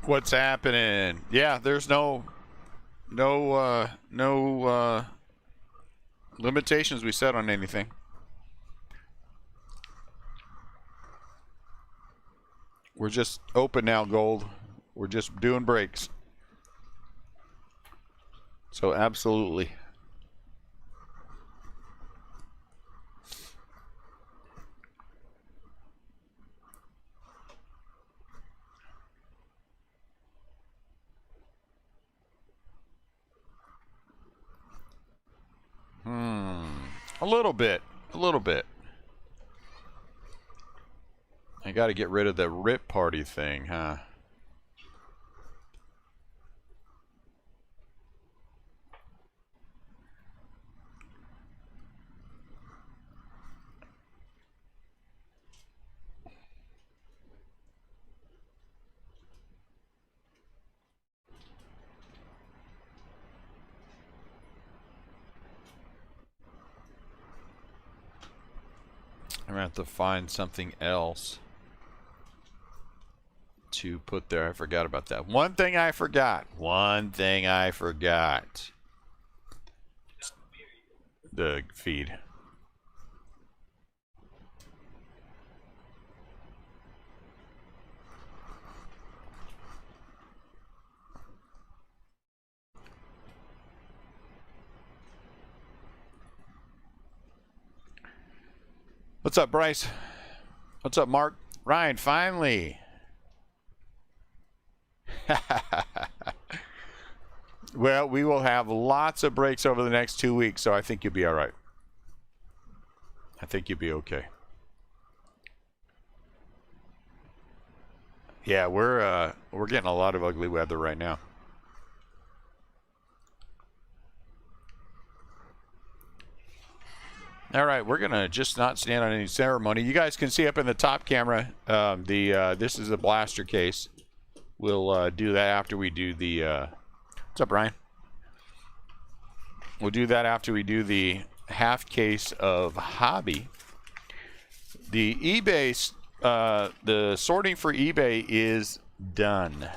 What's happening? Yeah, there's no limitations we set on anything. We're just open now, Gold. We're just doing breaks. So absolutely. A little bit. A little bit. I got to get rid of the rip party thing, huh? I'm going to have to find something else to put there. I forgot about that. One thing I forgot. The feed. What's up, Bryce? What's up, Mark? Ryan, finally. Well, we will have lots of breaks over the next 2 weeks, so I think you'll be all right. I think you'll be okay. Yeah, we're getting a lot of ugly weather right now. All right, we're gonna just not stand on any ceremony. You guys can see up in the top camera. This is the blaster case. We'll do that after we do the. What's up, Ryan? We'll do that after we do the half case of hobby. The eBay, the sorting for eBay is done.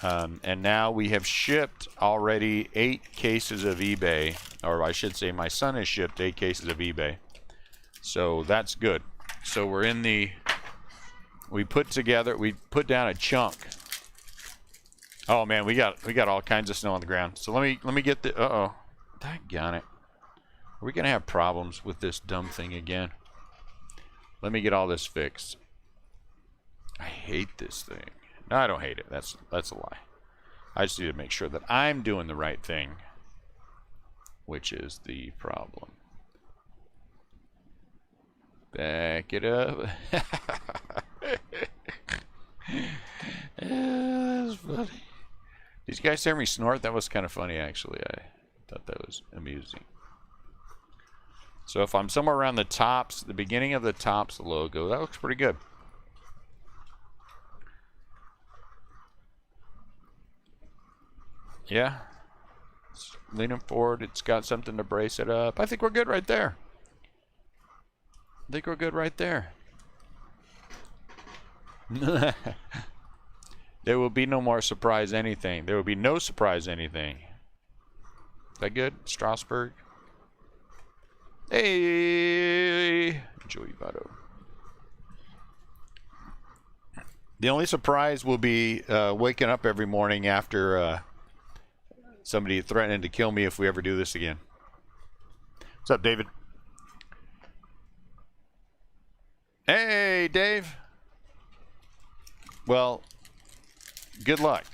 And now we have shipped already 8 cases of eBay, or I should say my son has shipped 8 cases of eBay. So that's good. So we're in the, we put down a chunk. Oh man, we got all kinds of snow on the ground. So let me get the, daggone it. Are we gonna have problems with this dumb thing again? Let me get all this fixed. I hate this thing. No, I don't hate it. That's a lie. I just need to make sure that I'm doing the right thing, which is the problem. Back it up. That's funny. These guys hear me snort? That was kind of funny, actually. I thought that was amusing. So if I'm somewhere around the tops, the beginning of the tops logo, that looks pretty good. Yeah. It's leaning forward. It's got something to brace it up. I think we're good right there. There will be no more surprise anything. There will be no surprise anything. Is that good? Strasbourg. Hey! Joey Votto. The only surprise will be waking up every morning after somebody threatening to kill me if we ever do this again. What's up, David? Hey, Dave. Well, good luck.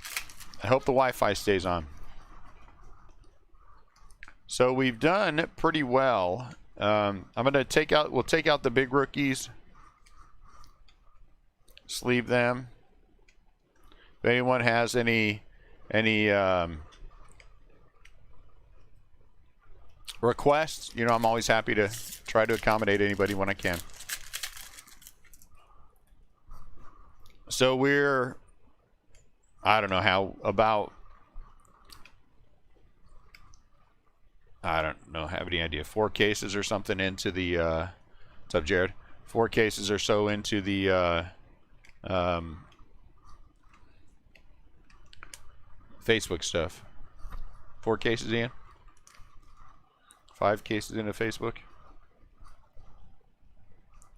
I hope the Wi-Fi stays on. So we've done pretty well. I'm gonna we'll take out the big rookies. Sleeve them. If anyone has any requests, you know, I'm always happy to try to accommodate anybody when I can. So we're, I don't know how, about, I don't know, have any idea, 4 cases or something into the, what's up, Jared? 4 cases or so into the, Facebook stuff. 4 cases in? 5 cases into Facebook?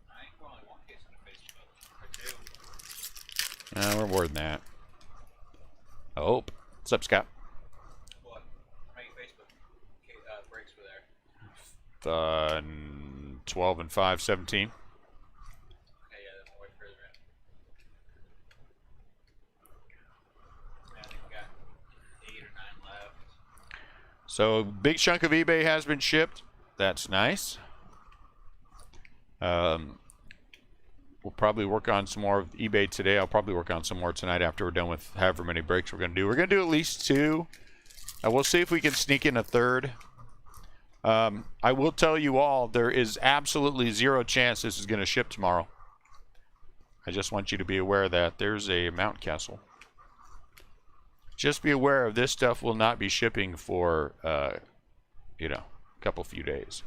I think we're only 1 case into Facebook. Or 2. We're more than that. Oh, what's up, Scott? What? How many Facebook breaks were there? 12 and 5, 17. Okay, yeah, then we'll wait further in. I think we got 8 or 9 left. So a big chunk of eBay has been shipped. That's nice. We'll probably work on some more of eBay today. I'll probably work on some more tonight after we're done with however many breaks we're going to do. We're going to do at least 2. We'll see if we can sneak in a 3rd. I will tell you all, there is absolutely 0 chance this is going to ship tomorrow. I just want you to be aware of that. There's a Mount Castle. Just be aware of this stuff will not be shipping for, you know, a few days.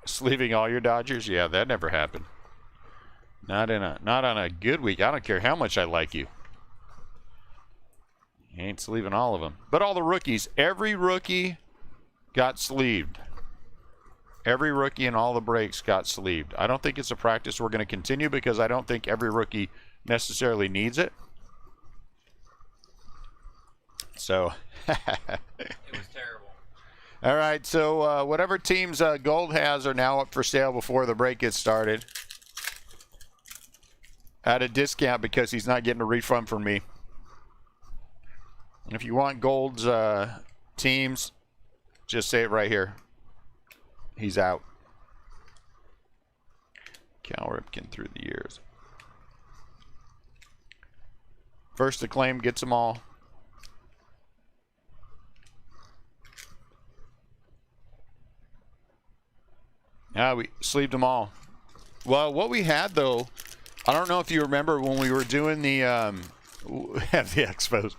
Sleeving all your Dodgers? Yeah, that never happened. Not on a good week. I don't care how much I like you. You ain't sleeving all of them. But all the rookies, every rookie got sleeved. Every rookie in all the breaks got sleeved. I don't think it's a practice we're going to continue because I don't think every rookie necessarily needs it. So, It was terrible. all right, so whatever teams Gold has are now up for sale before the break gets started. At a discount because he's not getting a refund from me. If you want Gold's teams, just say it right here. He's out. Cal Ripken through the years. First Acclaim gets them all. Yeah, we sleeved them all. Well, what we had though, I don't know if you remember when we were doing the the expos.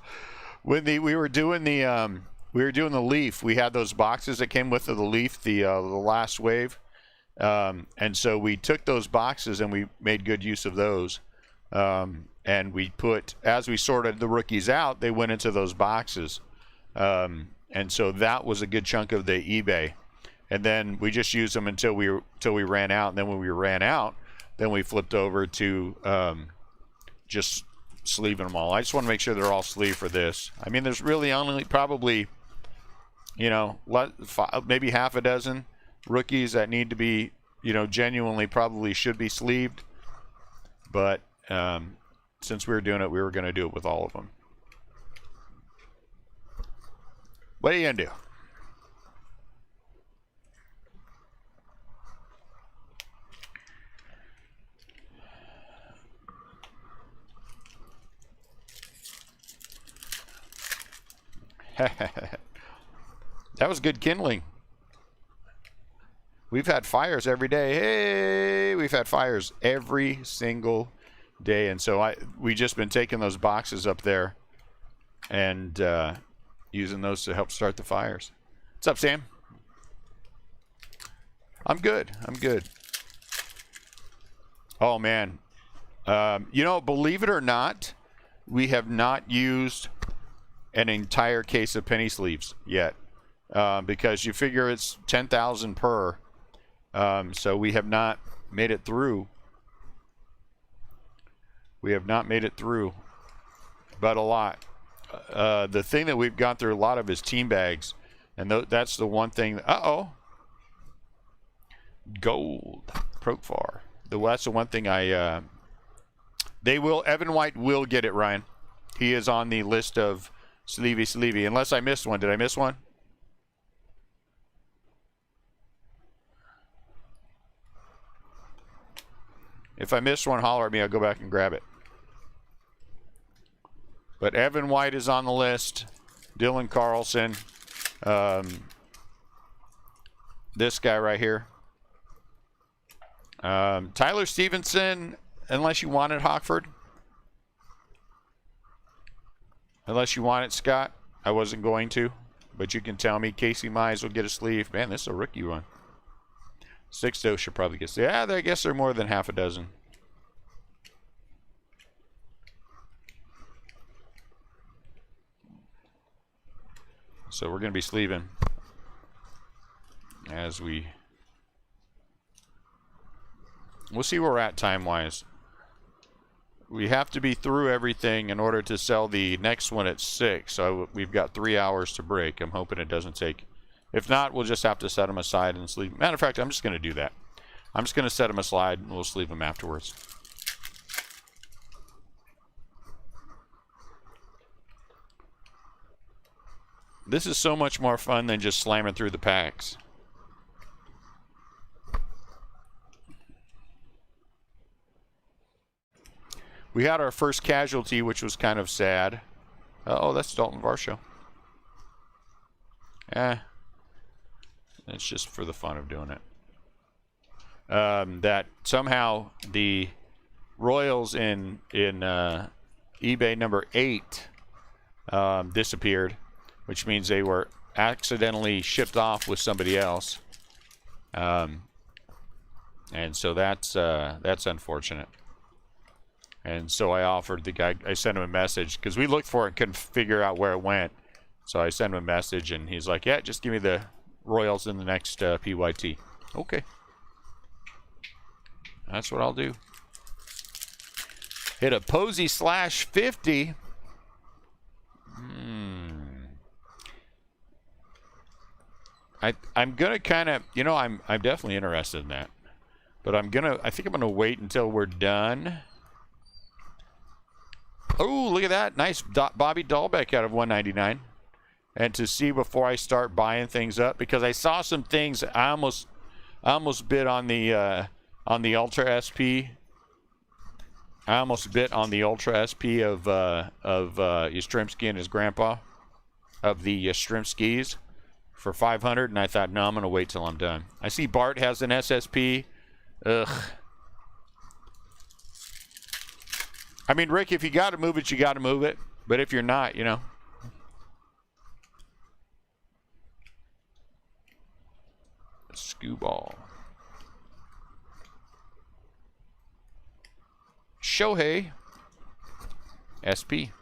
When we were doing the Leaf, we had those boxes that came with the Leaf, the last wave, and so we took those boxes and we made good use of those, and we put, as we sorted the rookies out, they went into those boxes, and so that was a good chunk of the eBay, and then we just used them until we ran out, and then when we ran out, then we flipped over to just sleeving them all. I just want to make sure they're all sleeved for this. I mean, there's really only probably, you know, maybe half a dozen rookies that need to be, you know, genuinely probably should be sleeved. But since we were doing it, we were going to do it with all of them. What are you going to do? That was good kindling. We've had fires every day. Hey, we've had fires every single day, and so we just been taking those boxes up there and using those to help start the fires. What's up, Sam? I'm good. I'm good. Oh man, you know, believe it or not, we have not used an entire case of penny sleeves yet, because you figure it's 10,000 per, so we have not made it through. We have not made it through, but a lot. The thing that we've gone through a lot of is team bags, and that's the one thing. Gold Profar. That's the one thing Evan White will get it, Ryan. He is on the list of Sleevy, unless I missed one. Did I miss one? If I missed one, holler at me. I'll go back and grab it. But Evan White is on the list. Dylan Carlson. This guy right here. Tyler Stevenson, unless you want it, Hockford. Unless you want it, Scott. I wasn't going to, but you can tell me. Casey Mize will get a sleeve. Man, this is a rookie one. Sixto should probably get. Yeah, I guess they're more than half a dozen. So we're going to be sleeving as we'll see where we're at time-wise. We have to be through everything in order to sell the next one at 6. So we've got 3 hours to break. I'm hoping it doesn't take. If not, we'll just have to set them aside and sleeve. Matter of fact, I'm just going to do that. I'm just going to set them aside and we'll sleeve them afterwards. This is so much more fun than just slamming through the packs. We had our first casualty, which was kind of sad. Oh, that's Dalton Varsho. It's just for the fun of doing it. That somehow the Royals in eBay number 8 disappeared, which means they were accidentally shipped off with somebody else. And so that's unfortunate. And so I offered the guy, I sent him a message, because we looked for it and couldn't figure out where it went. So I sent him a message, and he's like, yeah, just give me the Royals in the next PYT. Okay. That's what I'll do. Hit a Posey /50. I'm going to kind of, you know, I'm definitely interested in that. But I think I'm going to wait until we're done. Oh, look at that. Nice Bobby Dahlbeck out of 199. And to see before I start buying things up, because I saw some things I almost bid on the Ultra SP. I almost bid on the Ultra SP of Yastrzemski and his grandpa of the Yastrzemskis for 500, and I thought, no, I'm going to wait till I'm done. I see Bart has an SSP. Ugh. I mean, Rick, if you got to move it, you got to move it. But if you're not, you know. Skewball. Shohei. SP.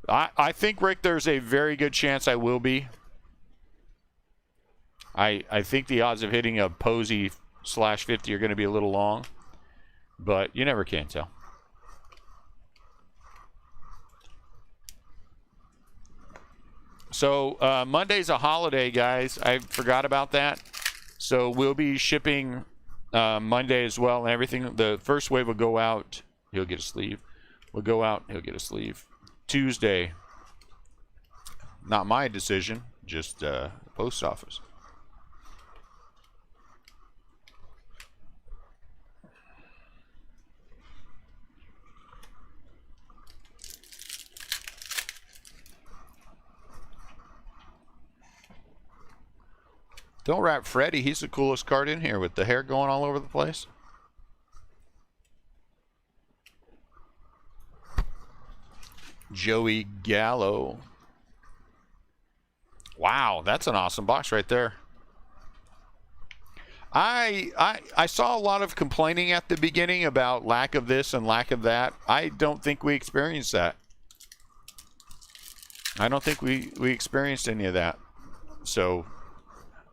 I think, Rick, there's a very good chance I will be. I think the odds of hitting a Posey /50 are going to be a little long. But you never can tell. So Monday's a holiday, guys. I forgot about that. So we'll be shipping Monday as well, and everything. The first wave will go out. He'll get a sleeve. We'll go out. He'll get a sleeve. Tuesday. Not my decision. Just post office. Don't wrap Freddy. He's the coolest card in here with the hair going all over the place. Joey Gallo. Wow, that's an awesome box right there. I saw a lot of complaining at the beginning about lack of this and lack of that. I don't think we experienced that. I don't think we experienced any of that. So,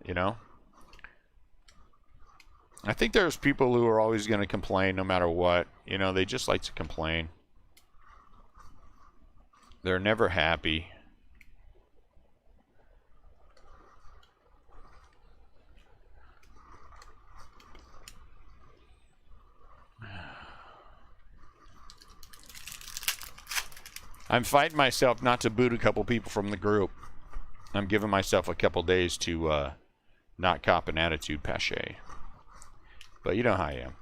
you know, I think there's people who are always going to complain no matter what. You know, they just like to complain. They're never happy. I'm fighting myself not to boot a couple people from the group. I'm giving myself a couple days to not cop an attitude pache. But you know how I am.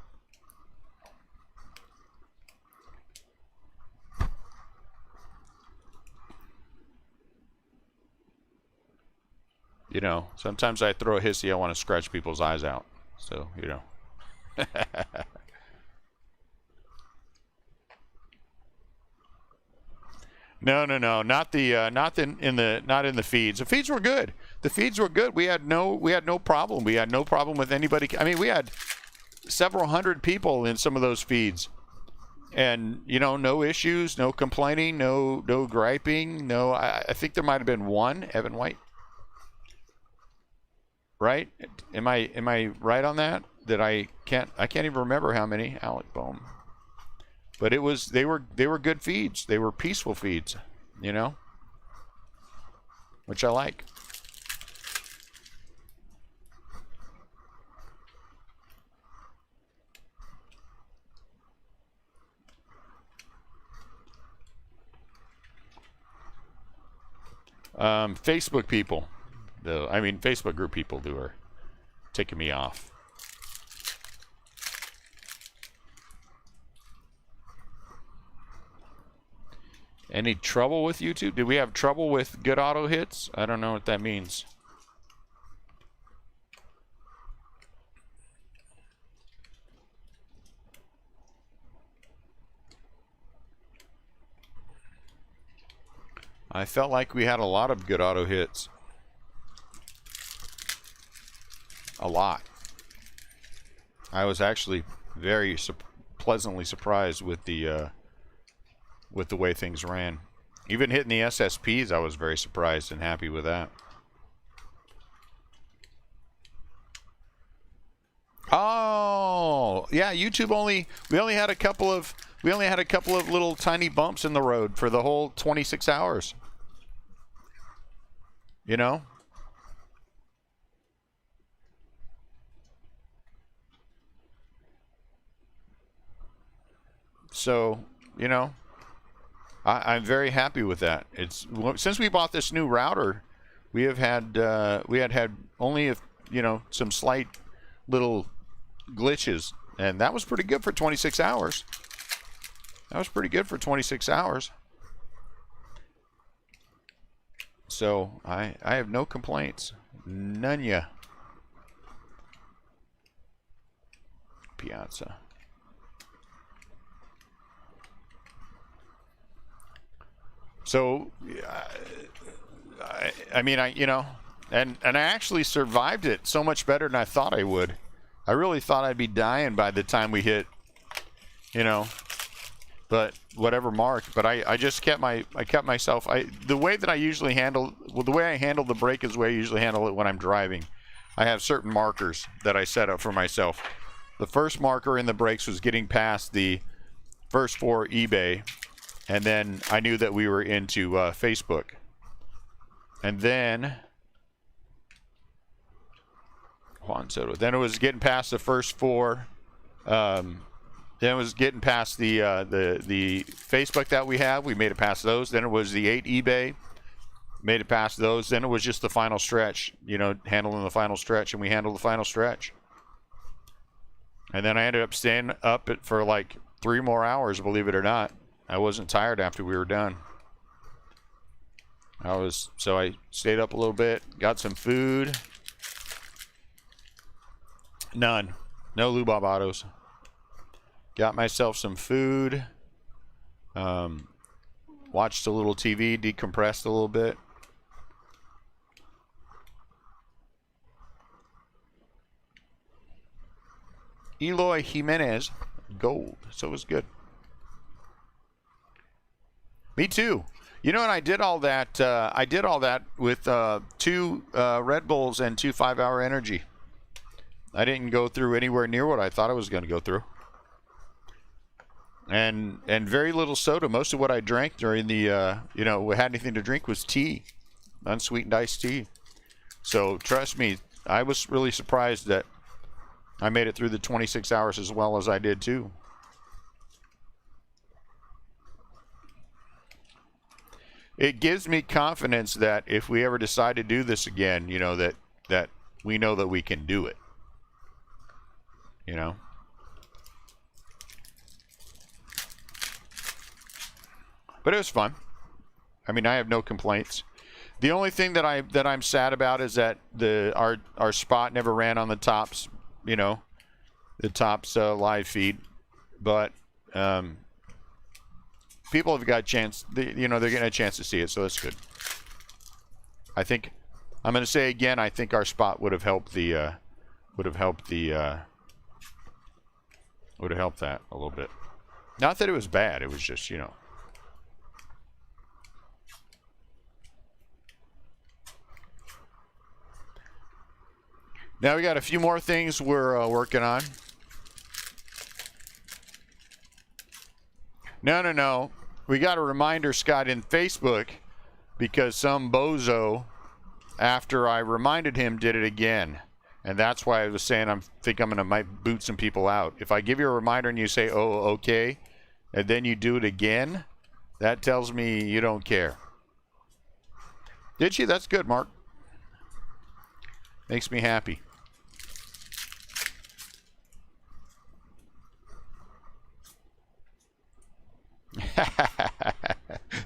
You know, sometimes I throw a hissy, I want to scratch people's eyes out. So, you know. No, not in the feeds. The feeds were good. The feeds were good. We had no problem. We had no problem with anybody. I mean, we had several hundred people in some of those feeds, And, you know, no issues, no complaining, no griping, no. I think there might have been one, Evan White. Right? Am I right on that? That I can't even remember how many. Alec Bohm. But they were good feeds. They were peaceful feeds, you know, which I like. Facebook people, Facebook group people who are taking me off. Any trouble with YouTube? Did we have trouble with good auto hits? I don't know what that means. I felt like we had a lot of good auto hits. A lot. I was actually very pleasantly surprised with the way things ran. Even hitting the SSPs, I was very surprised and happy with that. Oh, yeah, YouTube we only had a couple of little tiny bumps in the road for the whole 26 hours. You know? So, you know, I'm very happy with that. It's since we bought this new router, we had only some slight little glitches, and that was pretty good for 26 hours. That was pretty good for 26 hours. So I have no complaints. None ya. Piazza. So and I actually survived it so much better than I thought I would. I really thought I'd be dying by the time we hit, but whatever mark. But I just kept myself. The way I handle the brake is the way I usually handle it when I'm driving. I have certain markers that I set up for myself. The first marker in the brakes was getting past the first 4 eBay, and then I knew that we were into Facebook. And then Juan Soto. Then it was getting past the first 4. Then it was getting past the Facebook that we have. We made it past those. Then it was the 8 eBay. Made it past those. Then it was just the final stretch. Handling the final stretch, and we handled the final stretch. And then I ended up staying up for like 3 more hours, believe it or not. I wasn't tired after we were done. So I stayed up a little bit, got some food. No Lubbob Autos. Got myself some food. Watched a little TV, decompressed a little bit. Eloy Jimenez, gold. So it was good. Me too. And I did all that. I did all that with 2 Red Bulls and 2 5-hour energy. I didn't go through anywhere near what I thought I was going to go through. And very little soda. Most of what I drank during the, we had anything to drink was tea, unsweetened iced tea. So trust me, I was really surprised that I made it through the 26 hours as well as I did too. It gives me confidence that if we ever decide to do this again, that we know that we can do it. But it was fun. I have no complaints. The only thing that I'm sad about is that our spot never ran on the tops, the tops live feed. But people have got a chance. They're getting a chance to see it, so that's good. I think I'm going to say again. I think our spot would have helped that a little bit. Not that it was bad. It was just, you know. Now we got a few more things we're working on. No. We got a reminder, Scott, in Facebook because some bozo, after I reminded him, did it again. And that's why I was saying I think I'm going to might boot some people out. If I give you a reminder and you say, oh, okay, and then you do it again, that tells me you don't care. Did you? That's good, Mark. Makes me happy.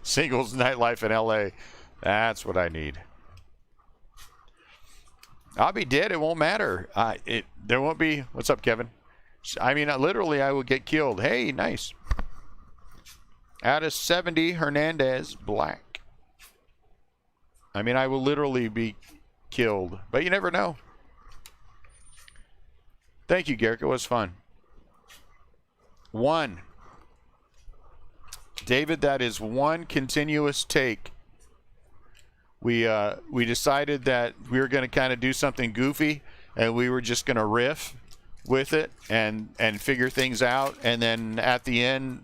Singles nightlife in LA. That's what I need. I'll be dead. It won't matter. There won't be. What's up, Kevin? I mean, literally, I will get killed. Hey, nice. Out of 70, Hernandez, black. I mean, I will literally be killed, but you never know. Thank you, Garrick. It was fun. 1. David, that is 1 continuous take. We decided that we were going to kind of do something goofy, and we were just going to riff with it and figure things out. And then at the end,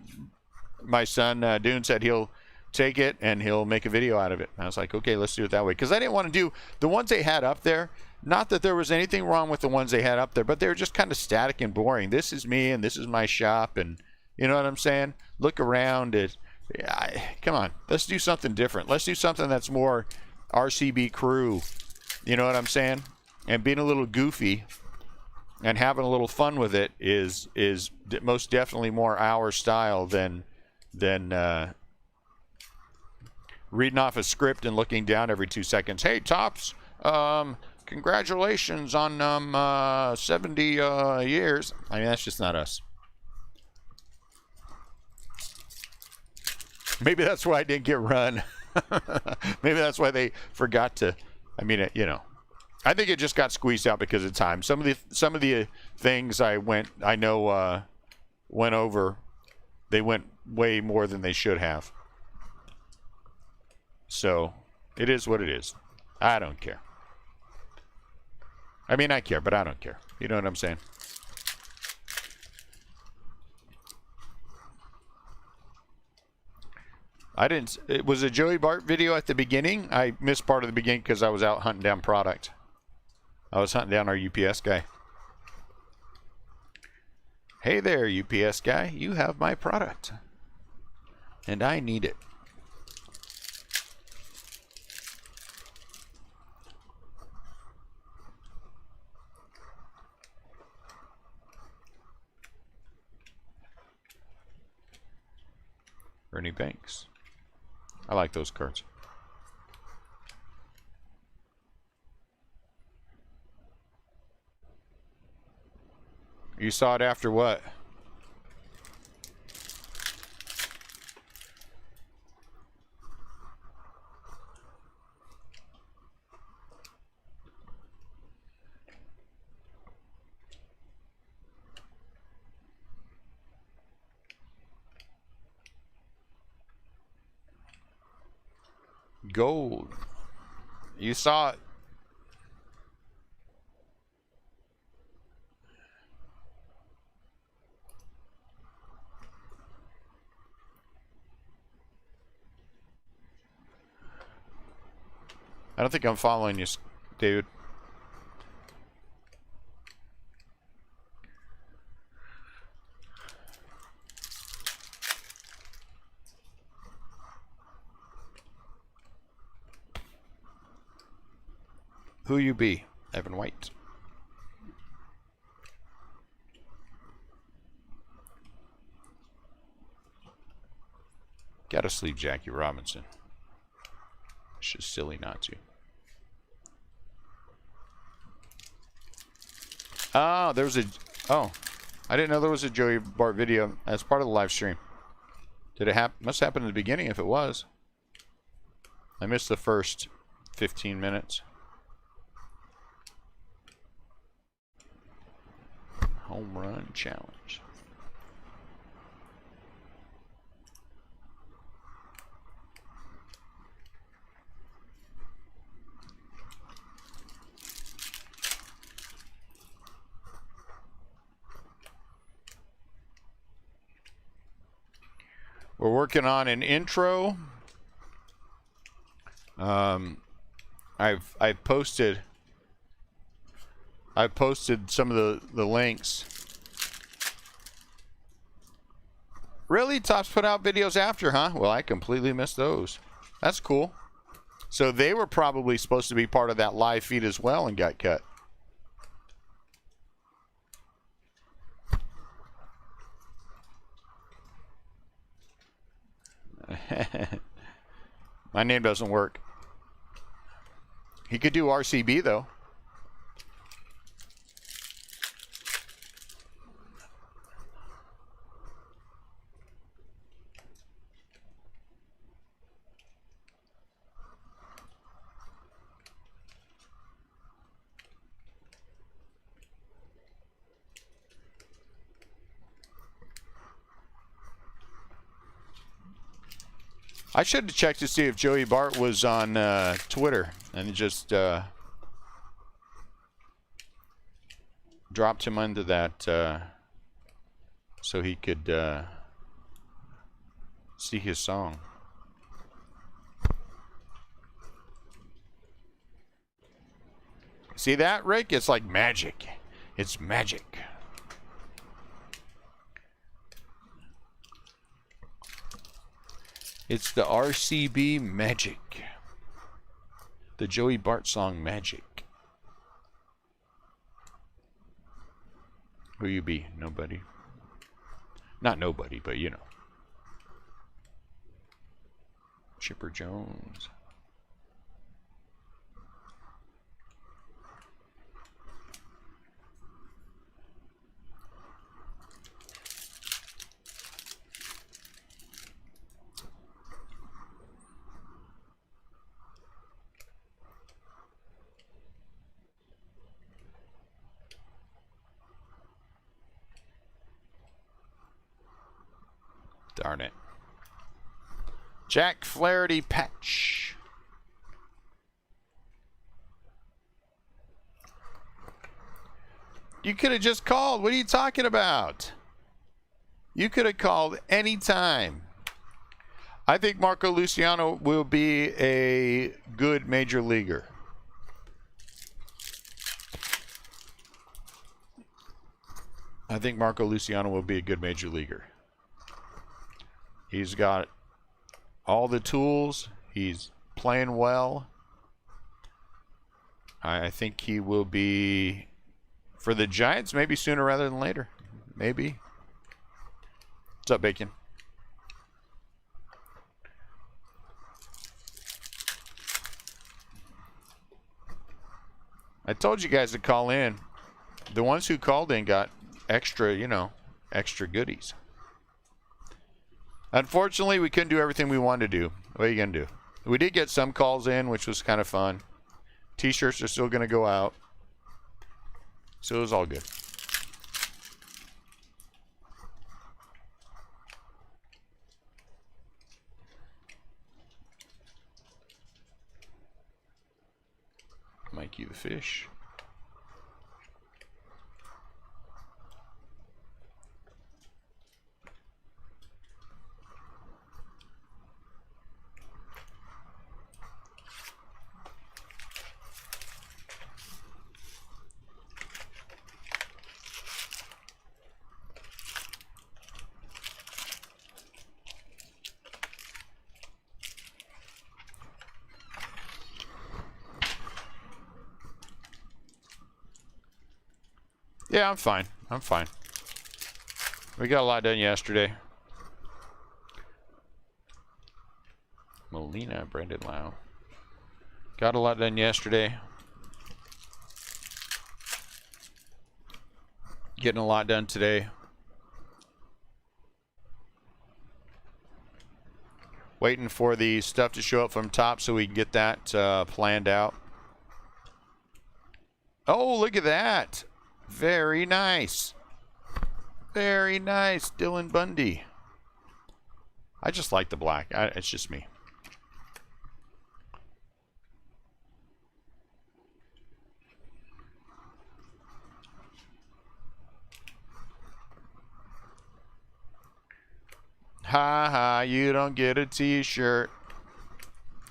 my son Dune said he'll take it and he'll make a video out of it. And I was like, okay, let's do it that way, because I didn't want to do the ones they had up there. Not that there was anything wrong with the ones they had up there, but they were just kind of static and boring. This is me and this is my shop, and you know what I'm saying? Look around it. Come on, let's do something different. Let's do something that's more RCB crew. You know what I'm saying? And being a little goofy and having a little fun with it is most definitely more our style than reading off a script and looking down every 2 seconds. Hey, Tops, congratulations on 70 years. I mean, that's just not us. Maybe that's why I didn't get run. Maybe that's why they forgot to. I mean, you know, I think it just got squeezed out because of time. Some of the things I know went over. They went way more than they should have. So it is what it is. I don't care. I mean, I care, but I don't care. You know what I'm saying? It was a Joey Bart video at the beginning. I missed part of the beginning because I was out hunting down product. I was hunting down our UPS guy. Hey there, UPS guy. You have my product. And I need it. Ernie Banks. I like those cards. You saw it after what? Gold. You saw it. I don't think I'm following you, David. Who you be? Evan White. Gotta sleep, Jackie Robinson. It's just silly not to. Oh, there was a... Oh, I didn't know there was a Joey Bart video as part of the live stream. Did it happen? Must happen in the beginning if it was. I missed the first 15 minutes. Home run challenge. We're working on an intro. I've posted some of the links. Really? Tops put out videos after, huh? Well, I completely missed those. That's cool. So they were probably supposed to be part of that live feed as well and got cut. My name doesn't work. He could do RCB though. I should have checked to see if Joey Bart was on Twitter and just dropped him under that so he could see his song. See that, Rick? It's like magic. It's magic. It's the RCB magic. The Joey Bart song Magic. Who you be? Nobody. Not nobody, but you know. Chipper Jones. Darn it. Jack Flaherty Patch. You could have just called. What are you talking about? You could have called any time. I think Marco Luciano will be a good major leaguer. I think Marco Luciano will be a good major leaguer. He's got all the tools. He's playing well. I think he will be, for the Giants, maybe sooner rather than later. Maybe. What's up, Bacon? I told you guys to call in. The ones who called in got extra, you know, extra goodies. Unfortunately, we couldn't do everything we wanted to do. What are you going to do? We did get some calls in, which was kind of fun. T-shirts are still going to go out. So it was all good. Mikey the Fish. Yeah, I'm fine. I'm fine. We got a lot done yesterday. Molina, Brandon Lau. Got a lot done yesterday. Getting a lot done today. Waiting for the stuff to show up from top so we can get that planned out. Oh, look at that. Very nice. Very nice, Dylan Bundy. I just like the black. It's just me. Ha ha, you don't get a t-shirt.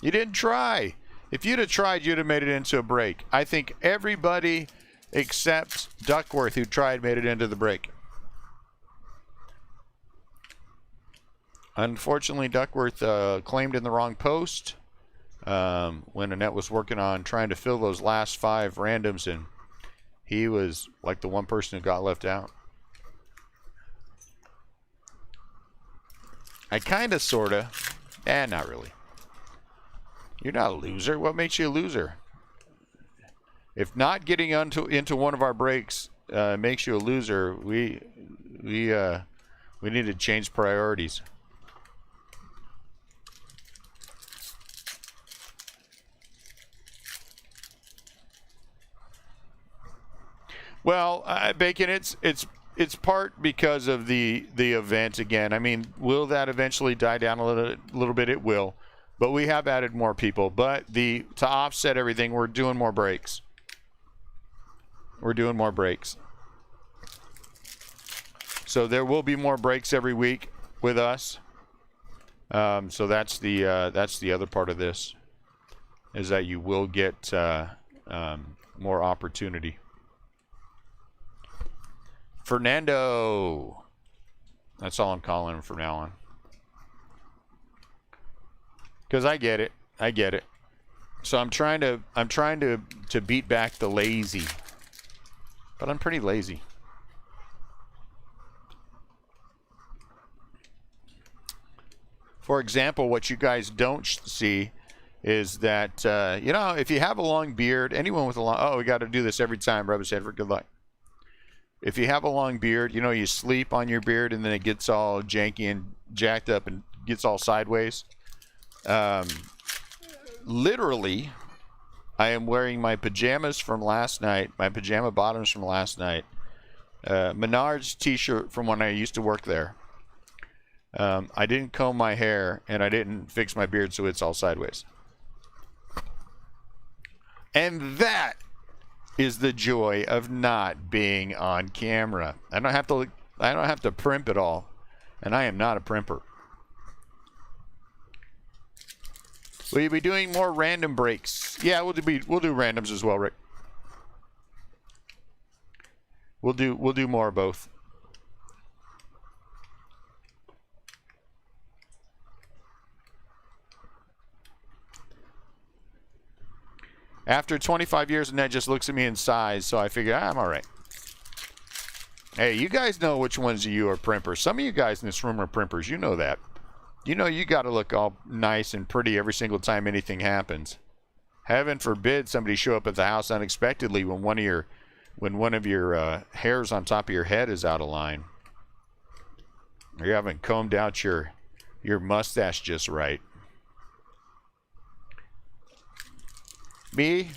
You didn't try. If you'd have tried, you'd have made it into a break. I think everybody except Duckworth who tried made it into the break. Unfortunately, Duckworth claimed in the wrong post when Annette was working on trying to fill those last 5 randoms, and he was like the one person who got left out. I kind of, sort of. Not really. You're not a loser. What makes you a loser? If not getting into one of our breaks makes you a loser, we need to change priorities. Well, Bacon, it's part because of the event again. I mean, will that eventually die down a little bit? It will. But we have added more people. But to offset everything, we're doing more breaks. We're doing more breaks. So there will be more breaks every week with us. So that's the other part of this, is that you will get more opportunity. Fernando. That's all I'm calling him from now on. Because I get it. I get it. So I'm trying to beat back the lazy. But I'm pretty lazy. For example, what you guys don't see is that, if you have a long beard, anyone with a long... we got to do this every time, rub his head for good luck. If you have a long beard, you sleep on your beard and then it gets all janky and jacked up and gets all sideways. Literally, I am wearing my pajamas from last night, my pajama bottoms from last night, Menards t-shirt from when I used to work there. I didn't comb my hair and I didn't fix my beard, so it's all sideways. And that is the joy of not being on camera. I don't have to primp it all, and I am not a primper. Will you be doing more random breaks? Yeah, we'll do randoms as well, Rick. We'll do more of both. After 25 years, Annette just looks at me and sighs, so I figure I'm all right. Hey, you guys know which ones of you are primpers. Some of you guys in this room are primpers. You know that. You know you got to look all nice and pretty every single time anything happens. Heaven forbid somebody show up at the house unexpectedly when one of your hairs on top of your head is out of line. Or you haven't combed out your mustache just right. Me,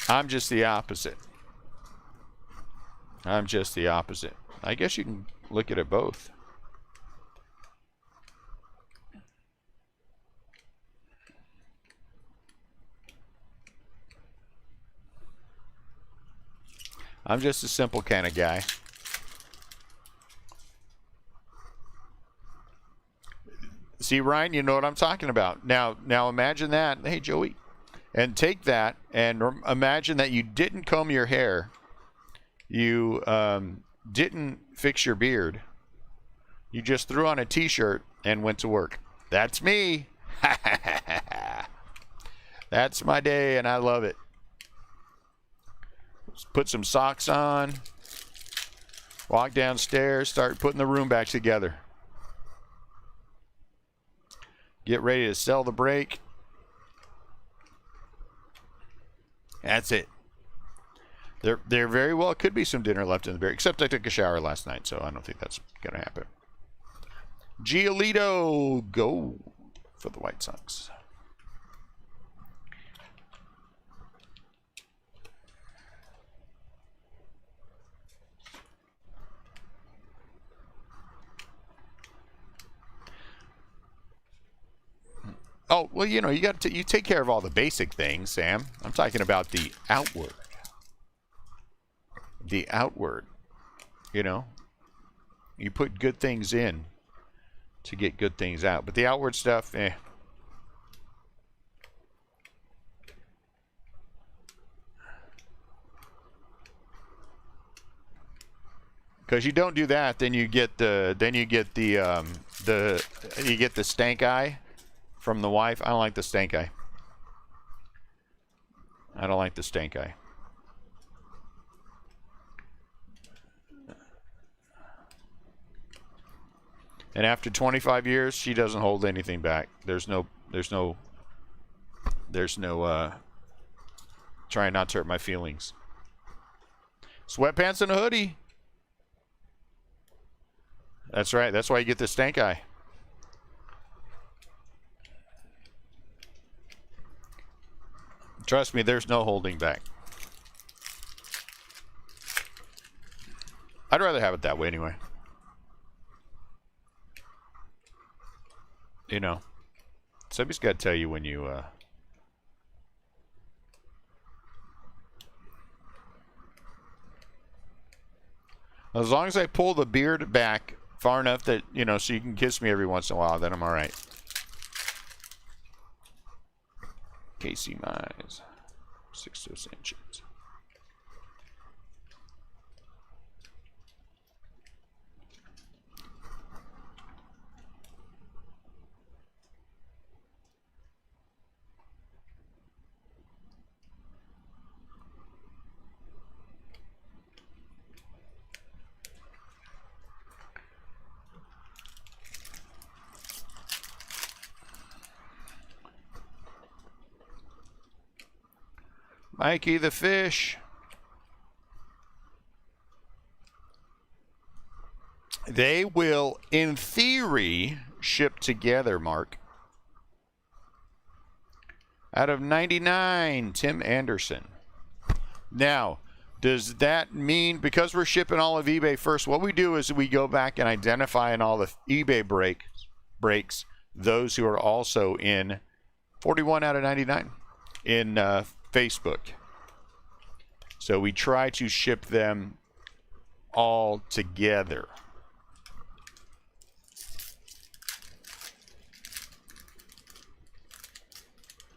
I'm just the opposite. I'm just the opposite. I guess you can look at it both. I'm just a simple kind of guy. See, Ryan, you know what I'm talking about. Now imagine that. Hey, Joey. And take that and imagine that you didn't comb your hair. You didn't fix your beard. You just threw on a t-shirt and went to work. That's me. That's my day, and I love it. Just put some socks on. Walk downstairs. Start putting the room back together. Get ready to sell the break. That's it. There very well could be some dinner left in the beer, except I took a shower last night, so I don't think that's going to happen. Giolito, go for the White Sox. Oh, well, you got to you take care of all the basic things, Sam. I'm talking about the outward. The outward, You put good things in to get good things out. But the outward stuff, eh. Because you don't do that, then you get the stank eye from the wife. I don't like the stank eye. I don't like the stank eye. And after 25 years, she doesn't hold anything back. There's no trying not to hurt my feelings. Sweatpants and a hoodie. That's right. That's why you get the stank eye. Trust me, there's no holding back. I'd rather have it that way anyway. You know, somebody's got to tell you when you as long as I pull the beard back far enough that, you know, so you can kiss me every once in a while, then I'm all right. Casey Mize, 6 inches. Mikey the fish. They will, in theory, ship together, Mark. Out of 99, Tim Anderson. Now, does that mean, because we're shipping all of eBay first, what we do is we go back and identify in all the eBay breaks those who are also in 41 out of 99 in Facebook. So we try to ship them all together.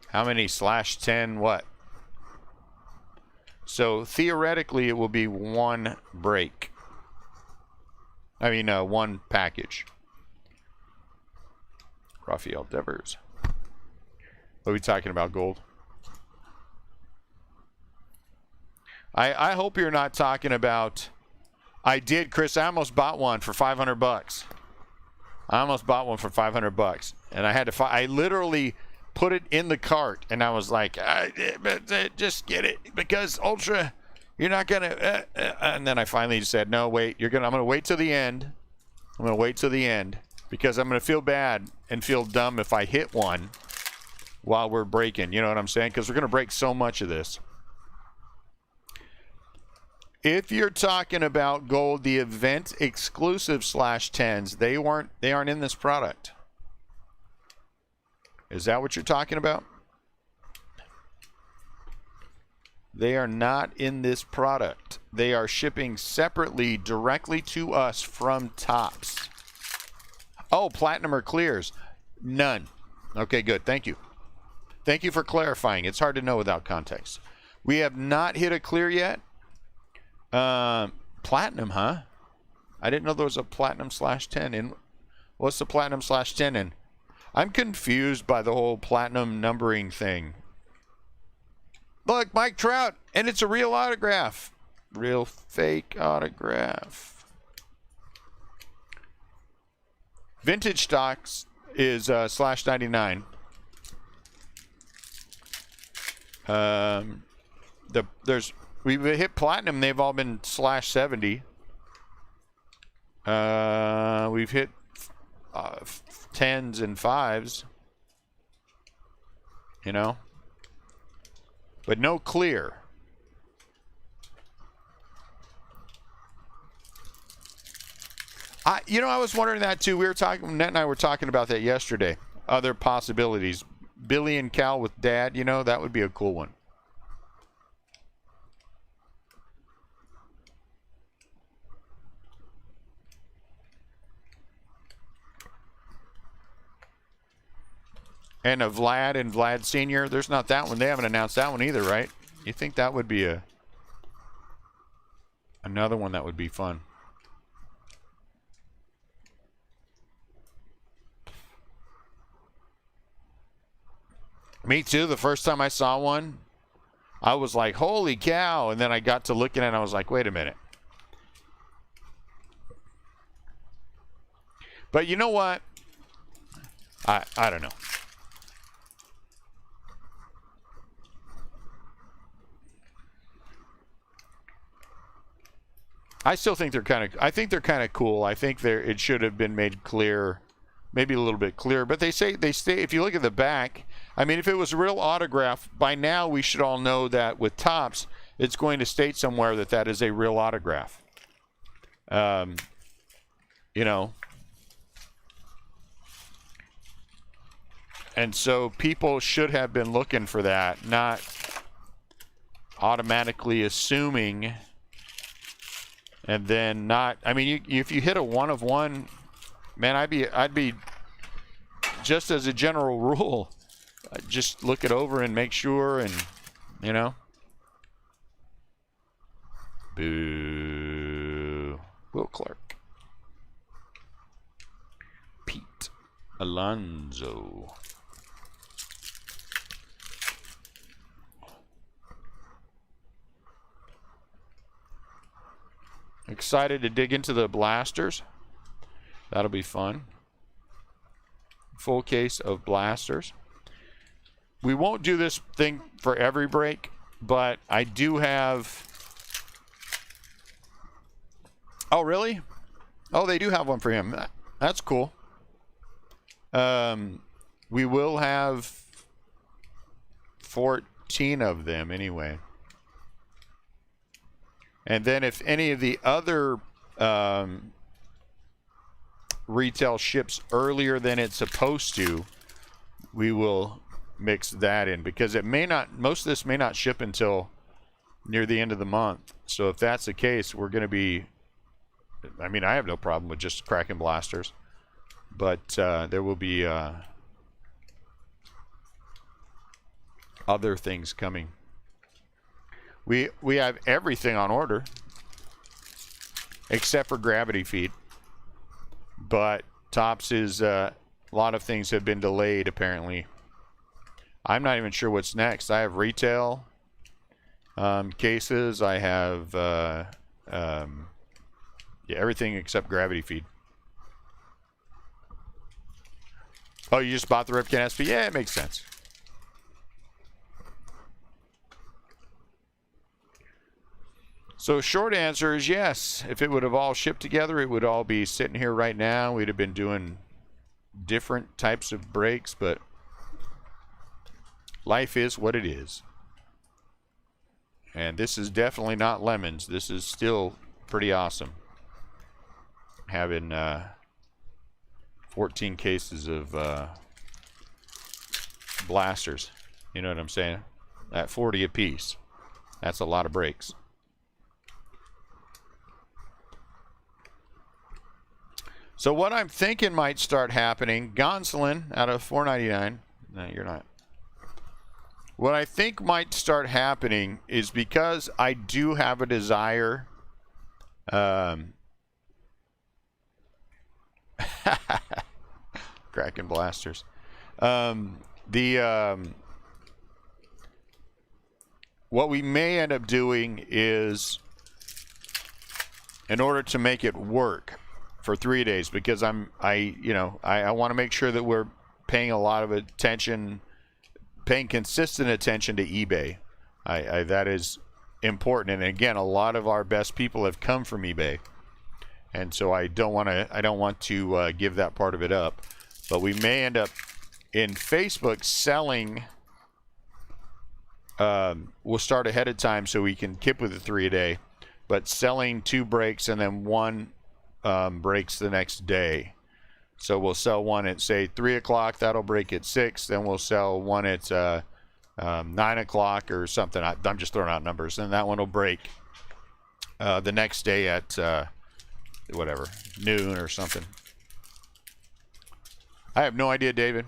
How many /10 what? So theoretically it will be one break. I mean one package. Raphael Devers. What are we talking about, gold? I hope you're not talking about... I did, Chris. I almost bought one for $500. I almost bought one for $500. And I had to... I literally put it in the cart. And I was like, just get it. Because Ultra, you're not going to... And then I finally said, no, wait. I'm going to wait till the end. I'm going to wait till the end. Because I'm going to feel bad and feel dumb if I hit one while we're breaking. You know what I'm saying? Because we're going to break so much of this. If you're talking about gold, the event exclusive /10s, they aren't in this product. Is that what you're talking about? They are not in this product. They are shipping separately directly to us from Topps. Oh, platinum or clears? None. Okay, good. Thank you. Thank you for clarifying. It's hard to know without context. We have not hit a clear yet. Platinum, huh? I didn't know there was a platinum /10 in. What's the platinum /10 in? I'm confused by the whole platinum numbering thing. Look, Mike Trout, and it's a real autograph. Real fake autograph. Vintage stocks is /99. We've hit platinum. They've all been /70. We've hit 10s and 5s. You know, but no clear. I was wondering that too. Net and I were talking about that yesterday. Other possibilities. Billy and Cal with Dad. You know, that would be a cool one. And a Vlad and Vlad Senior. There's not that one. They haven't announced that one either, right? You think that would be another one that would be fun? Me too. The first time I saw one, I was like, holy cow. And then I got to looking at it and I was like, wait a minute. But you know what? I don't know. I still think they're kind of cool. I think it should have been made clear, maybe a little bit clearer. But they say if you look at the back, I mean, if it was a real autograph, by now we should all know that with Topps, it's going to state somewhere that that is a real autograph. You know. And so people should have been looking for that, not automatically assuming. And then not, I mean, if you hit a 1 of 1, man, I'd be just as a general rule, just look it over and make sure, and you know. Boo. Will Clark. Pete Alonso. Excited to dig into the blasters. That'll be fun. Full case of blasters. We won't do this thing for every break, but I do have... Oh, really? Oh, they do have one for him. That's cool. We will have 14 of them anyway. And then if any of the other retail ships earlier than it's supposed to, we will mix that in, because it may not, most of this may not ship until near the end of the month. So if that's the case, we're going to be, I mean, I have no problem with just cracking blasters, but there will be other things coming. We have everything on order except for gravity feed, but Topps is a lot of things have been delayed apparently. I'm not even sure what's next. I have retail cases. I have yeah, everything except gravity feed. Oh, you just bought the Ripken SP? Yeah, it makes sense. So short answer is yes. If it would have all shipped together, it would all be sitting here right now. We'd have been doing different types of breaks, but life is what it is. And this is definitely not lemons. This is still pretty awesome. Having 14 cases of blasters. You know what I'm saying? At 40 apiece. That's a lot of breaks. So what I'm thinking might start happening, Gonsolin out of $4.99. No, you're not. What I think might start happening is, because I do have a desire. Cracking blasters. What we may end up doing is, in order to make it work for 3 days, because I want to make sure that we're paying a lot of attention, paying consistent attention to eBay. That is important, and again, a lot of our best people have come from eBay, and so I don't want to give that part of it up. But we may end up in Facebook selling. We'll start ahead of time so we can keep with the 3 a day, but selling 2 breaks and then 1 breaks the next day. So we'll sell one at, say, 3 o'clock. That'll break at 6. Then we'll sell one at 9 o'clock or something. I'm just throwing out numbers. And that one will break the next day at whatever, noon or something. I have no idea, David.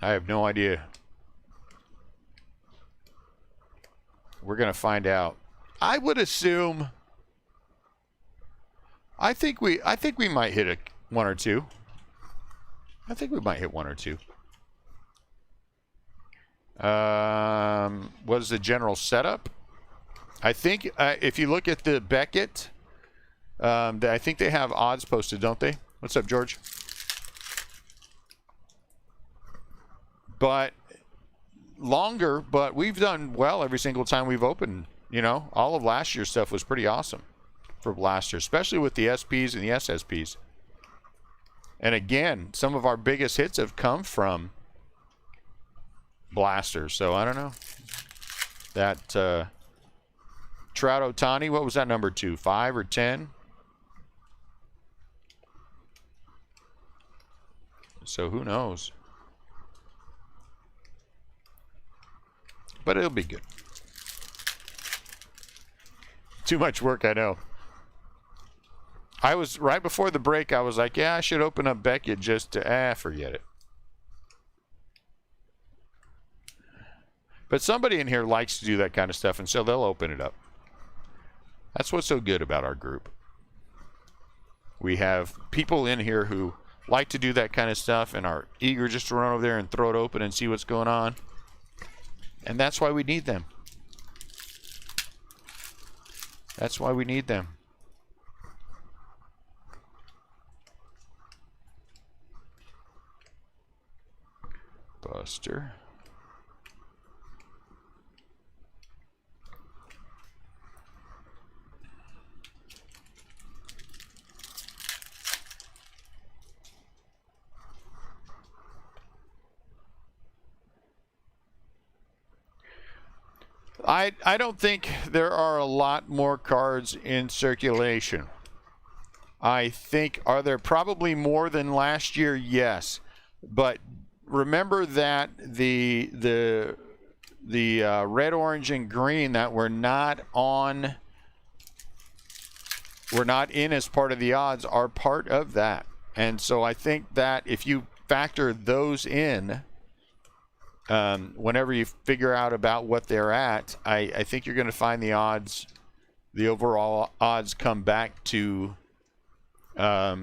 I have no idea. We're going to find out. I would assume. I think we might hit one or two. I think we might hit one or two. What is the general setup? I think if you look at the Beckett, I think they have odds posted, don't they? What's up, George? But longer, but we've done well every single time we've opened. You know, all of last year's stuff was pretty awesome for Blaster, especially with the SPs and the SSPs. And again, some of our biggest hits have come from Blaster. So I don't know. That Trout Otani, what was that number 2? 5 or 10? So who knows? But it'll be good. Too much work, I know. I was, right before the break, I was like, yeah, I should open up Beckett just to, forget it. But somebody in here likes to do that kind of stuff, and so they'll open it up. That's what's so good about our group. We have people in here who like to do that kind of stuff and are eager just to run over there and throw it open and see what's going on. And that's why we need them. That's why we need them. Buster. I don't think there are a lot more cards in circulation. I think, are there probably more than last year? Yes. But remember that the red, orange, and green that were not in as part of the odds are part of that. And so I think that if you factor those in, whenever you figure out about what they're at, I think you're going to find the odds, the overall odds come back to, I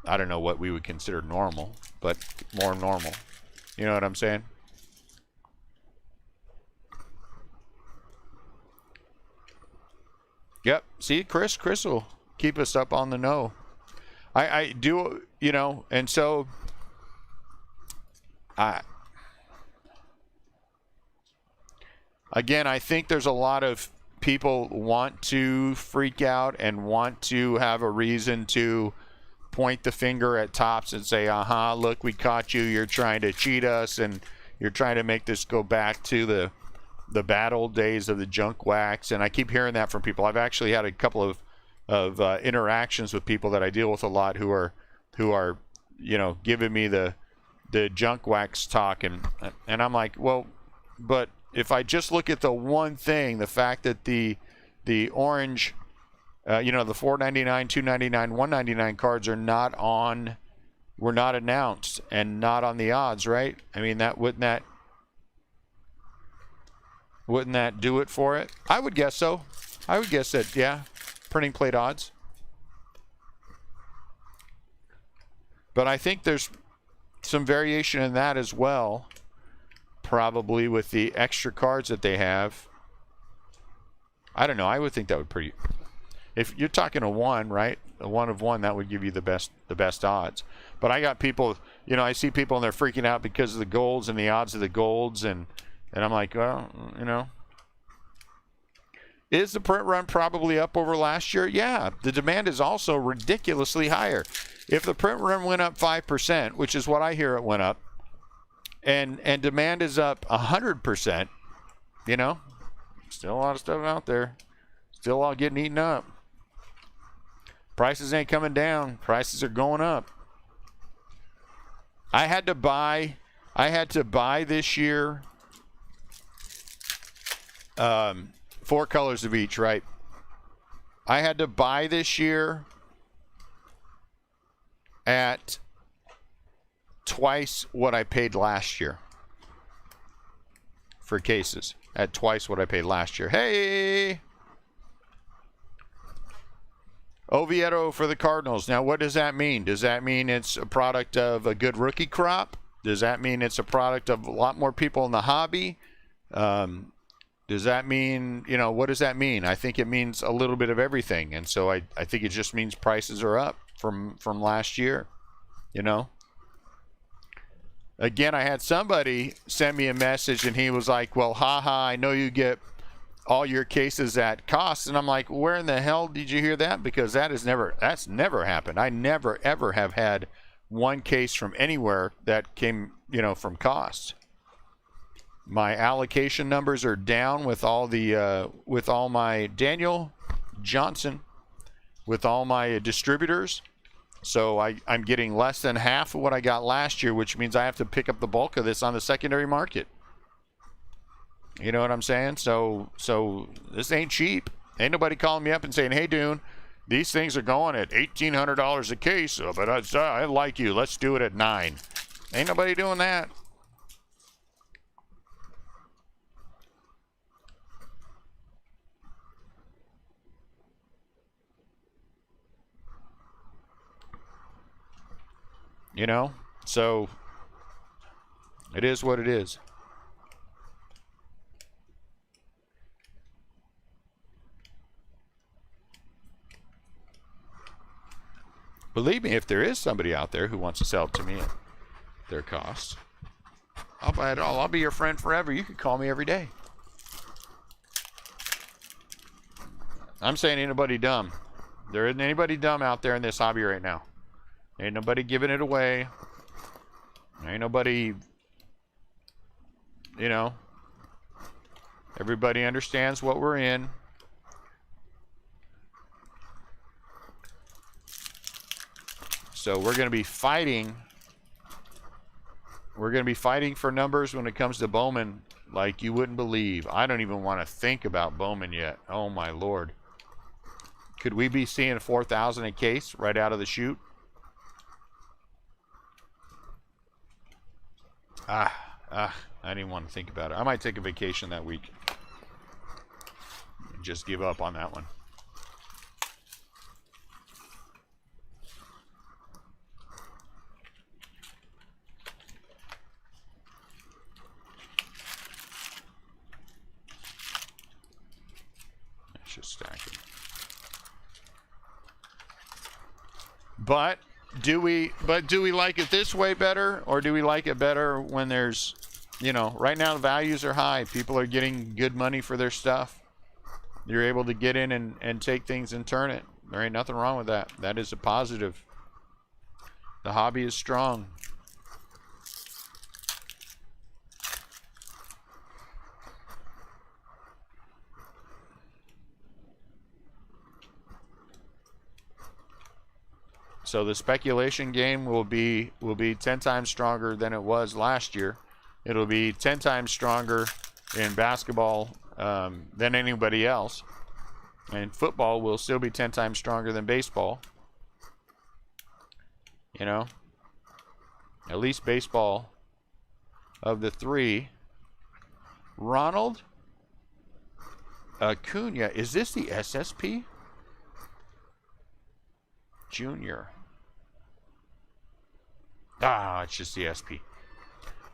don't know what we would consider normal, but more normal. You know what I'm saying? Yep. See, Chris will keep us up on the know. I do, you know, and so again, I think there's a lot of people want to freak out and want to have a reason to point the finger at Topps and say, look, we caught you. You're trying to cheat us, and you're trying to make this go back to the bad old days of the junk wax. And I keep hearing that from people. I've actually had a couple of interactions with people that I deal with a lot who are you know, giving me the junk wax talk, and I'm like, well, but if I just look at the one thing, the fact that the orange, you know, the $4.99, $2.99, $1.99 cards are not on, were not announced and not on the odds, right? I mean, that wouldn't that do it for it? I would guess so. I would guess that, yeah, printing plate odds. But I think there's some variation in that as well. Probably with the extra cards that they have. I don't know. I would think that would pretty. If you're talking a 1, right? A 1 of 1, that would give you the best odds. But I got people, you know, I see people and they're freaking out because of the golds and the odds of the golds, and I'm like, well, you know. Is the print run probably up over last year? Yeah. The demand is also ridiculously higher. If the print run went up 5%, which is what I hear it went up, and demand is up 100%, you know, still a lot of stuff out there. Still all getting eaten up. Prices ain't coming down. Prices are going up. I had to buy this year 4 colors of each, right? I had to buy this year at twice what I paid last year for cases. At twice what I paid last year. Hey! Oviedo for the Cardinals. Now, what does that mean? Does that mean it's a product of a good rookie crop? Does that mean it's a product of a lot more people in the hobby? Does that mean, you know, what does that mean? I think it means a little bit of everything. And so I think it just means prices are up from last year, you know? Again, I had somebody send me a message and he was like, well, haha, I know you get all your cases at cost. And I'm like, where in the hell did you hear that? Because that's never happened. I never, ever have had one case from anywhere that came, you know, from cost. My allocation numbers are down with all the with all my Daniel Johnson, with all my distributors. So I'm getting less than half of what I got last year, which means I have to pick up the bulk of this on the secondary market. You know what I'm saying? So this ain't cheap. Ain't nobody calling me up and saying, hey, Dune, these things are going at $1,800 a case, but I like you. Let's do it at $9. Ain't nobody doing that. You know? So it is what it is. Believe me, if there is somebody out there who wants to sell it to me at their cost, I'll buy it all. I'll be your friend forever. You can call me every day. I'm saying ain't nobody dumb. There isn't anybody dumb out there in this hobby right now. Ain't nobody giving it away. Ain't nobody, you know, everybody understands what we're in. So we're going to be fighting. We're going to be fighting for numbers when it comes to Bowman like you wouldn't believe. I don't even want to think about Bowman yet. Oh, my Lord. Could we be seeing 4,000 a case right out of the chute? I didn't want to think about it. I might take a vacation that week. Just give up on that one. Let's just stack it. But do we like it this way better, or do we like it better when there's, you know, right now the values are high. People are getting good money for their stuff. You're able to get in and take things and turn it. There ain't nothing wrong with that. That is a positive. The hobby is strong. So the speculation game will be 10 times stronger than it was last year. It'll be 10 times stronger in basketball than anybody else. And football will still be 10 times stronger than baseball. You know? At least baseball of the three. Ronald Acuna. Is this the SSP? Junior. Ah, it's just the SP.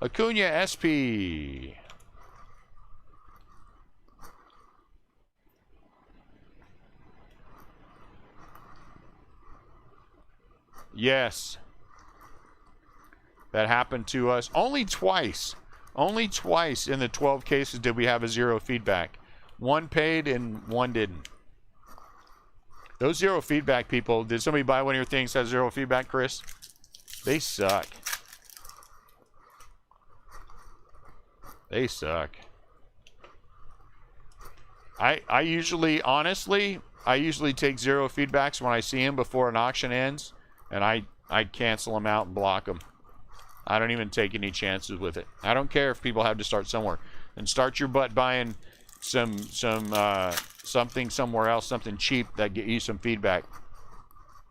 Acuna SP. Yes. That happened to us only twice. Only twice in the 12 cases did we have a zero feedback. One paid and one didn't. Those zero feedback people, did somebody buy one of your things that has zero feedback, Chris? They suck. They suck. I usually, honestly, I usually take zero feedbacks when I see them before an auction ends, and I cancel them out and block them. I don't even take any chances with it. I don't care if people have to start somewhere. And start your butt buying something somewhere else, something cheap that get you some feedback.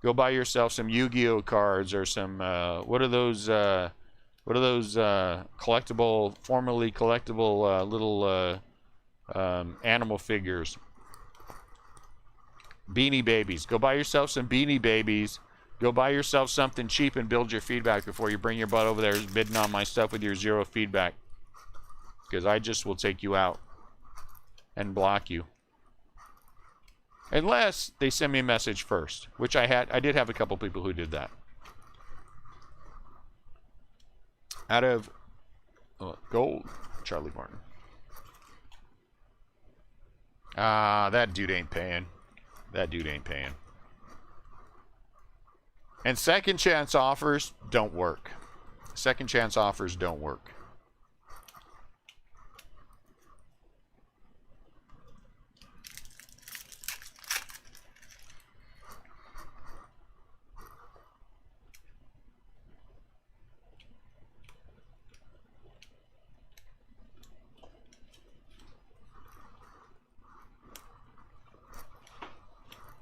Go buy yourself some Yu-Gi-Oh cards or some what are those what are those collectible, formerly collectible little animal figures? Beanie Babies. Go buy yourself some Beanie Babies. Go buy yourself something cheap and build your feedback before you bring your butt over there bidding on my stuff with your 0 feedback. Because I just will take you out and block you. Unless they send me a message first, which I did have a couple people who did that. Out of gold, Charlie Martin. That dude ain't paying. That dude ain't paying. And second chance offers don't work. Second chance offers don't work.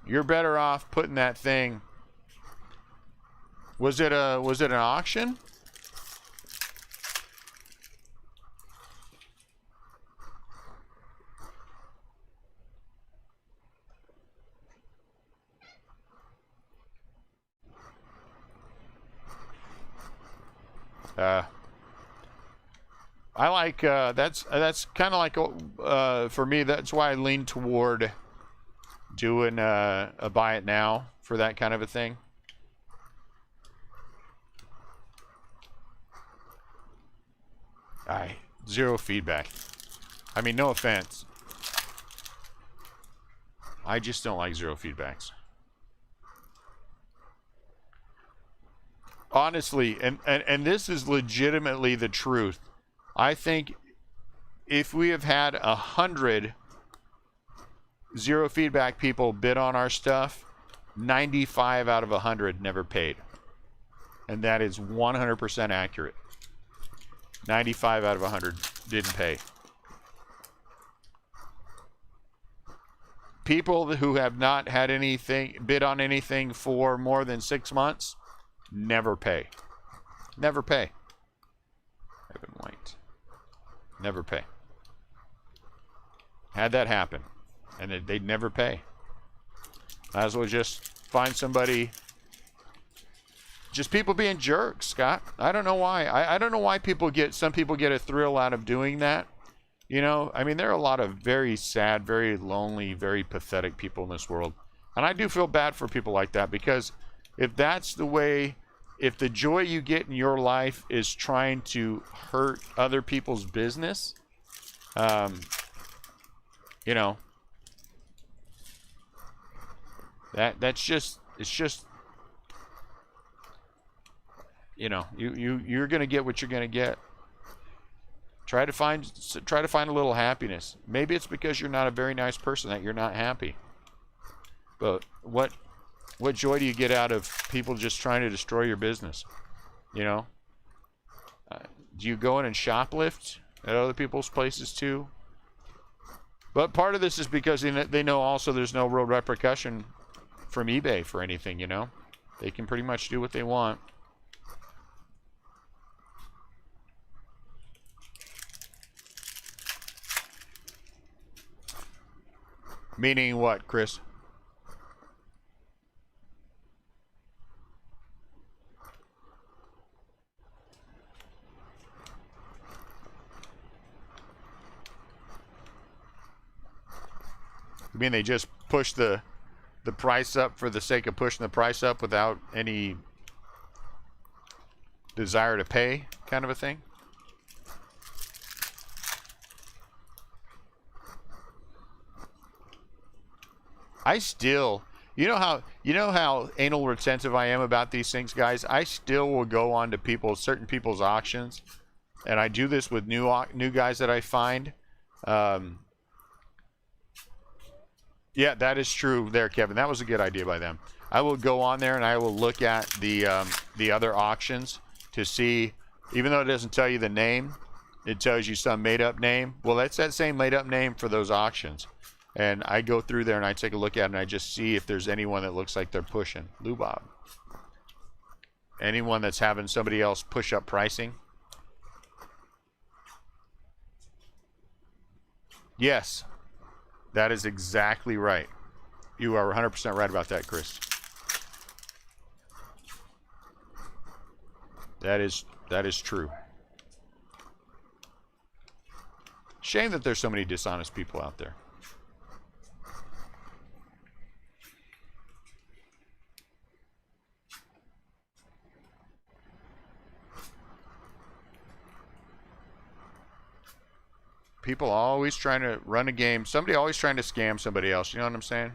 You're better off putting that thing. Was it an auction? I like that's kind of like for me. That's why I lean toward doing a buy it now for that kind of a thing. Zero feedback. I mean, no offense. I just don't like 0 feedbacks. Honestly, and this is legitimately the truth. I think if we have had 100 0 feedback people bid on our stuff, 95 out of 100 never paid. And that is 100% accurate. 95 out of 100 didn't pay. People who have not had anything bid on anything for more than 6 months never pay. Never pay. Evan White. Never pay. Had that happen. And they'd never pay. Might as well just find somebody. Just people being jerks, Scott. I don't know why. I don't know why some people get a thrill out of doing that. You know, I mean, there are a lot of very sad, very lonely, very pathetic people in this world. And I do feel bad for people like that, because if that's the way, if the joy you get in your life is trying to hurt other people's business, you know, it's just, you know, you're gonna get what you're gonna get. Try to find a little happiness. Maybe it's because you're not a very nice person that you're not happy. But what joy do you get out of people just trying to destroy your business? You know? Do you go in and shoplift at other people's places too? But part of this is because they know also there's no real repercussion from eBay for anything, you know? They can pretty much do what they want. Meaning what, Chris? You mean they just push the price up for the sake of pushing the price up without any desire to pay, kind of a thing? I still, you know how anal retentive I am about these things, guys. I still will go on to certain people's auctions, and I do this with new guys that I find. Yeah, that is true there, Kevin. That was a good idea by them. I will go on there and I will look at the other auctions to see, even though it doesn't tell you the name, it tells you some made-up name. Well, that's that same made-up name for those auctions. And I go through there and I take a look at it and I just see if there's anyone that looks like they're pushing. Lubob. Anyone that's having somebody else push up pricing. Yes, that is exactly right. You are 100% right about that, Chris. That is true. Shame that there's so many dishonest people out there. People always trying to run a game. Somebody always trying to scam somebody else. You know what I'm saying?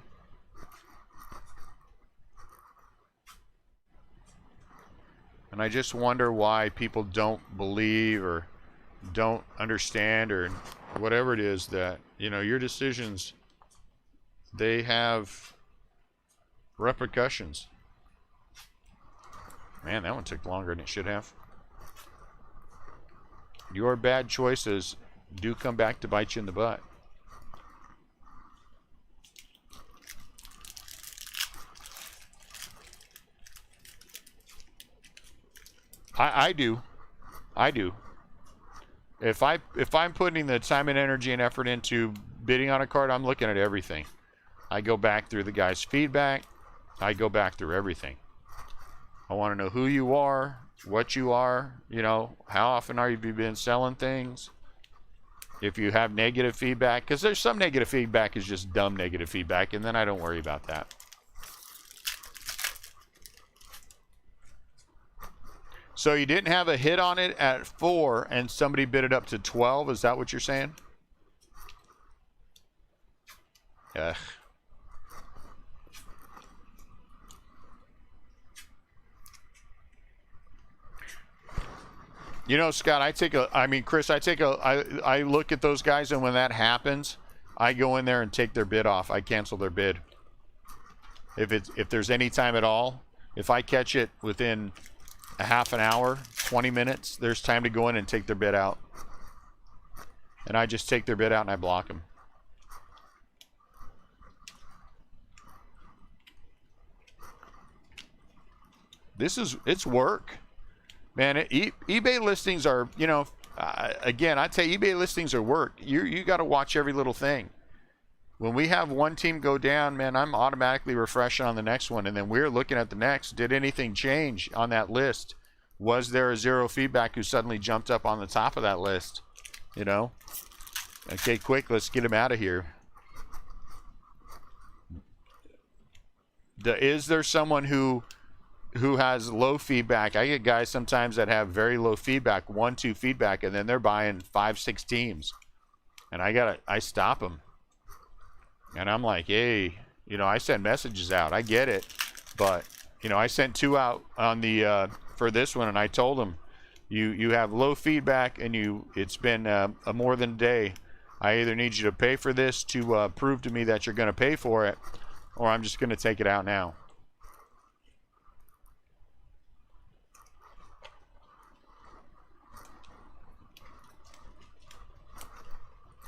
And I just wonder why people don't believe or don't understand or whatever it is that, you know, your decisions, they have repercussions. Man, that one took longer than it should have. Your bad choices do come back to bite you in the butt. I do. If I'm putting the time and energy and effort into bidding on a card, I'm looking at everything. I go back through the guy's feedback. I go back through everything. I want to know who you are, what you are, you know, how often are you been selling things? If you have negative feedback, because there's some negative feedback is just dumb negative feedback, and then I don't worry about that. So you didn't have a hit on it at 4 and somebody bid it up to 12? Is that what you're saying? Ugh. You know, Scott, Chris, I look at those guys, and when that happens, I go in there and take their bid off. I cancel their bid. If there's any time at all, if I catch it within a half an hour, 20 minutes, there's time to go in and take their bid out. And I just take their bid out and I block them. It's work. Man, eBay listings are, you know, again, I'd say eBay listings are work. You got to watch every little thing. When we have one team go down, man, I'm automatically refreshing on the next one, and then we're looking at the next. Did anything change on that list? Was there a zero feedback who suddenly jumped up on the top of that list? You know? Okay, quick, let's get him out of here. Is there someone who has low feedback? I get guys sometimes that have very low feedback, 1-2 feedback, and then they're buying 5-6 teams. And I stop them. And I'm like, hey, you know, I send messages out. I get it. But, you know, I sent 2 out on the for this one, and I told them, you have low feedback, and it's been a more than a day. I either need you to pay for this to prove to me that you're going to pay for it, or I'm just going to take it out now.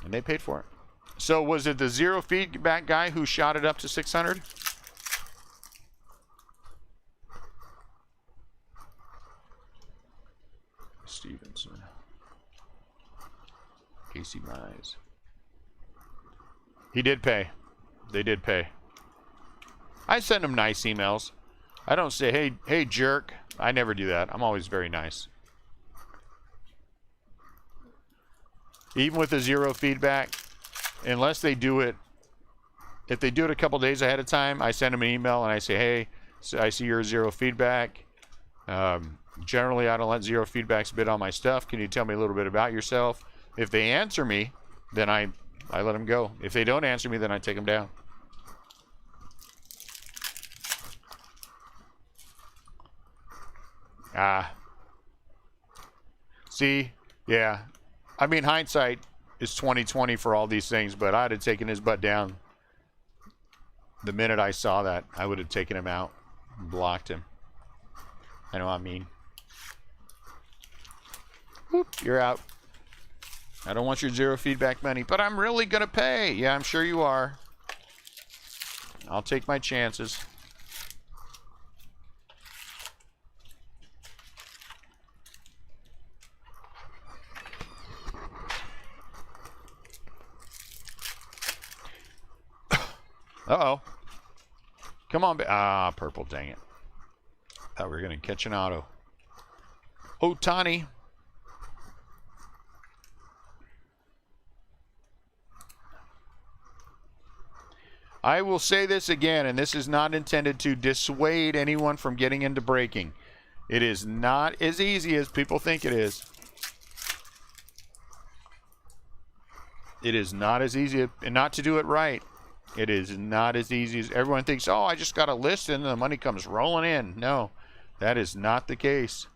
And they paid for it. So was it the zero feedback guy who shot it up to 600? Stevenson. Casey Mize. He did pay. They did pay. I send them nice emails. I don't say, hey, jerk. I never do that. I'm always very nice. Even with the zero feedback, unless they do it, if they do it a couple days ahead of time, I send them an email and I say, hey, so I see your zero feedback. Generally, I don't let zero feedbacks bid on my stuff. Can you tell me a little bit about yourself? If they answer me, then I let them go. If they don't answer me, then I take them down. See? Yeah. I mean, hindsight is 20/20 for all these things, but I'd have taken his butt down the minute I saw that. I would have taken him out and blocked him. I know what I mean. Whoop, you're out. I don't want your zero feedback money, but I'm really going to pay. Yeah, I'm sure you are. I'll take my chances. Uh-oh. Come on. Ah, purple, dang it. Thought we were going to catch an auto. Otani. I will say this again, and this is not intended to dissuade anyone from getting into breaking. It is not as easy as people think it is. It is not as easy, and not to do it right. It is not as easy as everyone thinks. Oh, I just got a list and the money comes rolling in. No, that is not the case.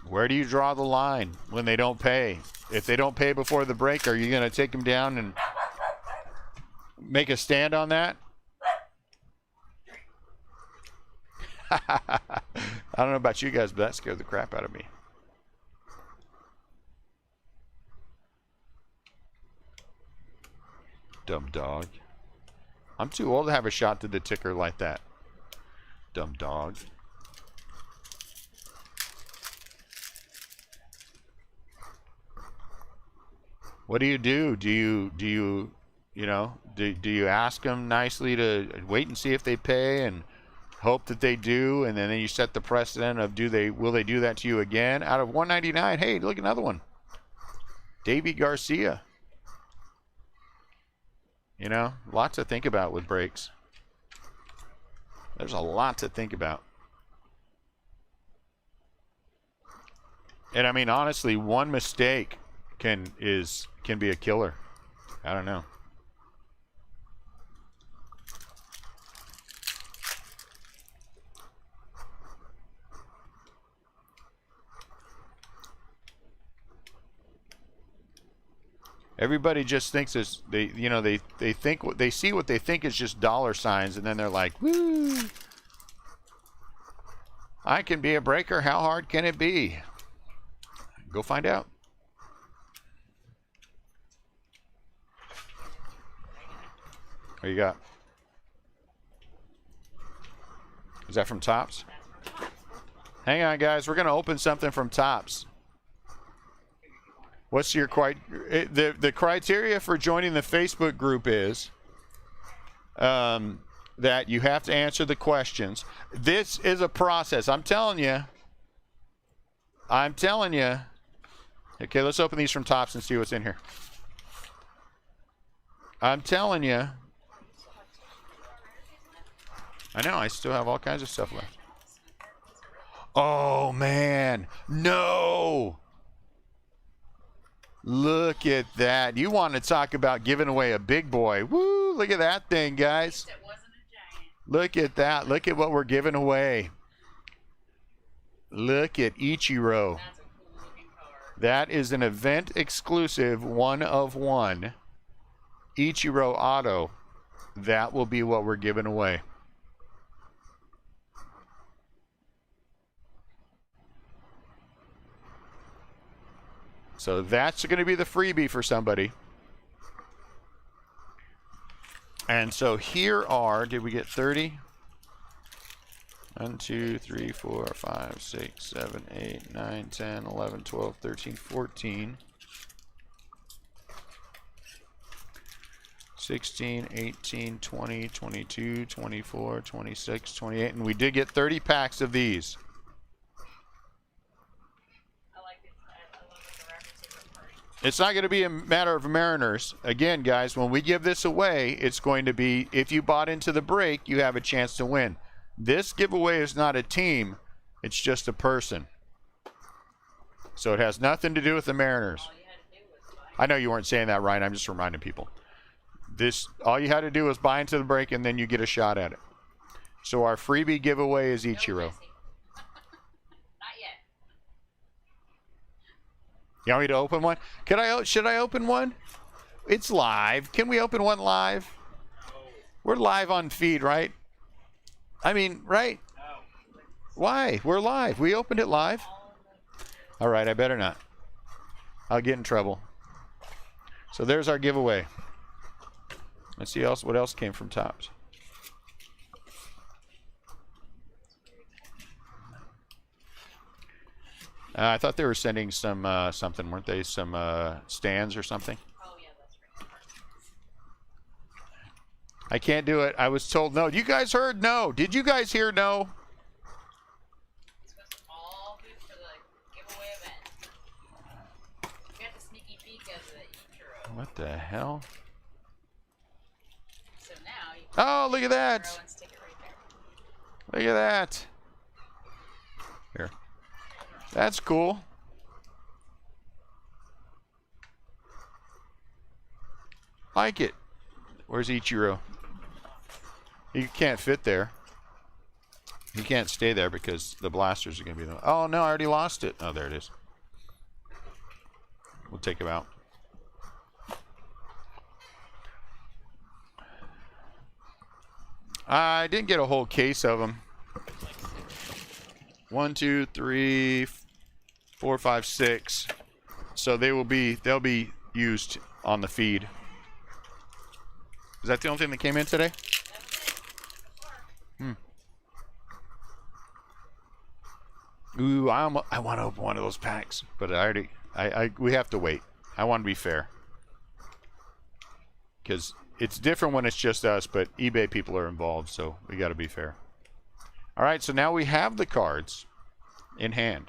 Where do you draw the line when they don't pay? If they don't pay before the break, are you going to take them down and make a stand on that? I don't know about you guys, but that scared the crap out of me. Dumb dog. I'm too old to have a shot to the ticker like that. Dumb dog. What do you do? Do you ask them nicely to wait and see if they pay and hope that they do, and then you set the precedent of will they do that to you again? Out of 199, hey, look, another one. Davy Garcia. You know, lots to think about with breaks. There's a lot to think about. And I mean, honestly, one mistake can be a killer. I don't know. Everybody just thinks they think they see what they think is just dollar signs, and then they're like, "Woo! I can be a breaker. How hard can it be?" Go find out. What you got? Is that from Tops? Hang on, guys. We're going to open something from Tops. What's your the criteria for joining the Facebook group is that you have to answer the questions. This is a process. I'm telling you. Okay, let's open these from Tops and see what's in here. I'm telling you. I know, I still have all kinds of stuff left. Oh, man. No. Look at that. You want to talk about giving away a big boy. Woo, look at that thing, guys. Look at that. Look at what we're giving away. Look at Ichiro. That is an event exclusive 1 of 1 Ichiro auto. That will be what we're giving away. So that's going to be the freebie for somebody. And so here are, did we get 30? 1, 2, 3, 4, 5, 6, 7, 8, 9, 10, 11, 12, 13, 14. 16, 18, 20, 22, 24, 26, 28. And we did get 30 packs of these. It's not going to be a matter of Mariners. Again, guys, when we give this away, it's going to be, if you bought into the break, you have a chance to win. This giveaway is not a team. It's just a person. So it has nothing to do with the Mariners. I know you weren't saying that right. I'm just reminding people. All you had to do was buy into the break, and then you get a shot at it. So our freebie giveaway is Ichiro. You want me to open one? Should I open one? It's live. Can we open one live? We're live on feed, right? I mean, right? Why? We're live. We opened it live. All right, I better not. I'll get in trouble. So there's our giveaway. Let's see what else came from Tops. I thought they were sending some something, weren't they? Some stands or something. Oh yeah, that's right. I can't do it. I was told no. You guys heard no. Did you guys hear no? It's supposed to all be for the giveaway event. We got the sneaky peek of the Ichiro. What the hell? So now you Oh, look at that. Ichiro and stick it right there. Look at that. Here. That's cool. Like it. Where's Ichiro? He can't fit there. He can't stay there because the blasters are going to be there. Oh, no, I already lost it. Oh, there it is. We'll take him out. I didn't get a whole case of them. 1, 2, 3, 4, 5, 6. So they'll be used on the feed. Is that the only thing that came in today? Ooh, I want to open one of those packs, but we have to wait. I want to be fair. Because it's different when it's just us, but eBay people are involved, so we got to be fair. All right, so now we have the cards in hand.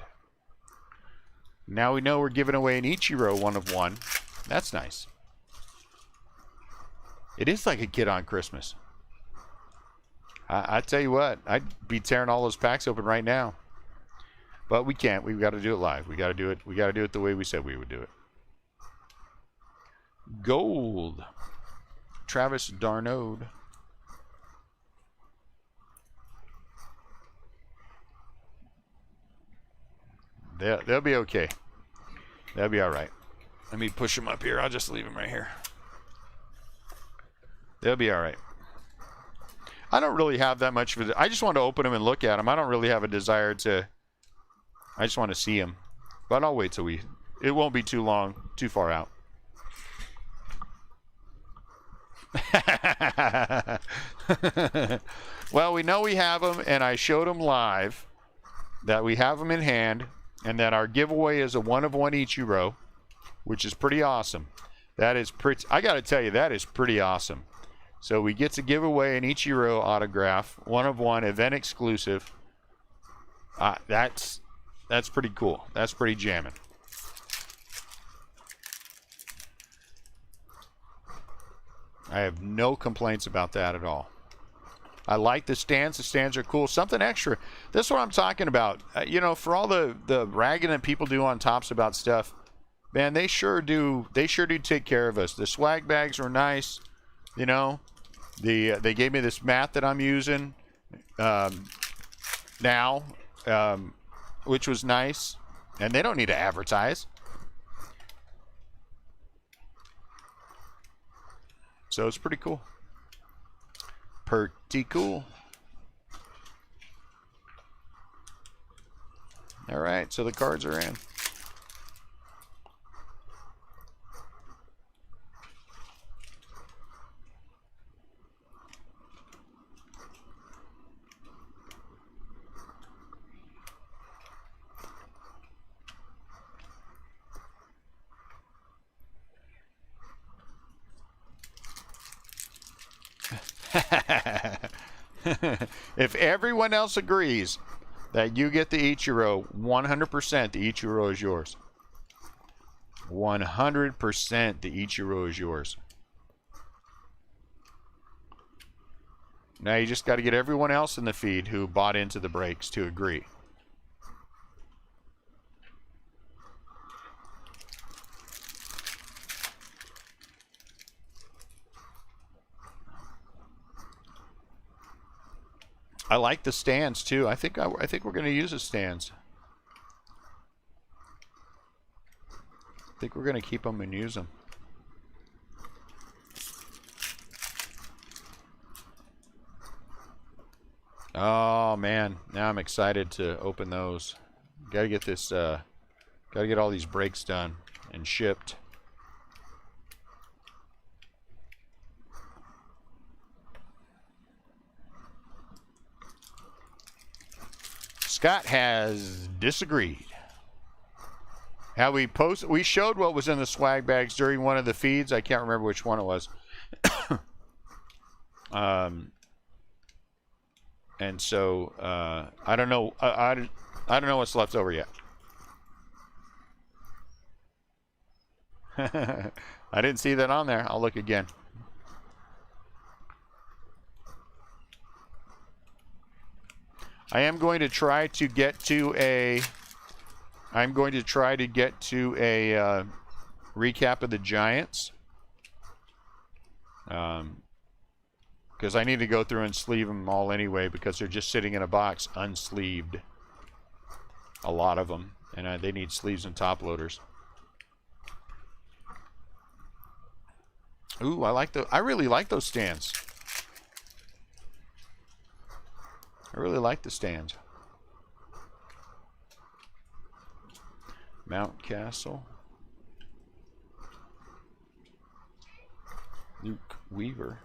Now we know we're giving away an Ichiro 1 of 1. That's nice. It is like a kid on Christmas. I tell you what, I'd be tearing all those packs open right now. But we can't. We've got to do it live. We got to do it. We got to do it the way we said we would do it. Gold. Travis Darnode. They'll be okay. They'll be all right. Let me push them up here. I'll just leave them right here. They'll be all right. I don't really have that much of it. I just want to open them and look at them. I don't really have a desire to. I just want to see them. But I'll wait till it won't be too long, too far out. Well, we know we have them, and I showed them live that we have them in hand, and that our giveaway is a 1 of 1 Ichiro, which is pretty awesome. That is pretty. I got to tell you, that is pretty awesome. So we get to give away an Ichiro autograph, 1 of 1, event exclusive. That's pretty cool. That's pretty jamming. I have no complaints about that at all. I like the stands. The stands are cool. Something extra. This is what I'm talking about. You know, for all the ragging that people do on Tops about stuff, man, they sure do. They sure do take care of us. The swag bags were nice. You know, they gave me this mat that I'm using now, which was nice. And they don't need to advertise. So it's pretty cool. Pretty cool. All right, so the cards are in. If everyone else agrees that you get the Ichiro, 100% the Ichiro is yours. 100% the Ichiro is yours. Now you just got to get everyone else in the feed who bought into the breaks to agree. I like the stands too. I think we're going to use the stands. I think we're going to keep them and use them. Oh man, now I'm excited to open those. Got to get this. Got to get all these breaks done and shipped. Scott has disagreed. How we showed what was in the swag bags during one of the feeds. I can't remember which one it was. And so I don't know. I don't know what's left over yet. I didn't see that on there. I'll look again. I am going to try to get to a. I'm going to try to get to a recap of the Giants. Because I need to go through and sleeve them all anyway, because they're just sitting in a box unsleeved. A lot of them, and they need sleeves and top loaders. Ooh, I really like those stands. I really like the stands. Mount Castle. Luke Weaver.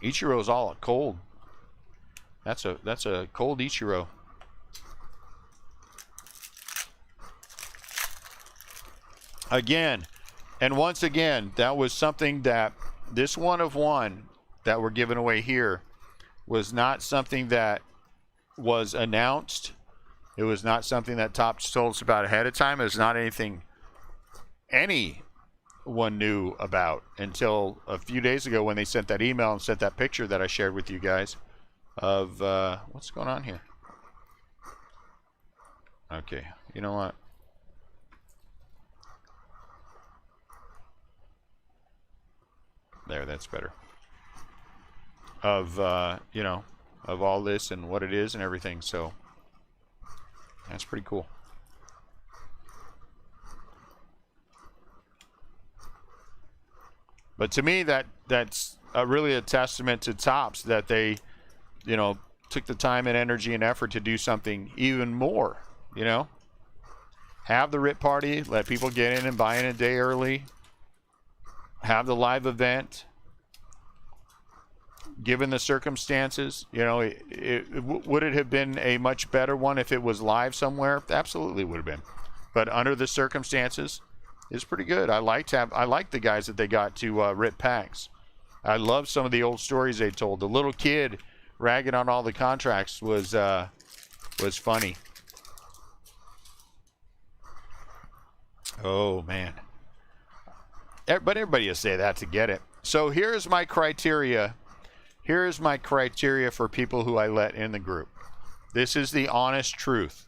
Ichiro's all cold. That's a cold Ichiro. Again, and once again, that was something that this one of one that we're giving away here was not something that was announced. It was not something that Topps told us about ahead of time. It was not anything anyone knew about until a few days ago when they sent that email and sent that picture that I shared with you guys of what's going on here. Okay, you know what? There, that's better. Of, you know, of all this and what it is and everything. So, that's pretty cool. But to me, that's really a testament to Topps that they, you know, took the time and energy and effort to do something even more, you know. Have the RIP party, let people get in and buy in a day early. Have the live event. Given the circumstances, you know, would it have been a much better one if it was live somewhere? Absolutely would have been. But under the circumstances, it's pretty good. I like the guys that they got to rip packs. I love some of the old stories they told. The little kid ragging on all the contracts was funny. Oh man. But everybody will say that to get it. So here's my criteria. Here's my criteria for people who I let in the group. This is the honest truth.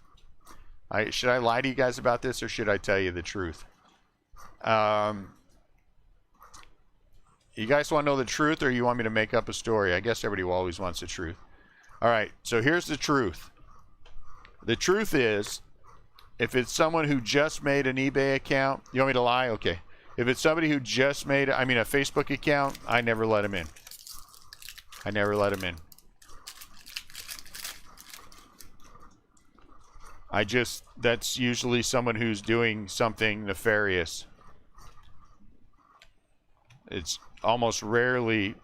Should I lie to you guys about this, or should I tell you the truth? You guys want to know the truth, or you want me to make up a story? I guess everybody always wants the truth. All right, so here's the truth. The truth is, if it's someone who just made an eBay account, you want me to lie? Okay. If it's somebody who just made, a Facebook account, I never let them in. I never let them in. That's usually someone who's doing something nefarious. It's almost rarely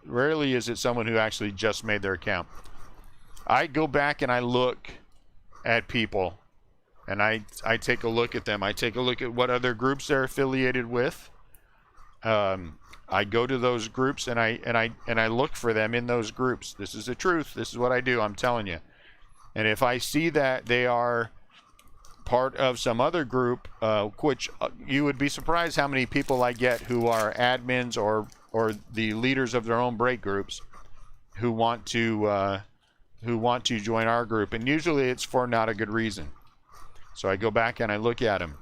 is it someone who actually just made their account. I go back and I look at people, and I take a look at them. I take a look at what other groups they're affiliated with. I go to those groups and I look for them in those groups. This is the truth. This is what I do. I'm telling you. And if I see that they are part of some other group, which you would be surprised how many people I get who are admins or the leaders of their own break groups who want to join our group, and usually it's for not a good reason. So I go back and I look at them.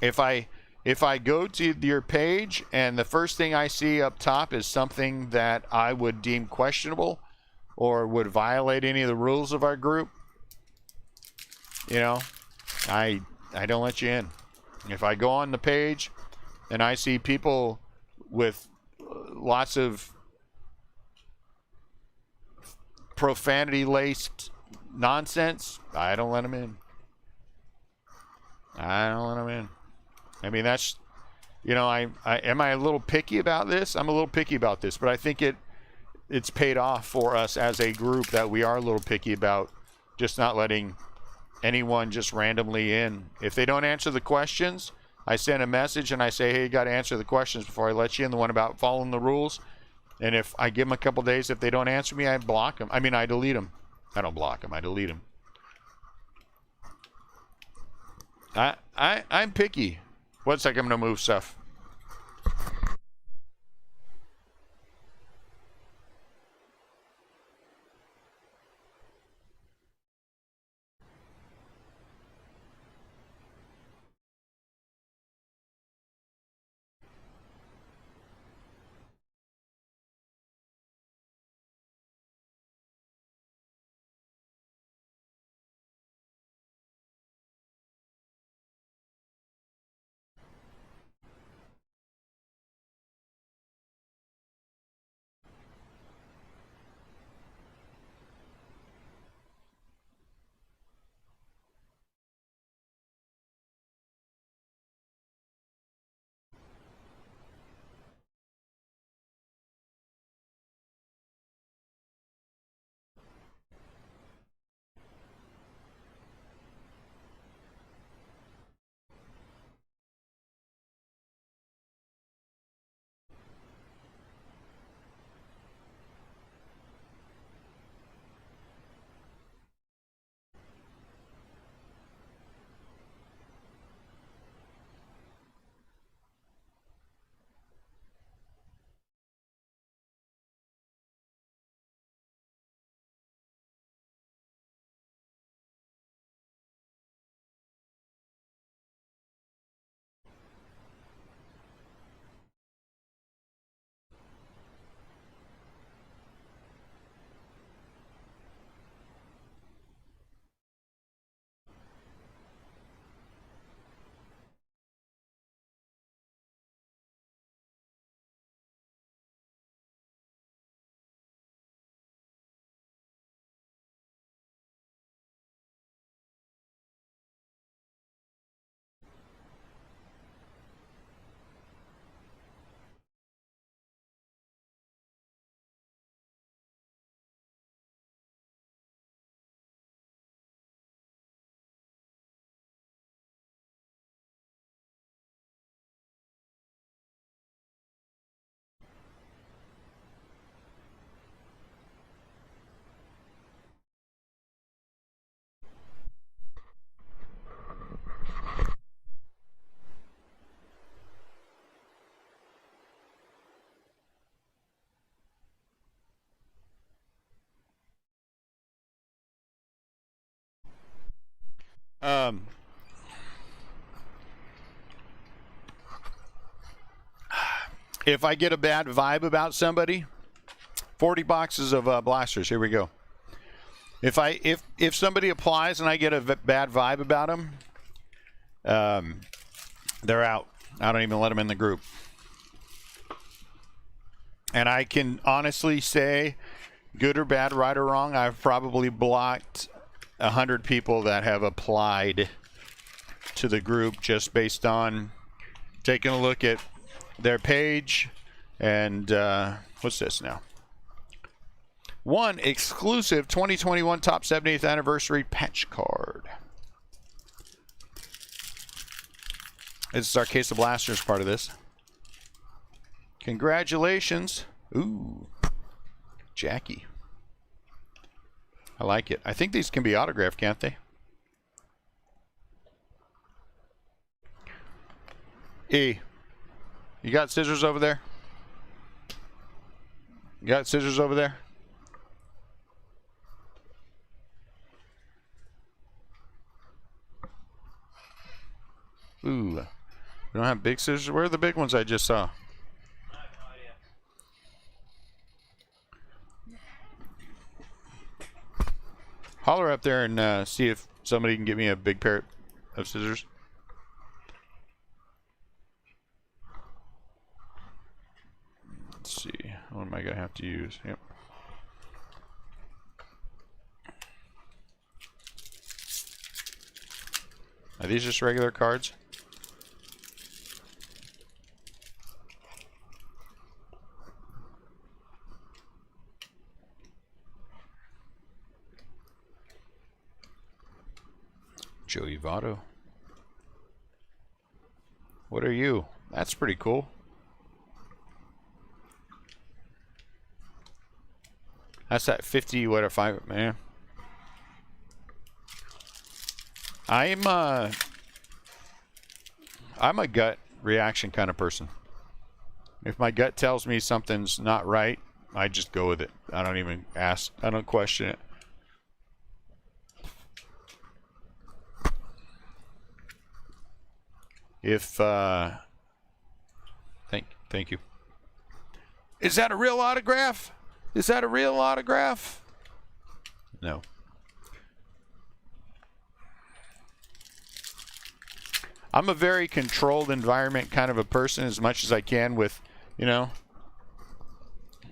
If I go to your page and the first thing I see up top is something that I would deem questionable or would violate any of the rules of our group, you know, I don't let you in. If I go on the page and I see people with lots of profanity-laced nonsense, I don't let them in. I don't let them in. I mean, that's, you know, am I a little picky about this? I'm a little picky about this, but I think it's paid off for us as a group that we are a little picky about just not letting anyone just randomly in. If they don't answer the questions, I send a message and I say, hey, you got to answer the questions before I let you in, the one about following the rules. And if I give them a couple days, if they don't answer me, I block them. I mean, I delete them. I don't block them, I delete them. I'm picky. One second, I'm going to move stuff. If I get a bad vibe about somebody, 40 boxes of blasters. Here we go. If somebody applies and I get a bad vibe about them, they're out. I don't even let them in the group. And I can honestly say, good or bad, right or wrong, I've probably blocked 100 people that have applied to the group just based on taking a look at their page. And what's this now? One exclusive 2021 Top 70th Anniversary patch card. This is our Case of Blasters part of this. Congratulations. Ooh. Jackie. I like it. I think these can be autographed, can't they? E. You got scissors over there? You got scissors over there? Ooh. We don't have big scissors. Where are the big ones I just saw? I have no idea. Holler up there and see if somebody can get me a big pair of scissors. Let's see. What am I going to have to use? Yep. Are these just regular cards? Joey Votto. What are you? That's pretty cool. That's that 50 what a 5 man. I'm a gut reaction kind of person. If my gut tells me something's not right, I just go with it. I don't even ask. I don't question it. If thank you. Is that a real autograph? Is that a real autograph? No. I'm a very controlled environment kind of a person as much as I can with, you know.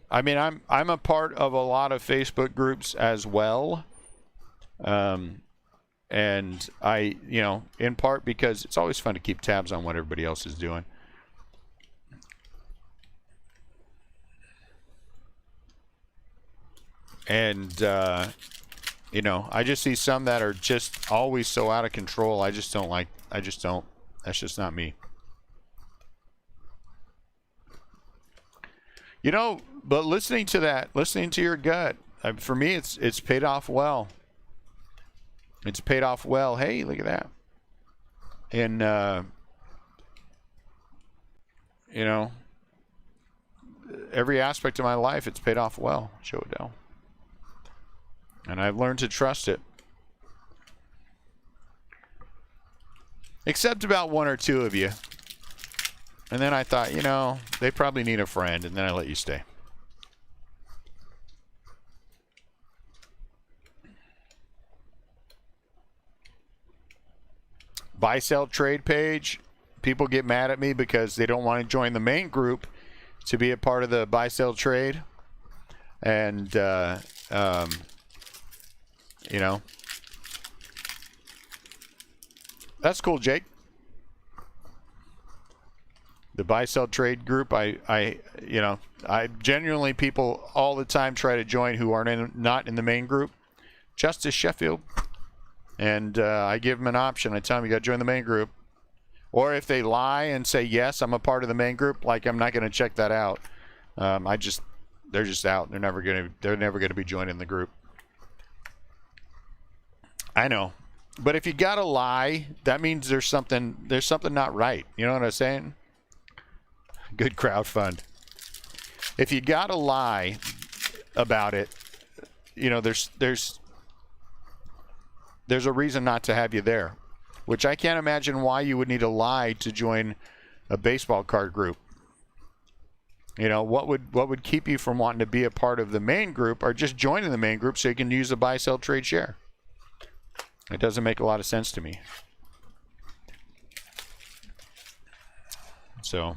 I mean, I'm a part of a lot of Facebook groups as well. And I, you know, in part because it's always fun to keep tabs on what everybody else is doing. And, you know, I just see some that are just always so out of control. I just don't like, that's just not me. You know, but listening to that, listening to your gut, for me, it's paid off well. It's paid off well. Hey, look at that. And, you know, every aspect of my life, it's paid off well, Joe Adele. And I've learned to trust it. Except about one or two of you. And then I thought, you know, they probably need a friend, and then I let you stay. Buy, sell, trade page. People get mad at me because they don't want to join the main group to be a part of the buy, sell, trade. And, you know, that's cool, Jake. The buy, sell, trade group, I genuinely, people all the time try to join who aren't not in the main group. Justice Sheffield. And I give them an option. I tell them, you got to join the main group. Or if they lie and say, yes, I'm a part of the main group, like I'm not going to check that out. They're just out. They're never going to be joining the group. I know. But if you got to lie, that means there's something not right. You know what I'm saying? Good crowd fund. If you got to lie about it, you know, there's a reason not to have you there, which I can't imagine why you would need to lie to join a baseball card group. You know, what would keep you from wanting to be a part of the main group or just joining the main group so you can use a buy, sell, trade share? It doesn't make a lot of sense to me. So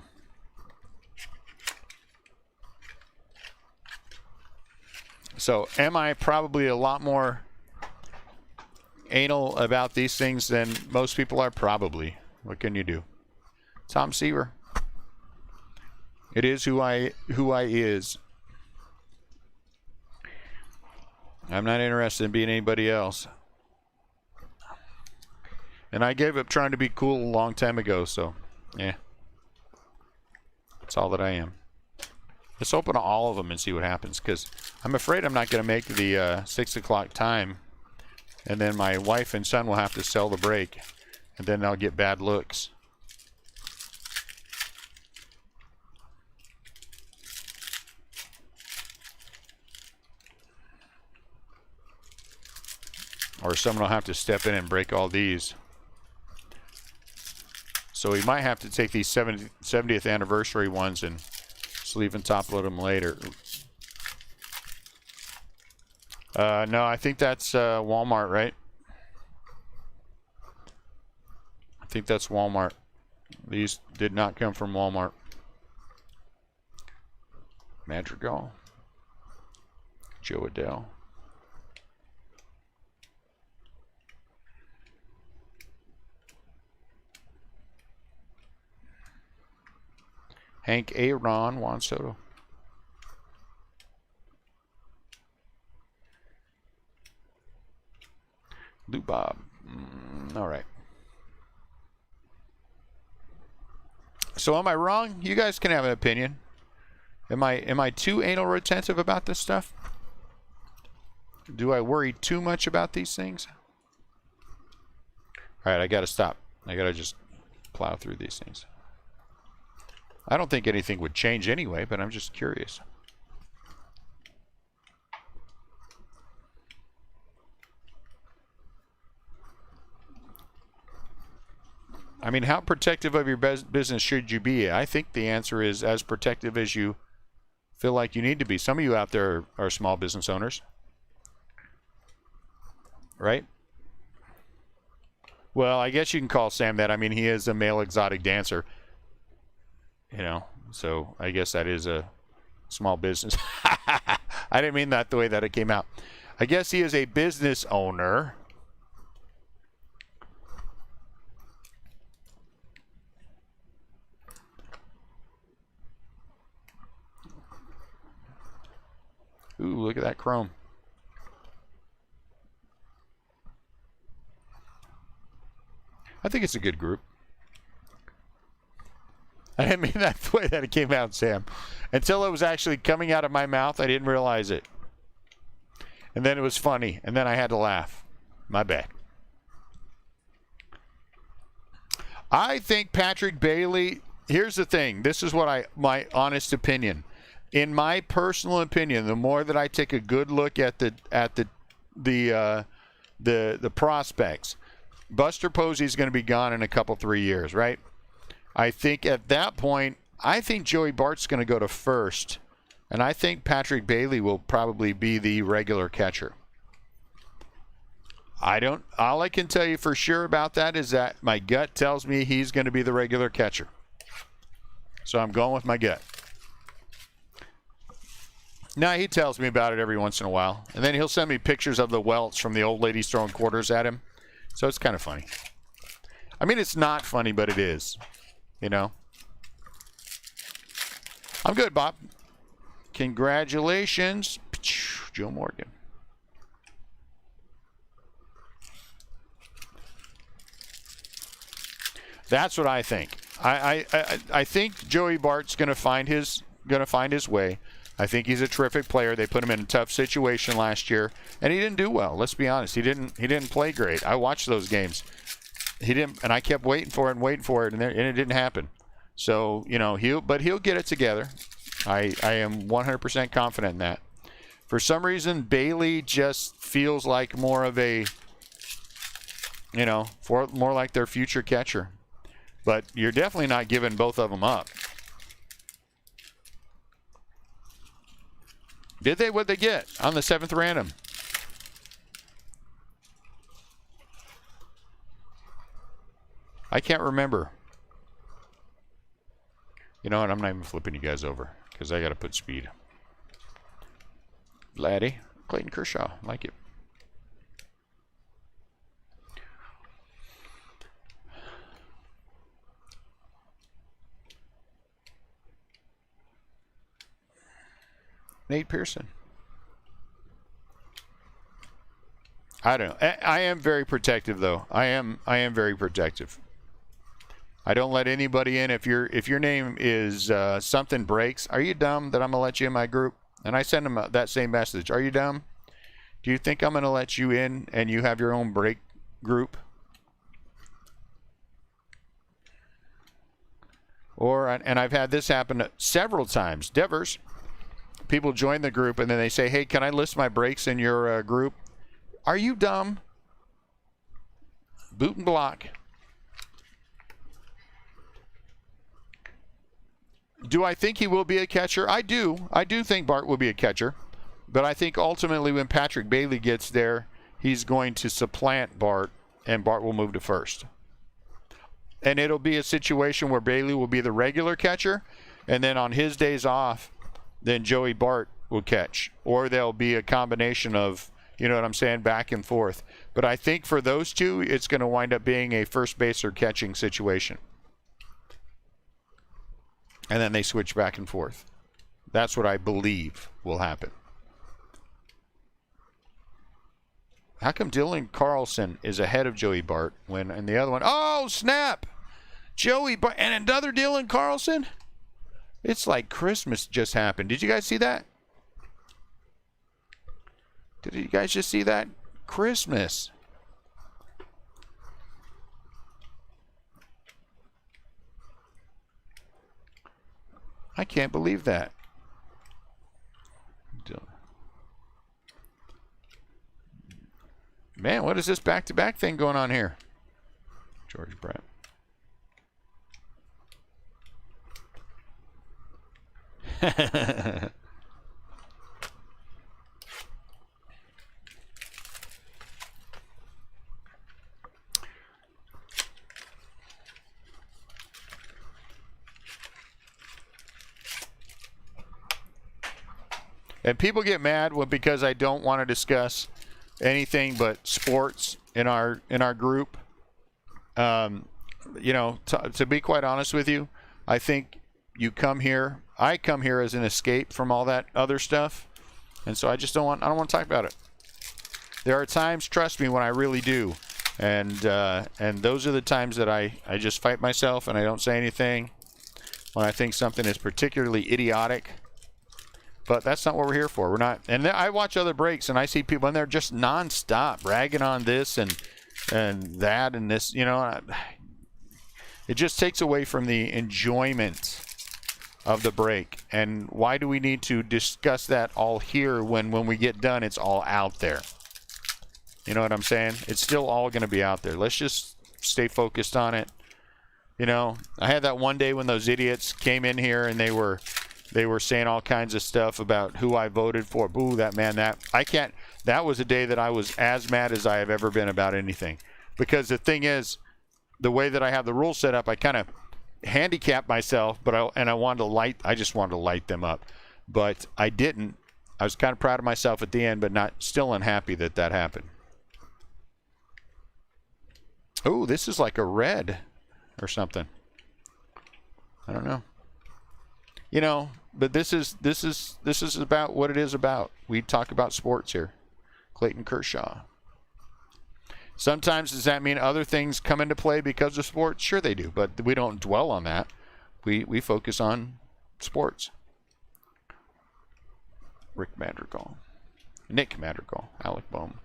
am I probably a lot more anal about these things than most people are? Probably. What can you do? Tom Seaver. It is who I is. I'm not interested in being anybody else. And I gave up trying to be cool a long time ago, so yeah. That's all that I am. Let's open all of them and see what happens, because I'm afraid I'm not going to make the 6 o'clock time. And then my wife and son will have to sell the break. And then I'll get bad looks. Or someone will have to step in and break all these. So we might have to take these 70th anniversary ones and sleeve and top load them later. No, I think that's Walmart, right? I think that's Walmart. These did not come from Walmart. Madrigal. Joe Adele. Hank Aaron, Juan Soto. Lou Bob. All right. So am I wrong? You guys can have an opinion. Am I too anal retentive about this stuff? Do I worry too much about these things? All right, I got to stop. I got to just plow through these things. I don't think anything would change anyway, but I'm just curious. I mean, how protective of your business should you be? I think the answer is as protective as you feel like you need to be. Some of you out there are small business owners, right? Well, I guess you can call Sam that. I mean, he is a male exotic dancer, you know, so I guess that is a small business. I didn't mean that the way that it came out. I guess he is a business owner. Ooh, look at that chrome. I think it's a good group. I didn't mean that the way that it came out, Sam. Until it was actually coming out of my mouth, I didn't realize it. And then it was funny, and then I had to laugh. My bad. I think Patrick Bailey, here's the thing. This is what my honest opinion. In my personal opinion, the more that I take a good look at the prospects, Buster Posey's going to be gone in a couple 3 years, right? I think at that point, I think Joey Bart's going to go to first, and I think Patrick Bailey will probably be the regular catcher. All I can tell you for sure about that is that my gut tells me he's going to be the regular catcher. So I'm going with my gut. Now, he tells me about it every once in a while. And then he'll send me pictures of the welts from the old ladies throwing quarters at him. So it's kind of funny. I mean, it's not funny, but it is. You know? I'm good, Bob. Congratulations, Joe Morgan. That's what I think. I think Joey Bart's going to find his way. I think he's a terrific player. They put him in a tough situation last year, and he didn't do well. Let's be honest. He didn't play great. I watched those games. He didn't, and I kept waiting for it, and it didn't happen. So, you know, he'll get it together. I am 100% confident in that. For some reason, Bailey just feels like more of a, you know, more like their future catcher. But you're definitely not giving both of them up. Did they? What'd they get on the 7th random? I can't remember. You know what? I'm not even flipping you guys over because I got to put speed. Vladdy, Clayton Kershaw, like it. Nate Pearson. I don't know. I am very protective, though. I am very protective. I don't let anybody in. If your name is something breaks, are you dumb that I'm gonna let you in my group? And I send them that same message. Are you dumb? Do you think I'm gonna let you in and you have your own break group? And I've had this happen several times. Devers. People join the group and then they say, hey, can I list my breaks in your group? Are you dumb? Boot and block. Do I think he will be a catcher? I do. I do think Bart will be a catcher. But I think ultimately when Patrick Bailey gets there, he's going to supplant Bart and Bart will move to first. And it'll be a situation where Bailey will be the regular catcher and then on his days off, then Joey Bart will catch. Or there'll be a combination of, you know what I'm saying, back and forth. But I think for those two, it's going to wind up being a first baser catching situation. And then they switch back and forth. That's what I believe will happen. How come Dylan Carlson is ahead of Joey Bart when and the other one? Oh, snap! Joey Bart and another Dylan Carlson? It's like Christmas just happened. Did you guys see that? Did you guys just see that? Christmas. I can't believe that. Man, what is this back-to-back thing going on here? George Brett. And people get mad because I don't want to discuss anything but sports in our group. You know, to be quite honest with you, I think I come here as an escape from all that other stuff, and so I don't want to talk about it. There are times, trust me, when I really do, and those are the times that I just fight myself and I don't say anything when I think something is particularly idiotic. But that's not what we're here for. We're not. And I watch other breaks, and I see people, and they're just nonstop bragging on this and that and this. You know, it just takes away from the enjoyment of the break. And why do we need to discuss that all here when we get done, it's all out there? You know what I'm saying? It's still all going to be out there. Let's just stay focused on it. You know, I had that one day when those idiots came in here and they were saying all kinds of stuff about who I voted for. Boo, that man, that. I can't. That was a day that I was as mad as I have ever been about anything. Because the thing is, the way that I have the rules set up, I kind of handicapped myself, but I just wanted to light them up. But I didn't. I was kind of proud of myself at the end, but still unhappy that happened. Oh, this is like a red or something. I don't know. You know, but this is about what it is about. We talk about sports here. Clayton Kershaw. Sometimes does that mean other things come into play because of sports? Sure they do, but we don't dwell on that. We focus on sports. Nick Madrigal, Alec Bohm.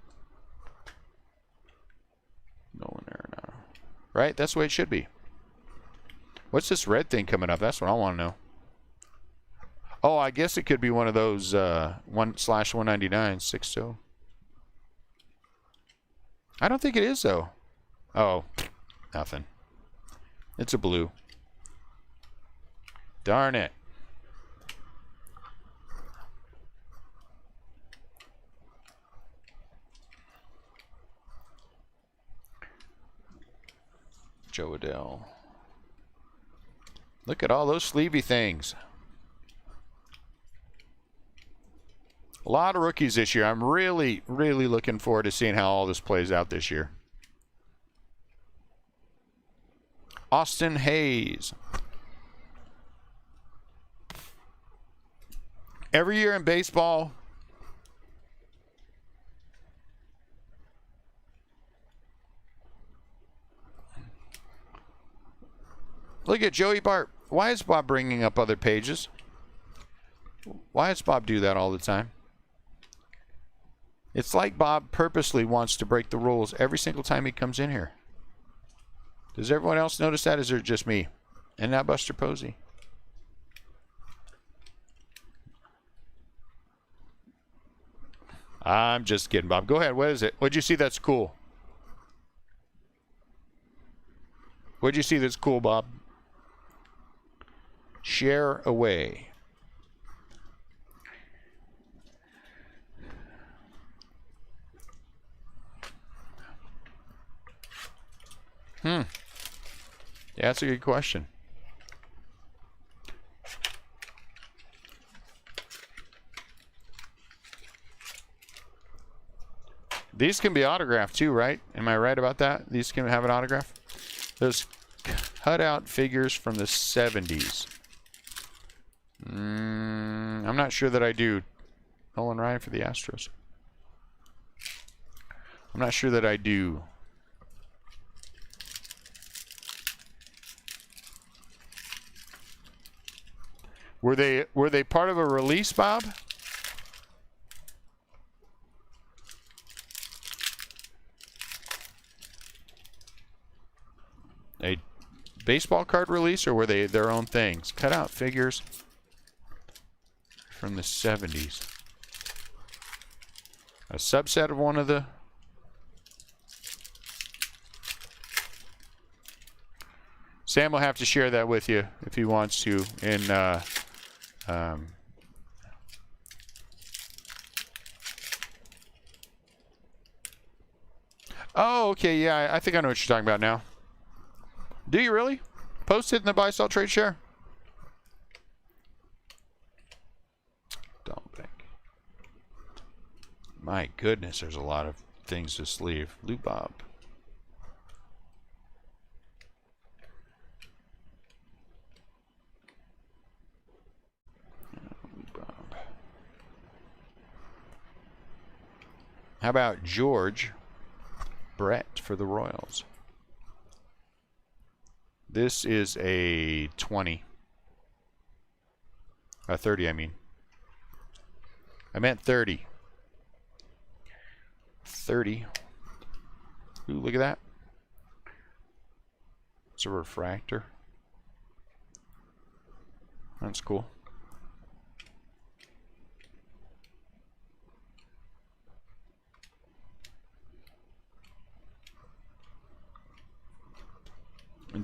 Nolan Arenado. Right? That's the way it should be. What's this red thing coming up? That's what I want to know. Oh, I guess it could be one of those 1/199 6-2. I don't think it is, though. Oh, nothing. It's a blue. Darn it. Joe Adele. Look at all those sleevey things. A lot of rookies this year. I'm really, really looking forward to seeing how all this plays out this year. Austin Hayes. Every year in baseball, look at Joey Bart. Why is Bob bringing up other pages? Why does Bob do that all the time? It's like Bob purposely wants to break the rules every single time he comes in here. Does everyone else notice that? Is it just me? And now Buster Posey. I'm just kidding, Bob. Go ahead. What is it? What'd you see that's cool? What'd you see that's cool, Bob? Share away. Yeah, that's a good question. These can be autographed too, right? Am I right about that? These can have an autograph? Those cutout figures from the 70s. I'm not sure that I do. Nolan Ryan for the Astros. I'm not sure that I do. Were they part of a release, Bob? A baseball card release, or were they their own things? Cut out figures from the 70s. A subset of one of the... Sam will have to share that with you if he wants to in oh, okay, yeah, I think I know what you're talking about now. Do you really? Post it in the buy, sell, trade, share. Don't think. My goodness, there's a lot of things to sleeve. Lou Bob. How about George Brett for the Royals? This is a 20. 30, I mean. I meant 30. 30. Ooh, look at that. It's a refractor. That's cool.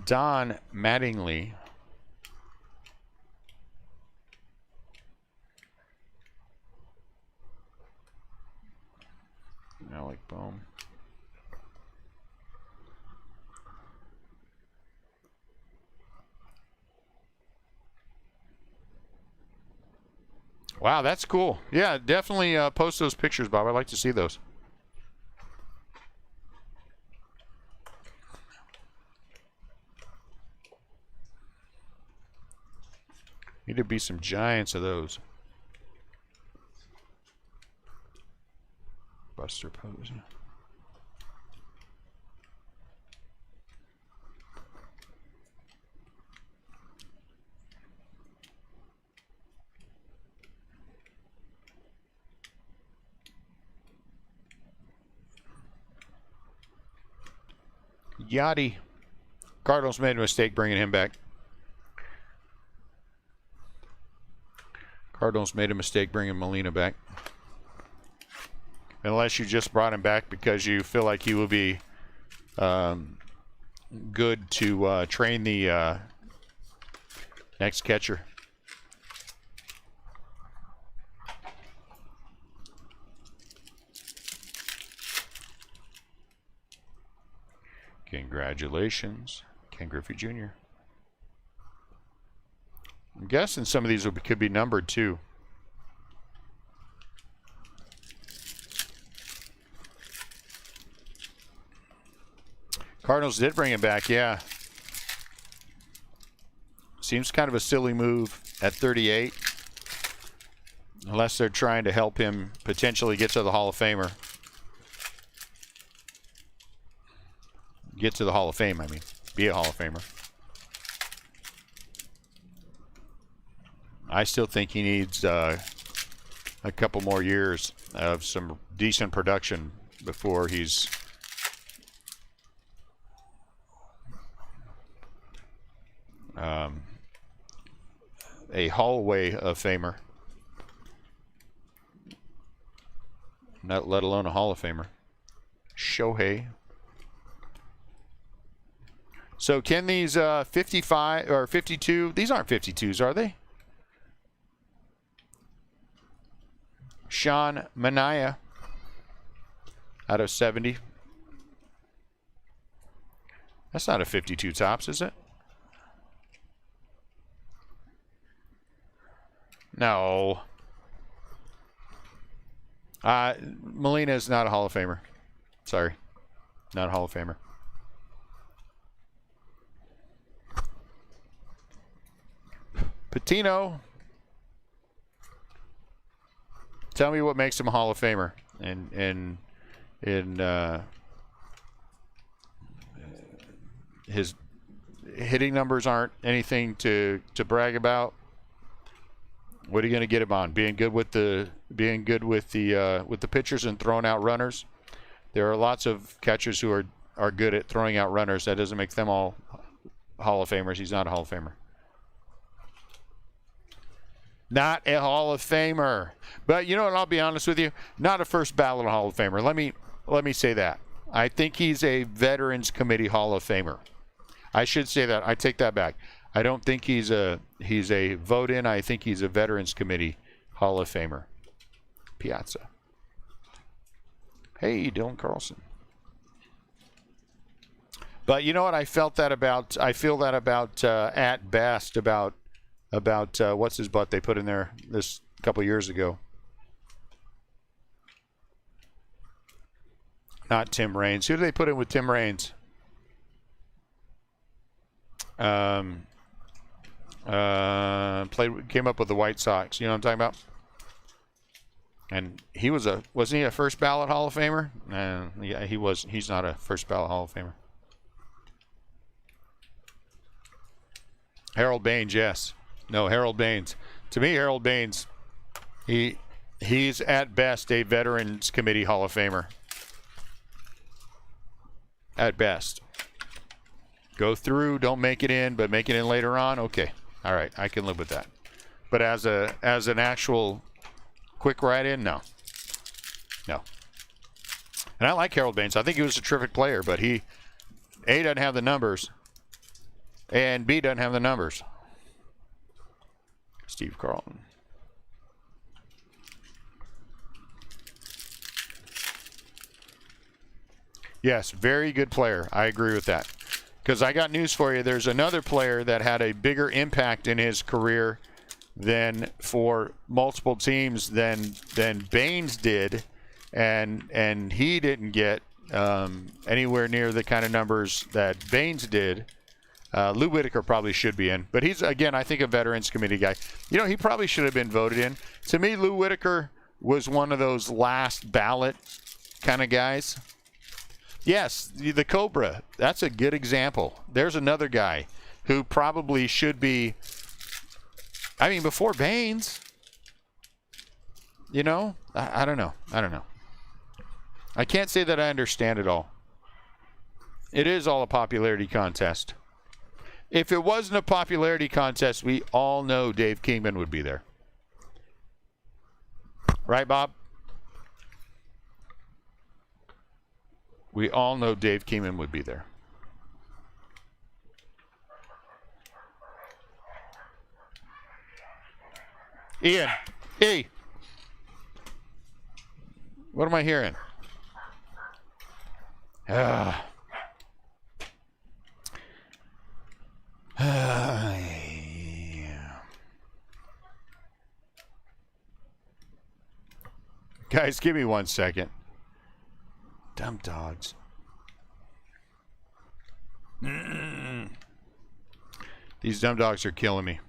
Don Mattingly. Alec Bohm. Wow, that's cool. Yeah, definitely post those pictures, Bob. I'd like to see those. Need to be some giants of those. Buster Posey. Yachty. Cardinals made a mistake bringing him back. Cardinals made a mistake bringing Molina back. Unless you just brought him back because you feel like he will be good to train the next catcher. Congratulations, Ken Griffey Jr. I'm guessing some of these could be numbered too. Cardinals did bring him back, yeah. Seems kind of a silly move at 38. Unless they're trying to help him potentially get to the Hall of Famer. Get to the Hall of Fame, I mean. Be a Hall of Famer. I still think he needs a couple more years of some decent production before he's a hallway of Famer. Not let alone a Hall of Famer. Shohei. So can these 55 or 52, these aren't 52s, are they? Sean Manaea out of 70. That's not a 52 tops, is it? No. Molina is not a Hall of Famer. Sorry. Not a Hall of Famer. Patino. Tell me what makes him a Hall of Famer. And his hitting numbers aren't anything to brag about. What are you going to get him on? Being good with the pitchers and throwing out runners. There are lots of catchers who are good at throwing out runners. That doesn't make them all Hall of Famers. He's not a Hall of Famer. Not a Hall of Famer. But you know what? I'll be honest with you. Not a first ballot Hall of Famer. Let me say that. I think he's a Veterans Committee Hall of Famer. I should say that. I take that back. I don't think he's a vote in. I think he's a Veterans Committee Hall of Famer. Piazza. Hey, Dylan Carlson. But you know what? I feel that about at best about what's his butt they put in there this couple years ago. Not Tim Raines. Who did they put in with Tim Raines? Came up with the White Sox. You know what I'm talking about? And he wasn't he a first ballot Hall of Famer? Yeah, he was. He's not a first ballot Hall of Famer. Harold Baines, yes. No, Harold Baines. To me, Harold Baines, he's at best a Veterans Committee Hall of Famer. At best. Go through, don't make it in, but make it in later on. Okay, all right, I can live with that. But as an actual quick write-in, no. And I like Harold Baines. I think he was a terrific player, but he A, doesn't have the numbers, and B, doesn't have the numbers. Steve Carlton. Yes, very good player. I agree with that. Because I got news for you. There's another player that had a bigger impact in his career than for multiple teams than Baines did, and he didn't get anywhere near the kind of numbers that Baines did. Lou Whitaker probably should be in, but he's, again, I think a Veterans Committee guy. You know, he probably should have been voted in. To me, Lou Whitaker was one of those last ballot kind of guys. Yes, the Cobra, that's a good example. There's another guy who probably should be, I mean, before Baines. You know, I don't know. I can't say that I understand it all. It is all a popularity contest. If it wasn't a popularity contest, we all know Dave Kingman would be there. Right, Bob? We all know Dave Kingman would be there. Ian, hey. What am I hearing? Guys, give me 1 second. Dumb dogs. These dumb dogs are killing me.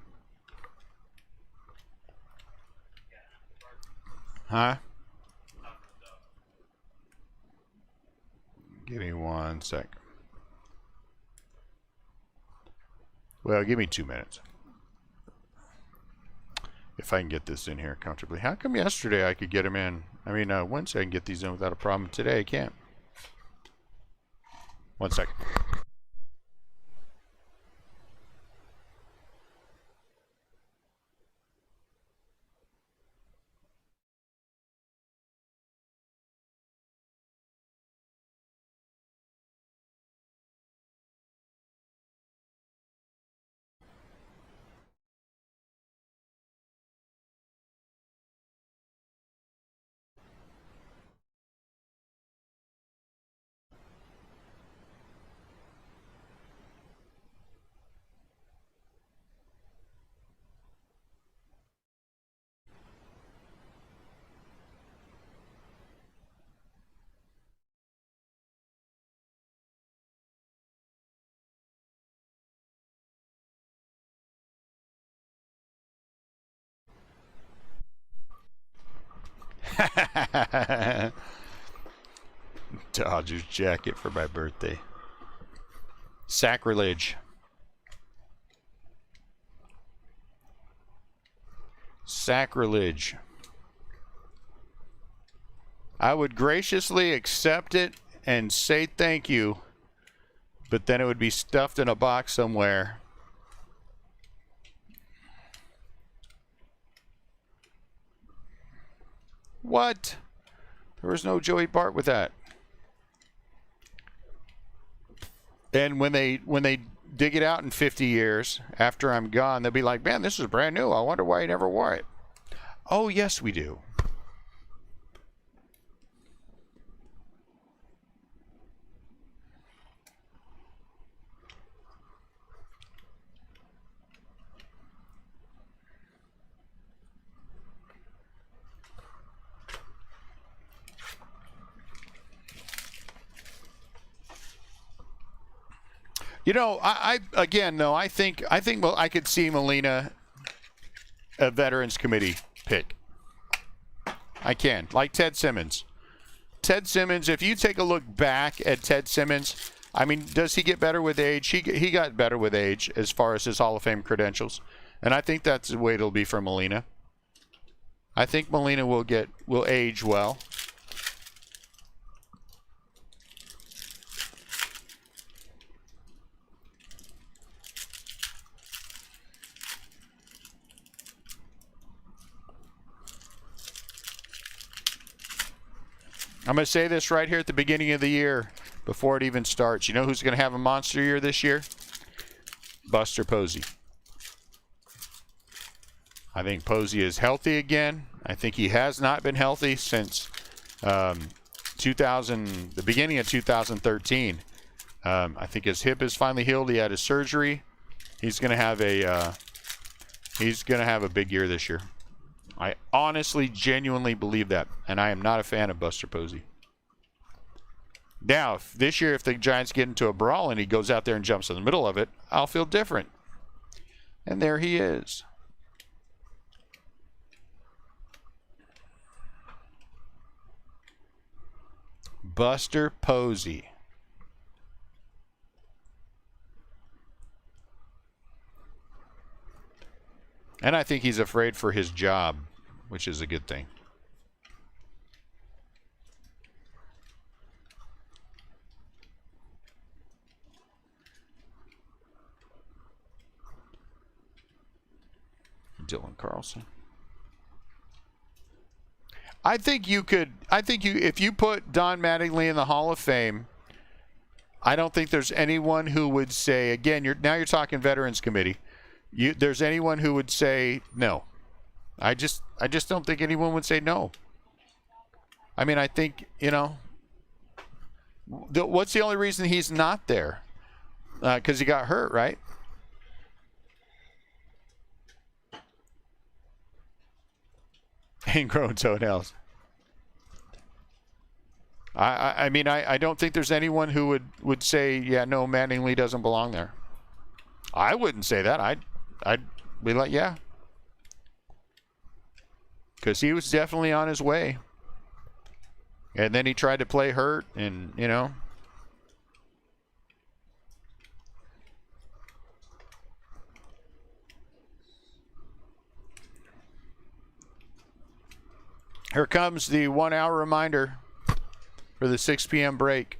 Huh? Give me 1 sec. Well, give me 2 minutes. If I can get this in here comfortably. How come yesterday I could get them in? I mean, Wednesday I can get these in without a problem. Today I can't. 1 second. Dodgers jacket for my birthday. Sacrilege. Sacrilege. I would graciously accept it and say thank you, but then it would be stuffed in a box somewhere. What? There was no Joey Bart with that. And when they dig it out in 50 years after I'm gone, they'll be like, man, this is brand new. I wonder why you never wore it. Oh, yes, we do. You know, I again, though, I think well, I could see Molina a Veterans Committee pick. I can, like Ted Simmons. Ted Simmons, if you take a look back at Ted Simmons, I mean, does he get better with age? He got better with age as far as his Hall of Fame credentials, and I think that's the way it'll be for Molina. I think Molina will age well. I'm going to say this right here at the beginning of the year before it even starts. You know who's going to have a monster year this year? Buster Posey. I think Posey is healthy again. I think he has not been healthy since the beginning of 2013. I think his hip is finally healed. He had his surgery. He's going to have a big year this year. I honestly, genuinely believe that, and I am not a fan of Buster Posey. Now, if the Giants get into a brawl and he goes out there and jumps in the middle of it, I'll feel different. And there he is. Buster Posey. And I think he's afraid for his job, which is a good thing. Dylan Carlson. If you put Don Mattingly in the Hall of Fame, I don't think there's anyone who would say, again, you're talking Veterans Committee. There's anyone who would say no. I just don't think anyone would say no. I mean, I think, what's the only reason he's not there? Because he got hurt, right? Ain't growing toenails. I mean, I don't think there's anyone who would say, yeah, no, Mattingly doesn't belong there. I wouldn't say that. I'd be like, yeah. Because he was definitely on his way. And then he tried to play hurt, and, Here comes the 1 hour reminder for the 6 p.m. break.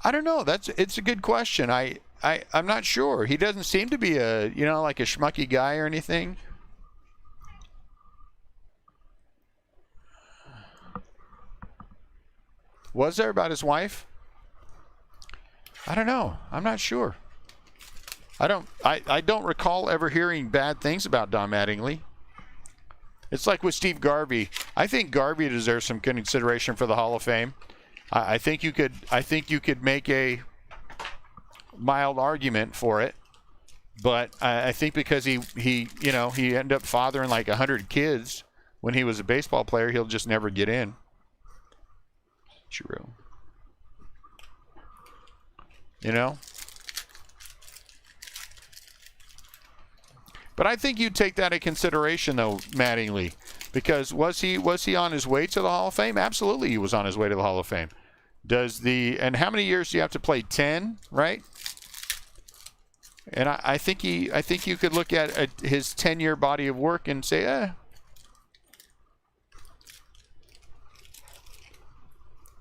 I don't know. It's a good question. I'm not sure. He doesn't seem to be like a schmucky guy or anything. Was there about his wife? I don't know. I'm not sure. I don't recall ever hearing bad things about Don Mattingly. It's like with Steve Garvey. I think Garvey deserves some consideration for the Hall of Fame. I think you could make a mild argument for it, but I think because he ended up fathering like 100 kids when he was a baseball player, he'll just never get in. True. But I think you take that into consideration, though, Mattingly. Because was he on his way to the Hall of Fame? Absolutely, he was on his way to the Hall of Fame. And how many years do you have to play? 10, right? And I think you could look at his 10-year body of work and say,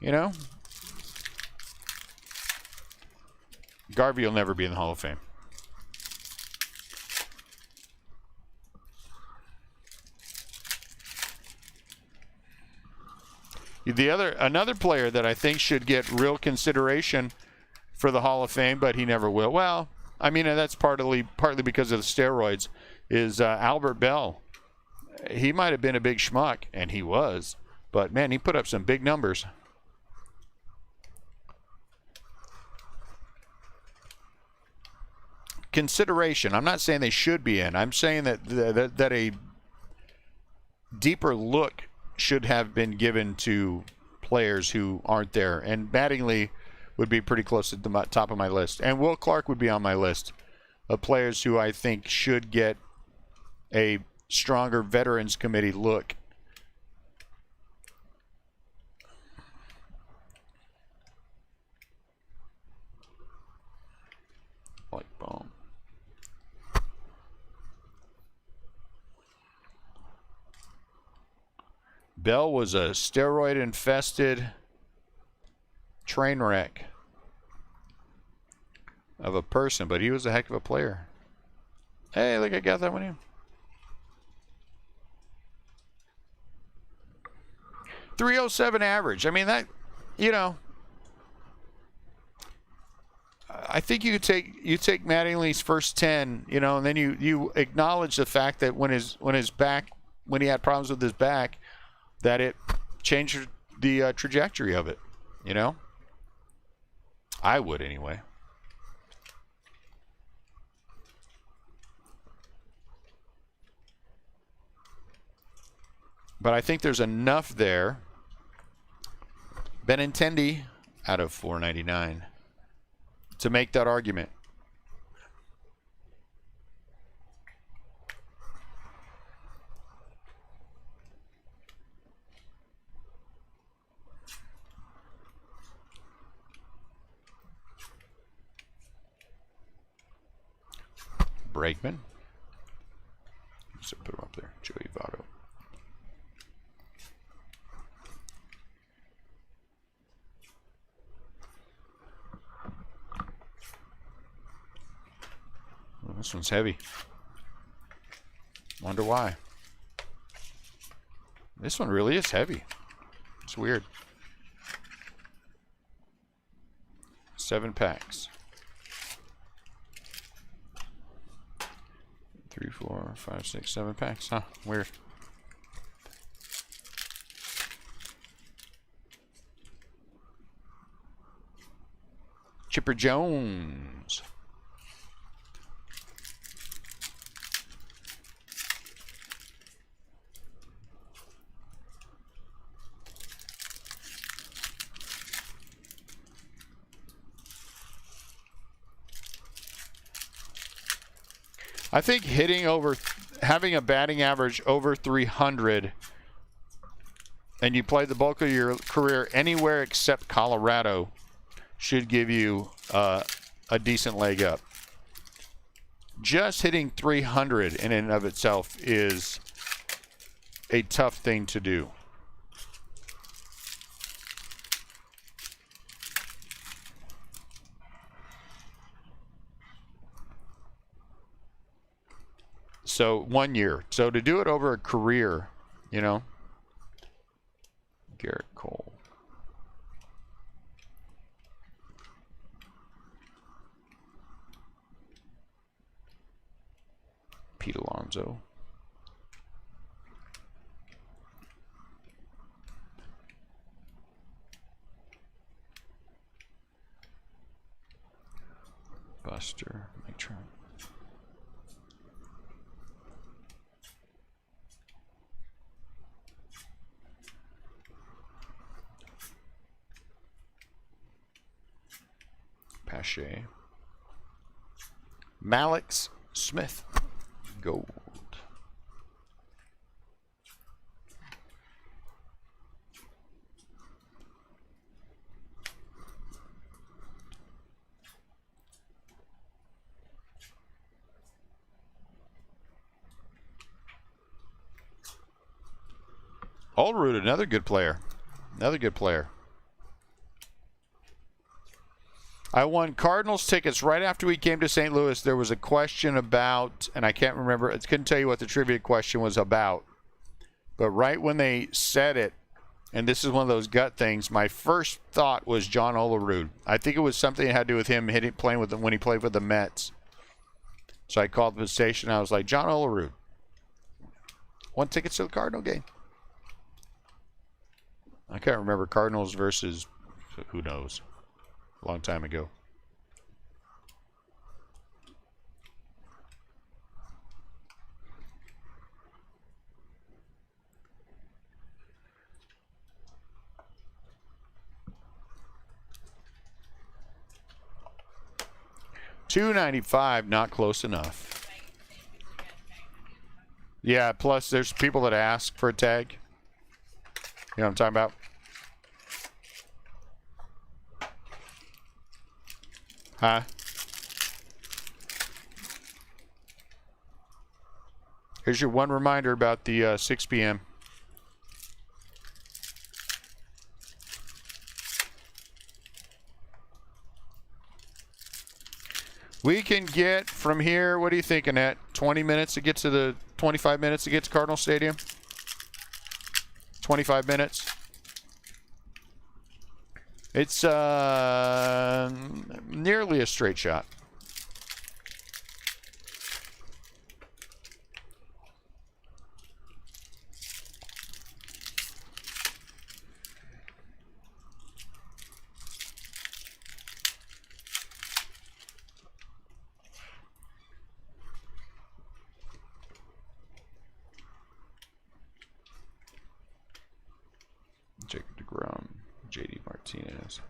you know, Garvey will never be in the Hall of Fame. Another player that I think should get real consideration for the Hall of Fame, but he never will. Well, I mean, that's partly because of the steroids, is Albert Bell. He might have been a big schmuck, and he was, but man, he put up some big numbers. Consideration. I'm not saying they should be in. I'm saying that a deeper look should have been given to players who aren't there. And Mattingly would be pretty close to the top of my list. And Will Clark would be on my list of players who I think should get a stronger Veterans Committee look. Like boom. Bell was a steroid-infested train wreck of a person, but he was a heck of a player. Hey, look, I got that one in. 307 average. I mean, that, you know, I think you take Mattingly's first 10, you know, and then you acknowledge the fact that when he had problems with his back, that it changed the trajectory of it, you know? I would anyway. But I think there's enough there. Benintendi out of 499 to make that argument. Bregman. So put him up there. Joey Votto. Well, this one's heavy. Wonder why. This one really is heavy. It's weird. 7 packs. 3, 4, 5, 6, 7 packs. Huh, weird. Chipper Jones. I think having a batting average over 300, and you play the bulk of your career anywhere except Colorado, should give you a decent leg up. Just hitting 300 in and of itself is a tough thing to do. So 1 year. So to do it over a career, you know. Garrett Cole. Pete Alonso. Buster Matron. Pache. Malix Smith. Gold. Olerud, another good player. Another good player. I won Cardinals tickets right after we came to St. Louis. There was a question about, and I can't remember, I couldn't tell you what the trivia question was about. But right when they said it, and this is one of those gut things, my first thought was John Olerud. I think it was something that had to do with him playing with them when he played with the Mets. So I called the station. I was like, John Olerud. Won tickets to the Cardinal game. I can't remember Cardinals versus who knows. A long time ago. $2.95, not close enough. Yeah, plus there's people that ask for a tag. You know what I'm talking about? Huh? Here's your one reminder about the 6 p.m. We can get from here, what are you thinking at? 20 minutes to get to the 25 minutes to get to Cardinal Stadium? 25 minutes. It's nearly a straight shot. Jacob deGrom, JD Martinez.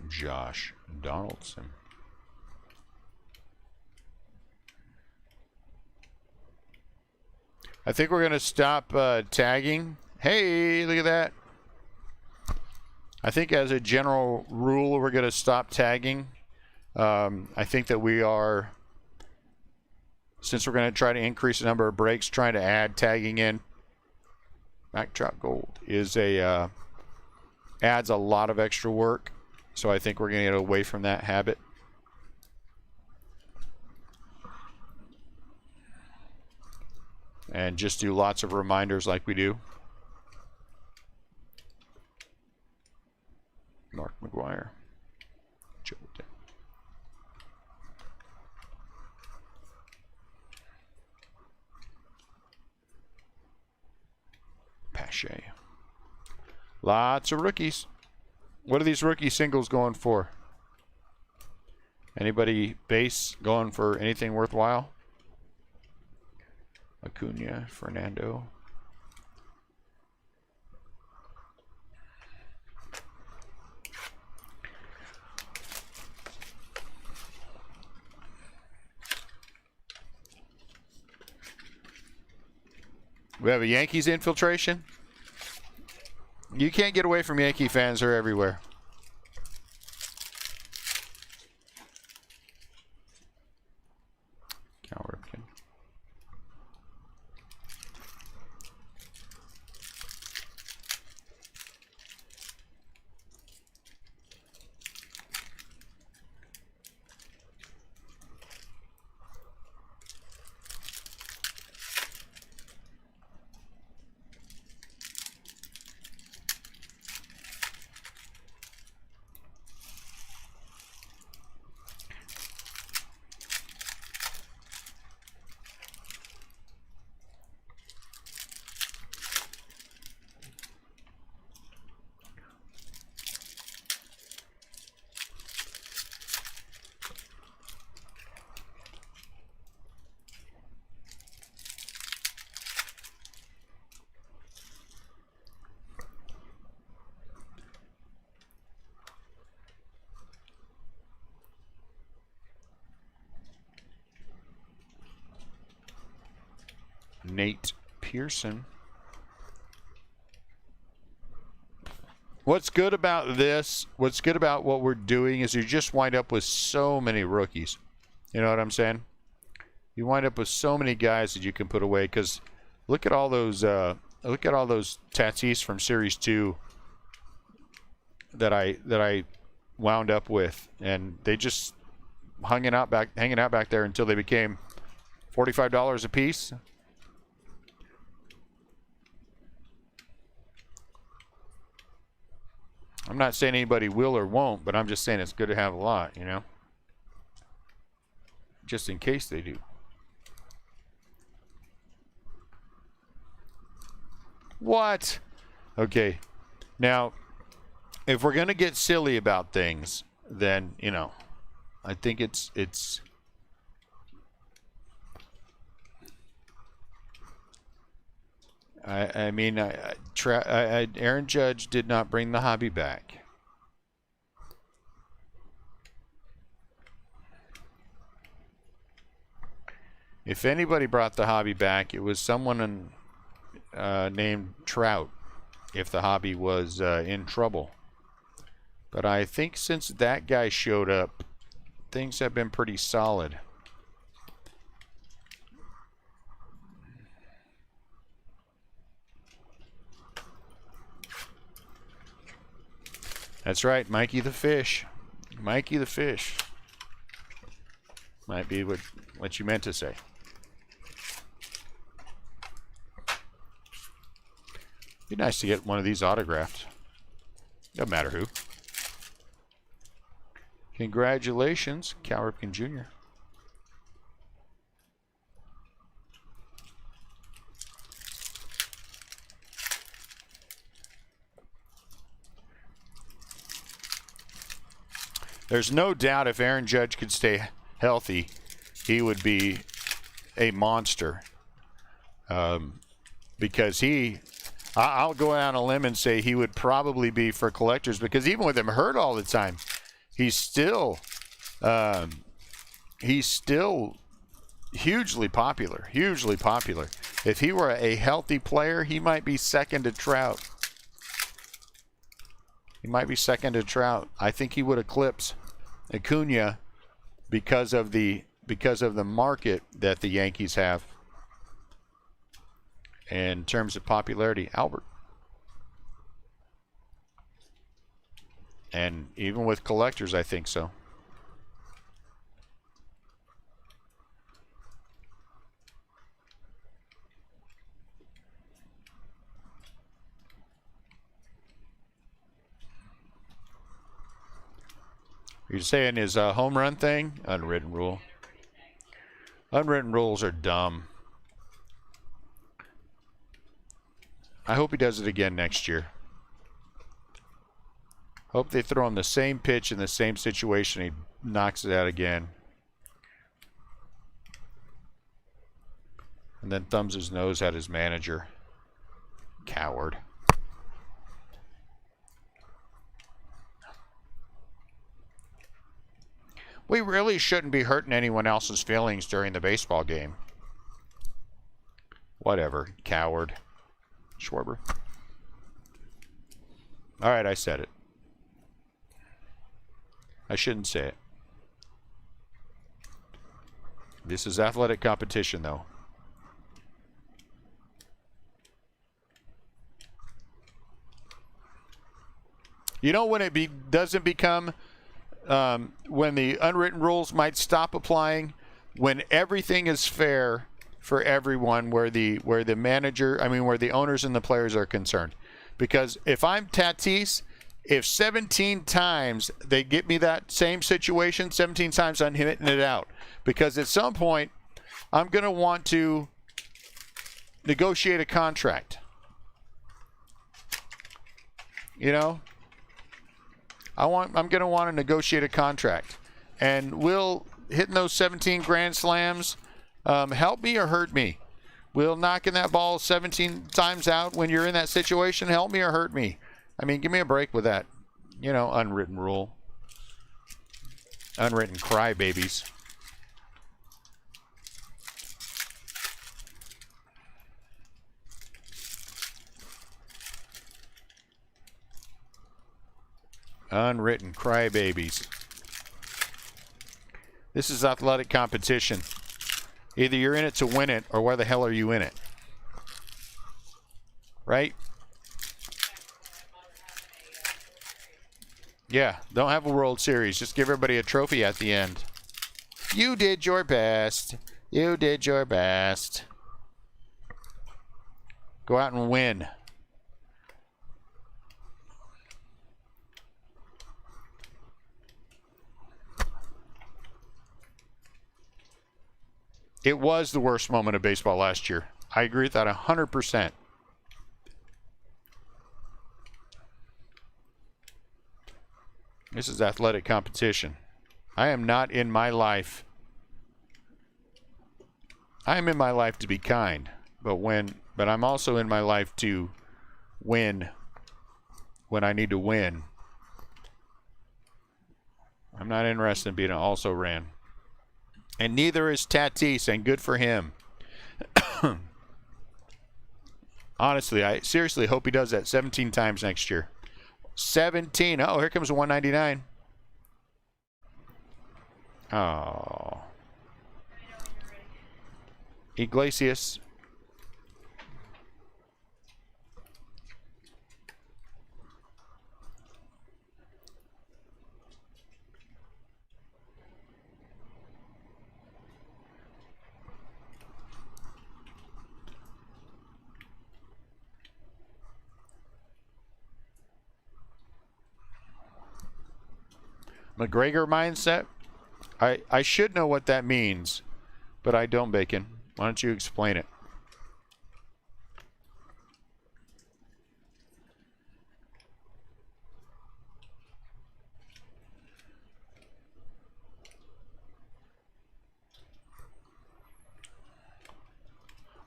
Josh Donaldson. I think we're going to stop tagging. Hey, look at that. I think as a general rule, we're going to stop tagging. I think that we are, since we're going to try to increase the number of breaks, trying to add tagging in. Backdrop Gold is adds a lot of extra work. So I think we're going to get away from that habit. And just do lots of reminders like we do. Mark McGuire. Joe Day. Pache. Lots of rookies. What are these rookie singles going for? Anybody base going for anything worthwhile? Acuna, Fernando. We have a Yankees infiltration. You can't get away from Yankee fans. They're everywhere. Cal Ripken. Nate Pearson. What's good about this, what's good about what we're doing is you just wind up with so many rookies. You know what I'm saying? You wind up with so many guys that you can put away, because look at all those Tatis from Series 2 that I wound up with, and they just hanging out back there until they became $45 a piece. I'm not saying anybody will or won't, but I'm just saying it's good to have a lot, you know? Just in case they do. What? Okay. Now, if we're going to get silly about things, then, you know, I think it's I mean, Aaron Judge did not bring the hobby back. If anybody brought the hobby back, it was someone named Trout, if the hobby was in trouble. But I think since that guy showed up, things have been pretty solid. That's right, Mikey the Fish. Mikey the Fish. Might be what you meant to say. Be nice to get one of these autographed. Doesn't matter who. Congratulations, Cal Ripken Jr. There's no doubt if Aaron Judge could stay healthy, he would be a monster. Because I'll go out on a limb and say he would probably be for collectors, because even with him hurt all the time, he's still hugely popular. Hugely popular. If he were a healthy player, he might be second to Trout. He might be second to Trout. I think he would eclipse Acuna because of the market that the Yankees have. In terms of popularity, Albert. And even with collectors, I think so. You're saying his home run thing? Unwritten rule. Unwritten rules are dumb. I hope he does it again next year. Hope they throw him the same pitch in the same situation. He knocks it out again. And then thumbs his nose at his manager. Coward. We really shouldn't be hurting anyone else's feelings during the baseball game. Whatever, coward. Schwarber. All right, I said it. I shouldn't say it. This is athletic competition, though. You know when it doesn't become, when the unwritten rules might stop applying, when everything is fair for everyone, where the owners and the players are concerned. Because if I'm Tatis, if 17 times they get me that same situation, 17 times I'm hitting it out. Because at some point, I'm going to want to negotiate a contract. You know? I'm going to want to negotiate a contract. And will hitting those 17 grand slams help me or hurt me? Will knocking that ball 17 times out when you're in that situation help me or hurt me? I mean, give me a break with that. You know, unwritten rule. Unwritten crybabies. Unwritten crybabies. This is athletic competition. Either you're in it to win it, or why the hell are you in it? Right? Yeah, don't have a World Series. Just give everybody a trophy at the end. You did your best. You did your best. Go out and win. It was the worst moment of baseball last year. I agree with that 100%. This is athletic competition. I am not in my life. I am in my life to be kind, but I'm also in my life to win when I need to win. I'm not interested in being an also ran. And neither is Tatis, and good for him. Honestly, I seriously hope he does that 17 times next year. 17. Oh, here comes a 199. Oh. Iglesias. McGregor mindset? I should know what that means, but I don't, Bacon. Why don't you explain it?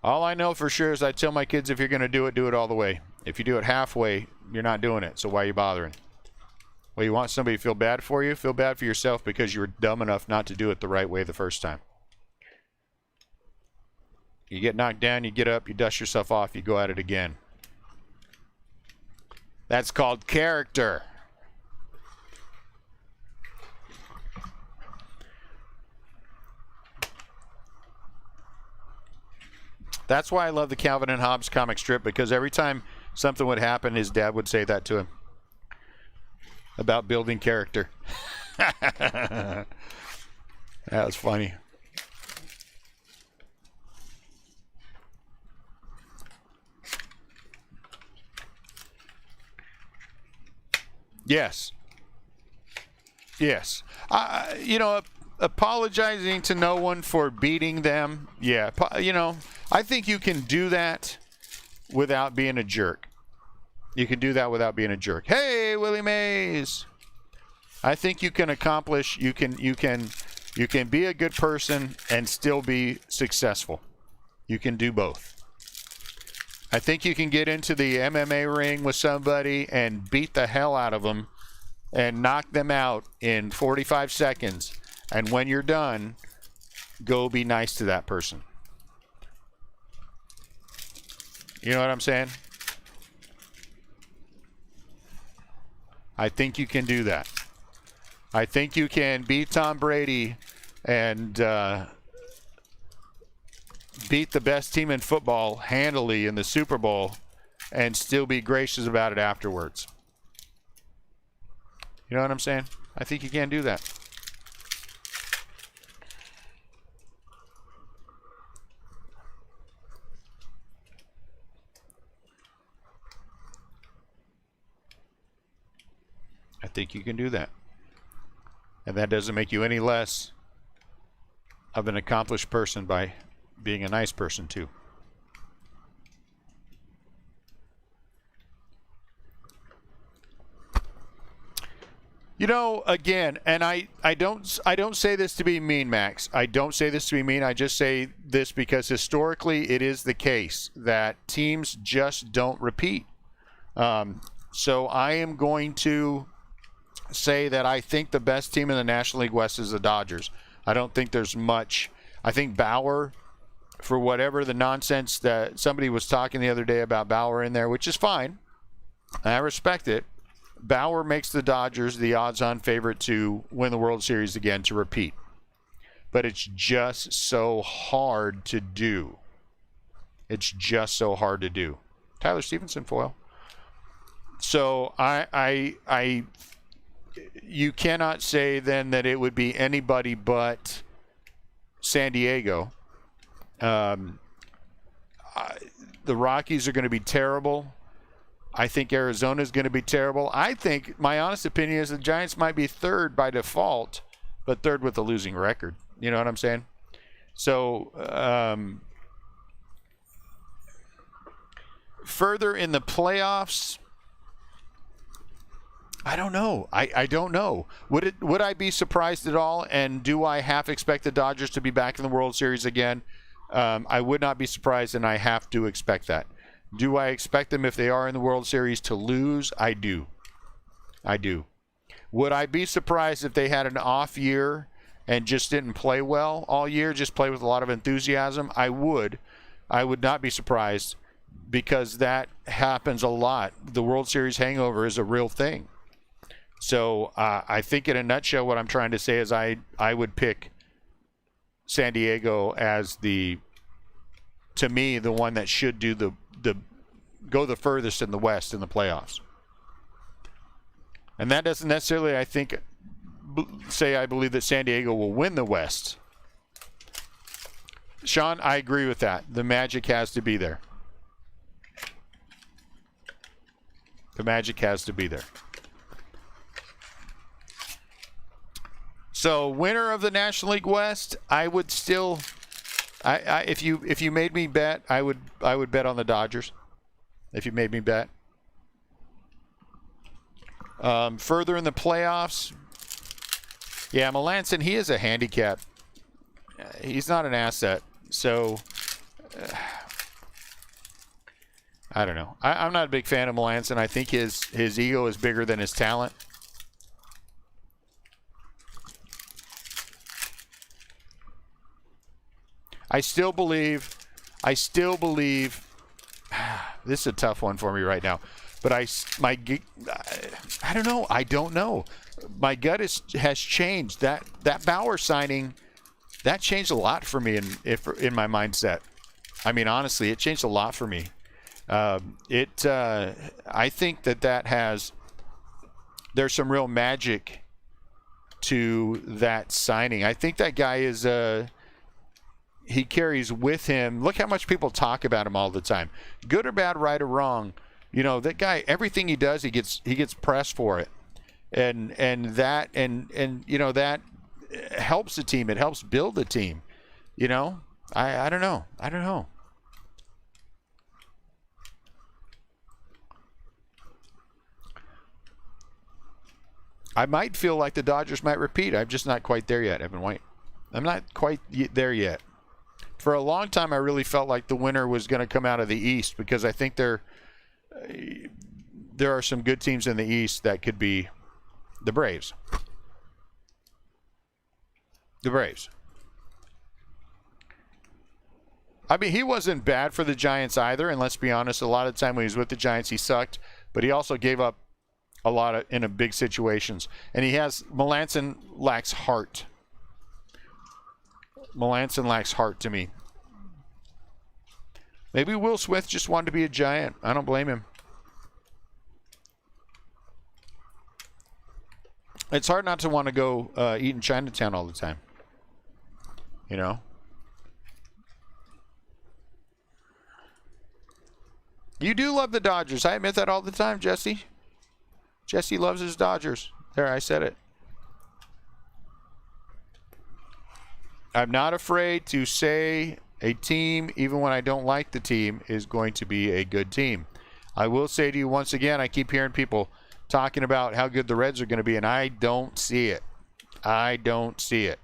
All I know for sure is I tell my kids, if you're going to do it all the way. If you do it halfway, you're not doing it, so why are you bothering? Well, you want somebody to feel bad for you? Feel bad for yourself because you were dumb enough not to do it the right way the first time. You get knocked down, you get up, you dust yourself off, you go at it again. That's called character. That's why I love the Calvin and Hobbes comic strip, because every time something would happen, his dad would say that to him. About building character. That was funny. Yes. Yes. You know, apologizing to no one for beating them. Yeah. You know, I think you can do that without being a jerk. You can do that without being a jerk. Hey, Willie Mays. I think you can accomplish, you can be a good person and still be successful. You can do both. I think you can get into the MMA ring with somebody and beat the hell out of them and knock them out in 45 seconds. And when you're done, go be nice to that person. You know what I'm saying? I think you can do that. I think you can beat Tom Brady and beat the best team in football handily in the Super Bowl and still be gracious about it afterwards. You know what I'm saying? I think you can do that. I think you can do that. And that doesn't make you any less of an accomplished person by being a nice person too. You know, again, and I don't say this to be mean, Max. I don't say this to be mean. I just say this because historically it is the case that teams just don't repeat. So I am going to say that I think the best team in the National League West is the Dodgers. I don't think there's much. I think Bauer, for whatever the nonsense that somebody was talking the other day about Bauer in there, which is fine. I respect it. Bauer makes the Dodgers the odds-on favorite to win the World Series again, to repeat. But it's just so hard to do. It's just so hard to do. Tyler Stevenson foil. So you cannot say then that it would be anybody but San Diego. The Rockies are going to be terrible. I think Arizona is going to be terrible. I think, my honest opinion is the Giants might be third by default, but third with a losing record. You know what I'm saying? So, further in the playoffs, I don't know. I don't know. Would I be surprised at all? And do I half expect the Dodgers to be back in the World Series again? I would not be surprised, and I have to expect that. Do I expect them, if they are in the World Series, to lose? I do. I do. Would I be surprised if they had an off year and just didn't play well all year, just play with a lot of enthusiasm? I would. I would not be surprised, because that happens a lot. The World Series hangover is a real thing. So I think in a nutshell what I'm trying to say is I would pick San Diego as to me, the one that should do go the furthest in the West in the playoffs. And that doesn't necessarily, I think, say I believe that San Diego will win the West. Sean, I agree with that. The magic has to be there. The magic has to be there. So, winner of the National League West, I would still, if you made me bet, I would bet on the Dodgers. If you made me bet. Further in the playoffs, yeah, Melanson, he is a handicap. He's not an asset. So, I don't know. I'm not a big fan of Melanson. I think his ego is bigger than his talent. I still believe this is a tough one for me right now, but I don't know. I don't know. My gut has changed. That Bauer signing, that changed a lot for me in my mindset. I mean, honestly, it changed a lot for me. I think there's some real magic to that signing. I think that guy is he carries with him. Look how much people talk about him all the time. Good or bad, right or wrong. You know, that guy, everything he does, he gets pressed for it. And that you know, that helps the team. It helps build the team. You know? I don't know. I don't know. I might feel like the Dodgers might repeat. I'm just not quite there yet, Evan White. I'm not quite there yet. For a long time, I really felt like the winner was going to come out of the East, because I think there are some good teams in the East that could be the Braves. The Braves. I mean, he wasn't bad for the Giants either, and let's be honest, a lot of the time when he was with the Giants, he sucked, but he also gave up a lot in big situations. And Melanson lacks heart. Melanson lacks heart to me. Maybe Will Smith just wanted to be a Giant. I don't blame him. It's hard not to want to go eat in Chinatown all the time. You know? You do love the Dodgers. I admit that all the time, Jesse. Jesse loves his Dodgers. There, I said it. I'm not afraid to say a team, even when I don't like the team, is going to be a good team. I will say to you once again, I keep hearing people talking about how good the Reds are going to be, and I don't see it. I don't see it.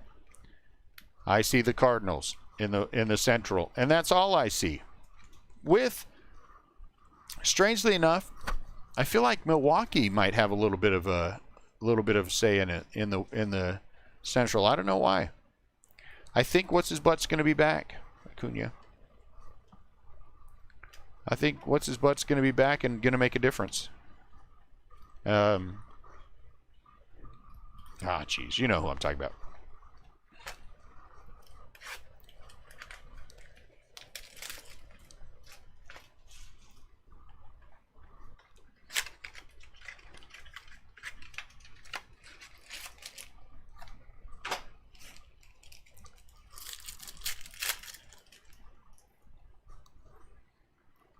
I see the Cardinals in the Central, and that's all I see. With, strangely enough, I feel like Milwaukee might have a little bit of say in it in the Central. I don't know why. I think what's his butt's going to be back, Acuna. I think what's his butt's going to be back and going to make a difference. Geez, you know who I'm talking about.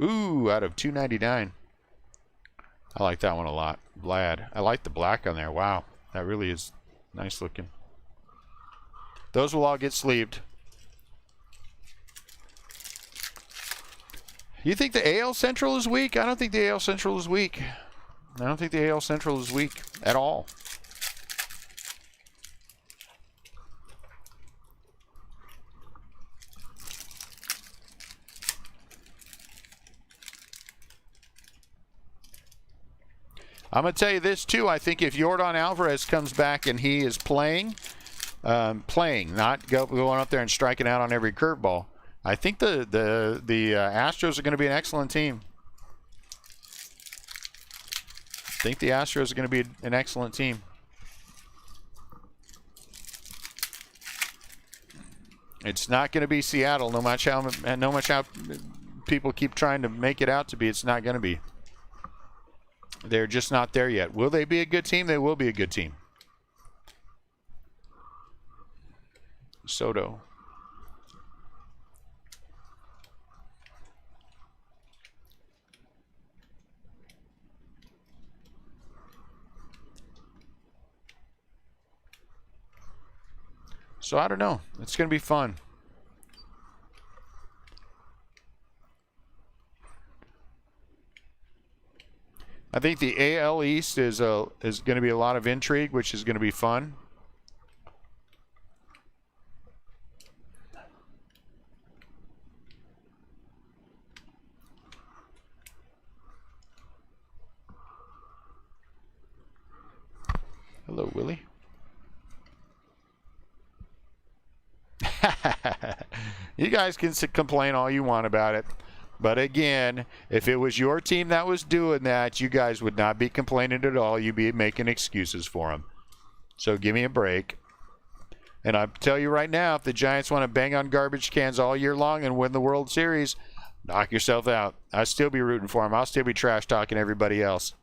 Ooh, out of 299. I like that one a lot. Vlad. I like the black on there. Wow. That really is nice looking. Those will all get sleeved. You think the AL Central is weak? I don't think the AL Central is weak. I don't think the AL Central is weak at all. I'm going to tell you this, too. I think if Yordan Alvarez comes back and he is playing, not going up there and striking out on every curveball, I think the Astros are going to be an excellent team. I think the Astros are going to be an excellent team. It's not going to be Seattle, no matter how people keep trying to make it out to be. It's not going to be. They're just not there yet. Will they be a good team? They will be a good team. Soto. So I don't know. It's going to be fun. I think the AL East is going to be a lot of intrigue, which is going to be fun. Hello, Willie. You guys can complain all you want about it. But again, if it was your team that was doing that, you guys would not be complaining at all. You'd be making excuses for them. So give me a break. And I tell you right now, if the Giants want to bang on garbage cans all year long and win the World Series, knock yourself out. I'll still be rooting for them. I'll still be trash talking everybody else.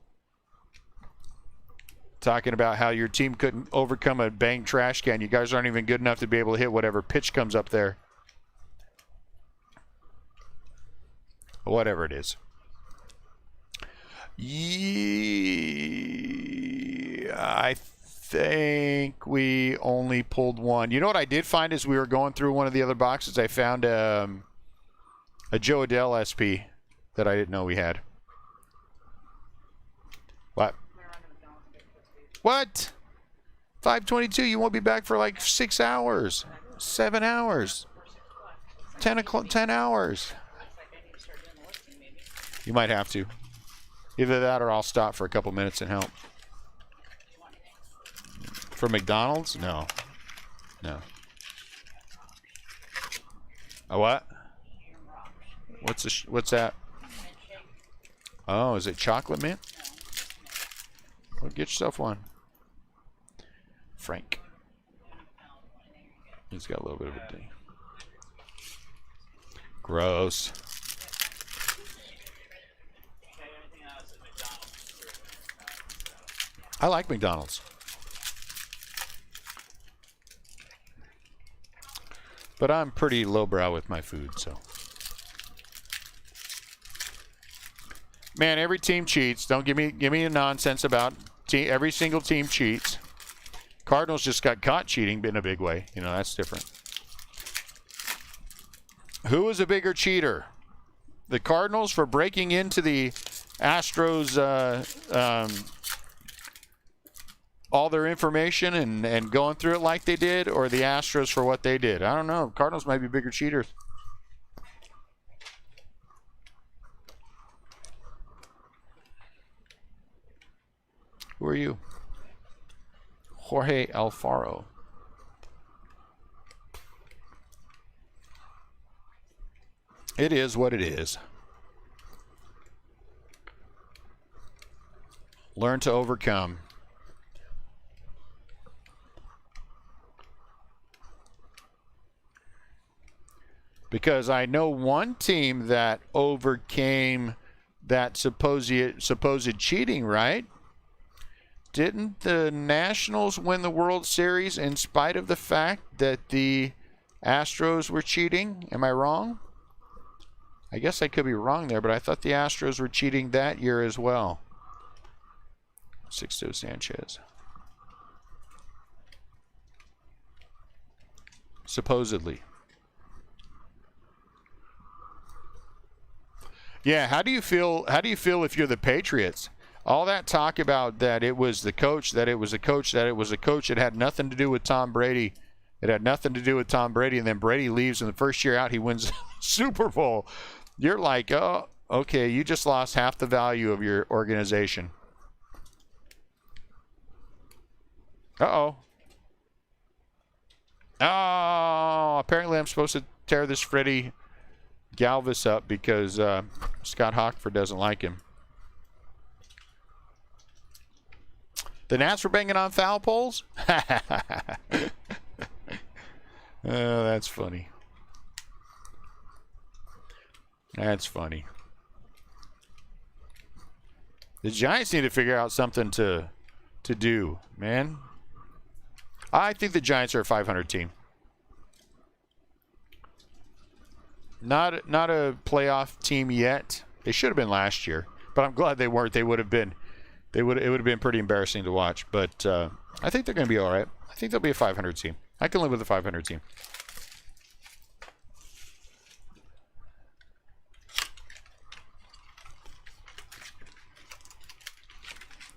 Talking about how your team couldn't overcome a bang trash can. You guys aren't even good enough to be able to hit whatever pitch comes up there. Whatever it is. Yeah, I think we only pulled one. You know what I did find as we were going through one of the other boxes? I found a Joe Adele SP that I didn't know we had. What? What? 5:22. You won't be back for like 6 hours, 7 hours, 10 hours. You might have to. Either that or I'll stop for a couple minutes and help. For McDonald's? No. No. A what? What's that? Oh, is it chocolate mint? Well, get yourself one. Frank. He's got a little bit of a thing. Gross. I like McDonald's. But I'm pretty lowbrow with my food, so. Man, every team cheats. Don't give me the nonsense about every single team cheats. Cardinals just got caught cheating in a big way. You know, that's different. Who is a bigger cheater? The Cardinals for breaking into the Astros all their information and going through it like they did, or the Astros for what they did? I don't know. Cardinals might be bigger cheaters. Who are you? Jorge Alfaro. It is what it is. Learn to overcome. Because I know one team that overcame that supposed cheating, right? Didn't the Nationals win the World Series in spite of the fact that the Astros were cheating? Am I wrong? I guess I could be wrong there, but I thought the Astros were cheating that year as well. Sixto Sanchez. Supposedly. Yeah, how do you feel if you're the Patriots? All that talk about that it was the coach, that it was a coach, that it was a coach, it had nothing to do with Tom Brady. It had nothing to do with Tom Brady, and then Brady leaves, and the first year out he wins Super Bowl. You're like, oh, okay, you just lost half the value of your organization. Uh-oh. Oh, apparently I'm supposed to tear this Freddie Galvis up because Scott Hockford doesn't like him. The Nats were banging on foul poles? Oh, that's funny. That's funny. The Giants need to figure out something to do, man. I think the Giants are a 500 team. Not a playoff team yet. They should have been last year, but I'm glad they weren't. It would have been pretty embarrassing to watch. But I think they're going to be all right. I think they'll be a 500 team. I can live with a 500 team.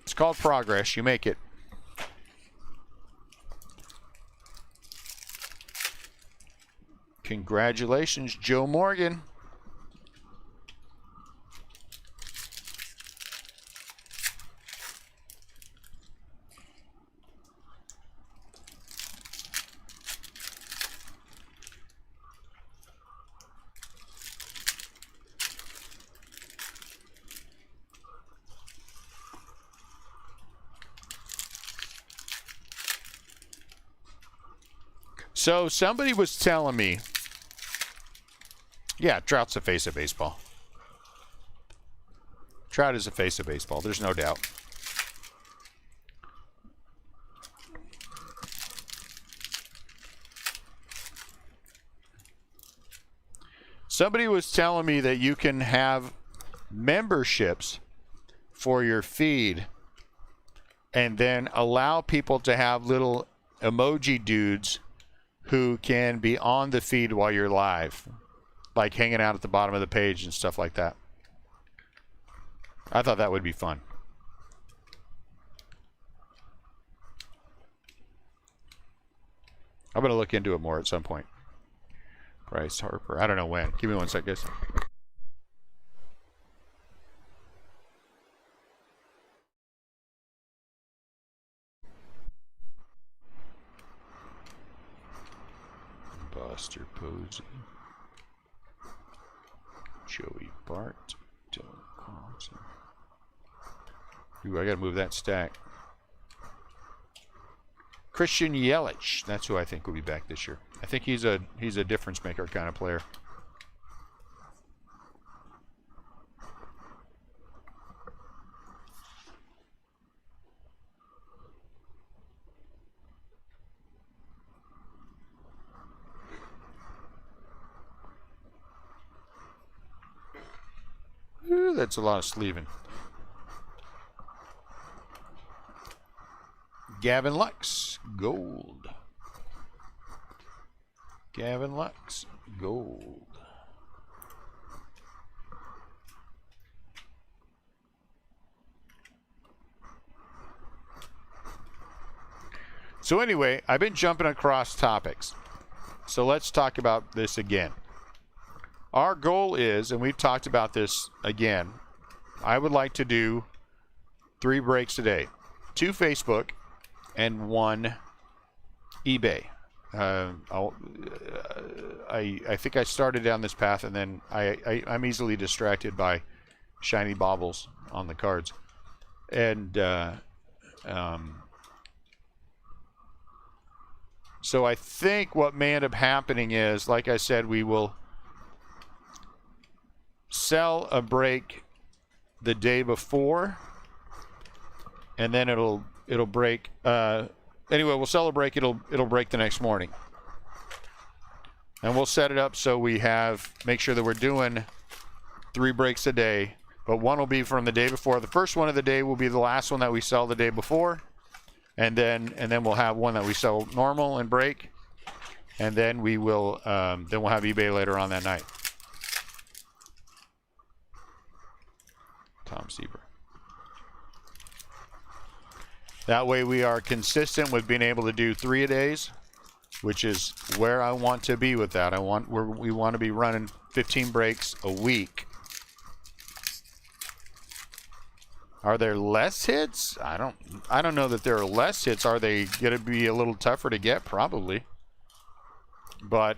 It's called progress. You make it. Congratulations, Joe Morgan. So somebody was telling me, yeah, Trout's the face of baseball. Trout is the face of baseball. There's no doubt. Somebody was telling me that you can have memberships for your feed and then allow people to have little emoji dudes who can be on the feed while you're live, like hanging out at the bottom of the page and stuff like that. I thought that would be fun. I'm going to look into it more at some point. Bryce Harper. I don't know when. Give me 1 second, guys. Buster Posey. Joey Bart. Dylan Carlson. Ooh, I got to move that stack. Christian Yelich. That's who I think will be back this year. I think he's a difference maker kind of player. Ooh, that's a lot of sleeving. Gavin Lux, gold. Gavin Lux, gold. So anyway, I've been jumping across topics. So let's talk about this again. Our goal is, and we've talked about this again, I would like to do 3 breaks a day. 2 Facebook and 1 eBay. I think I started down this path, and then I'm easily distracted by shiny baubles on the cards. And so I think what may end up happening is, like I said, we will sell a break the day before, and then it'll break. Anyway, we'll sell a break. It'll break the next morning, and we'll set it up so we make sure that we're doing 3 breaks a day. But one will be from the day before. The first one of the day will be the last one that we sell the day before, and then we'll have one that we sell normal and break, and then we'll have eBay later on that night. Tom Sieber. That way we are consistent with being able to do 3 a days, which is where I want to be with that. We want to be running 15 breaks a week. Are there less hits? I don't know that there are less hits. Are they going to be a little tougher to get? Probably. But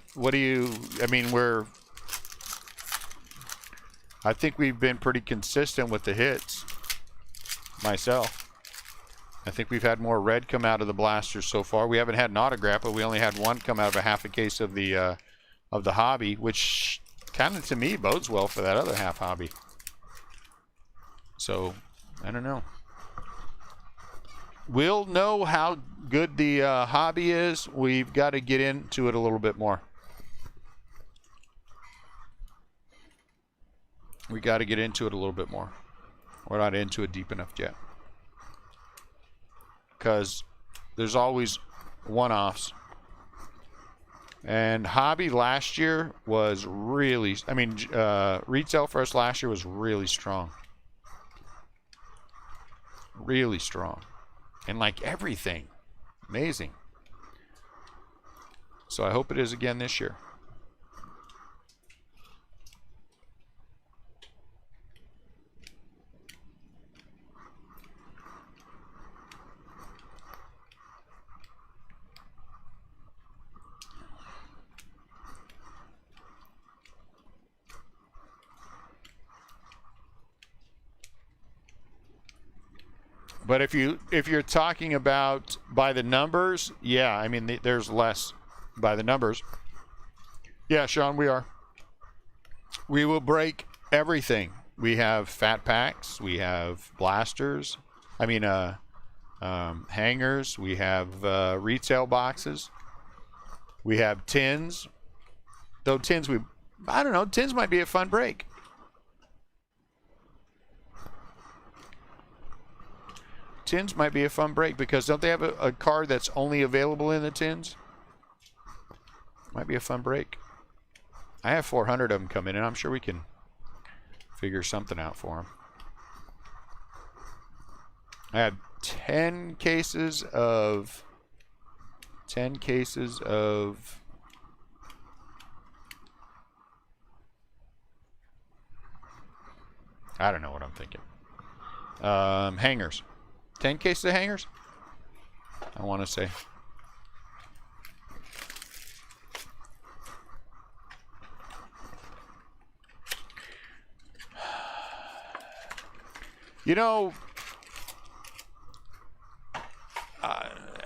I think we've been pretty consistent with the hits myself. I think we've had more red come out of the blasters so far. We haven't had an autograph, but we only had one come out of a half a case of the hobby, which kind of to me bodes well for that other half hobby. So I don't know. We'll know how good the hobby is. We've got to get into it a little bit more. We got to get into it a little bit more. We're not into it deep enough yet. Because there's always one-offs. And hobby last year was really, retail for us last year was really strong. Really strong. And like everything. Amazing. So I hope it is again this year. But if you're talking about by the numbers, yeah, I mean there's less by the numbers. Yeah, Sean, we are. We will break everything. We have fat packs. We have blasters. Hangers. We have retail boxes. We have tins. Though tins, I don't know. Tins might be a fun break. Tins might be a fun break because don't they have a card that's only available in the tins? Might be a fun break. I have 400 of them come in, and I'm sure we can figure something out for them. I had 10 cases of I don't know what I'm thinking. Hangers. 10 cases of hangers? I want to say. You know,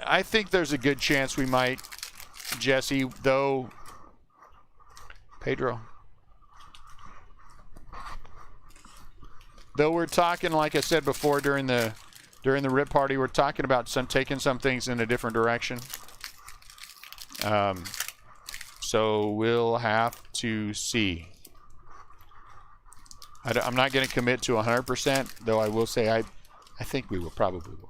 I think there's a good chance we might, Jesse, though. Pedro. Though we're talking, like I said before, during the rip party, we're talking about taking some things in a different direction. So we'll have to see. I'm not going to commit to 100%, though I will say I think we will probably will.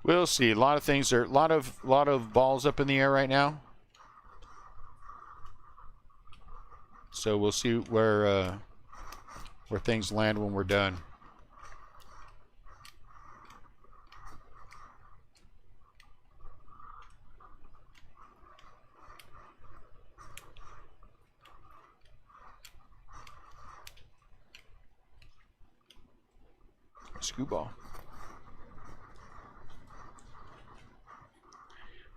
We'll see. A lot of things are, a lot of balls up in the air right now. So we'll see where things land when we're done. Scuba.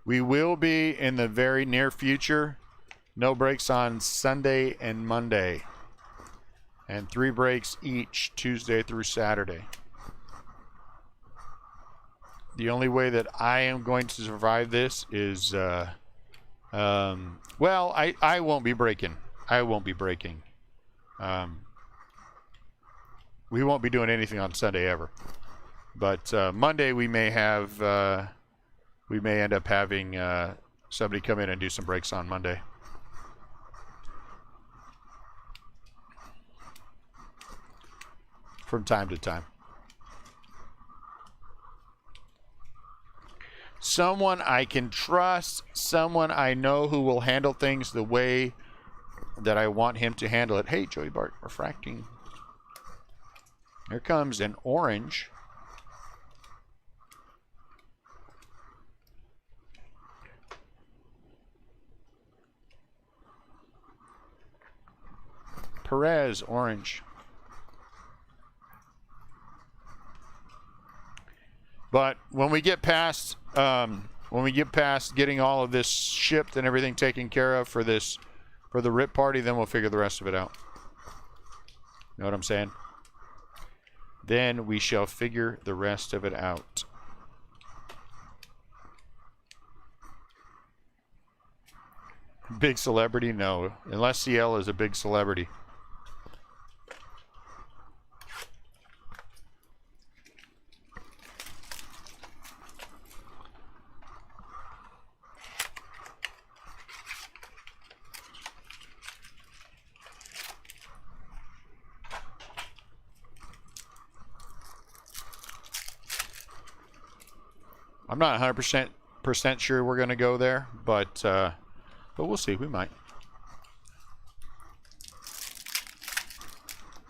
We will be in the very near future. No breaks on Sunday and Monday. And 3 breaks each, Tuesday through Saturday. The only way that I am going to survive this is, well, I won't be breaking. I won't be breaking. We won't be doing anything on Sunday ever. But Monday we may have, we may end up having somebody come in and do some breaks on Monday. From time to time. Someone I can trust, someone I know who will handle things the way that I want him to handle it. Hey, Joey Bart, refracting. Here comes an orange. Perez, orange. But when we get past getting all of this shipped and everything taken care of for the rip party, then we'll figure the rest of it out. You know what I'm saying? Then we shall figure the rest of it out. Big celebrity? No. Unless CL is a big celebrity. I'm not 100% sure we're going to go there, but we'll see. We might.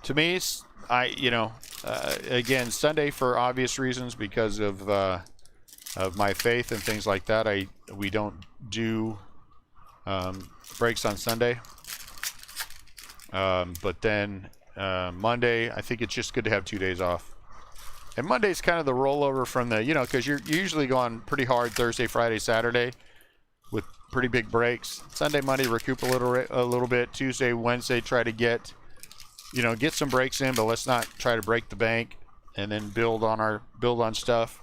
To me, again, Sunday for obvious reasons because of my faith and things like that. We don't do breaks on Sunday, but then Monday, I think it's just good to have 2 days off. And Monday's kind of the rollover from the, because you're usually going pretty hard Thursday, Friday, Saturday with pretty big breaks. Sunday, Monday, recoup a little bit. Tuesday, Wednesday, try to get some breaks in, but let's not try to break the bank and then build on stuff.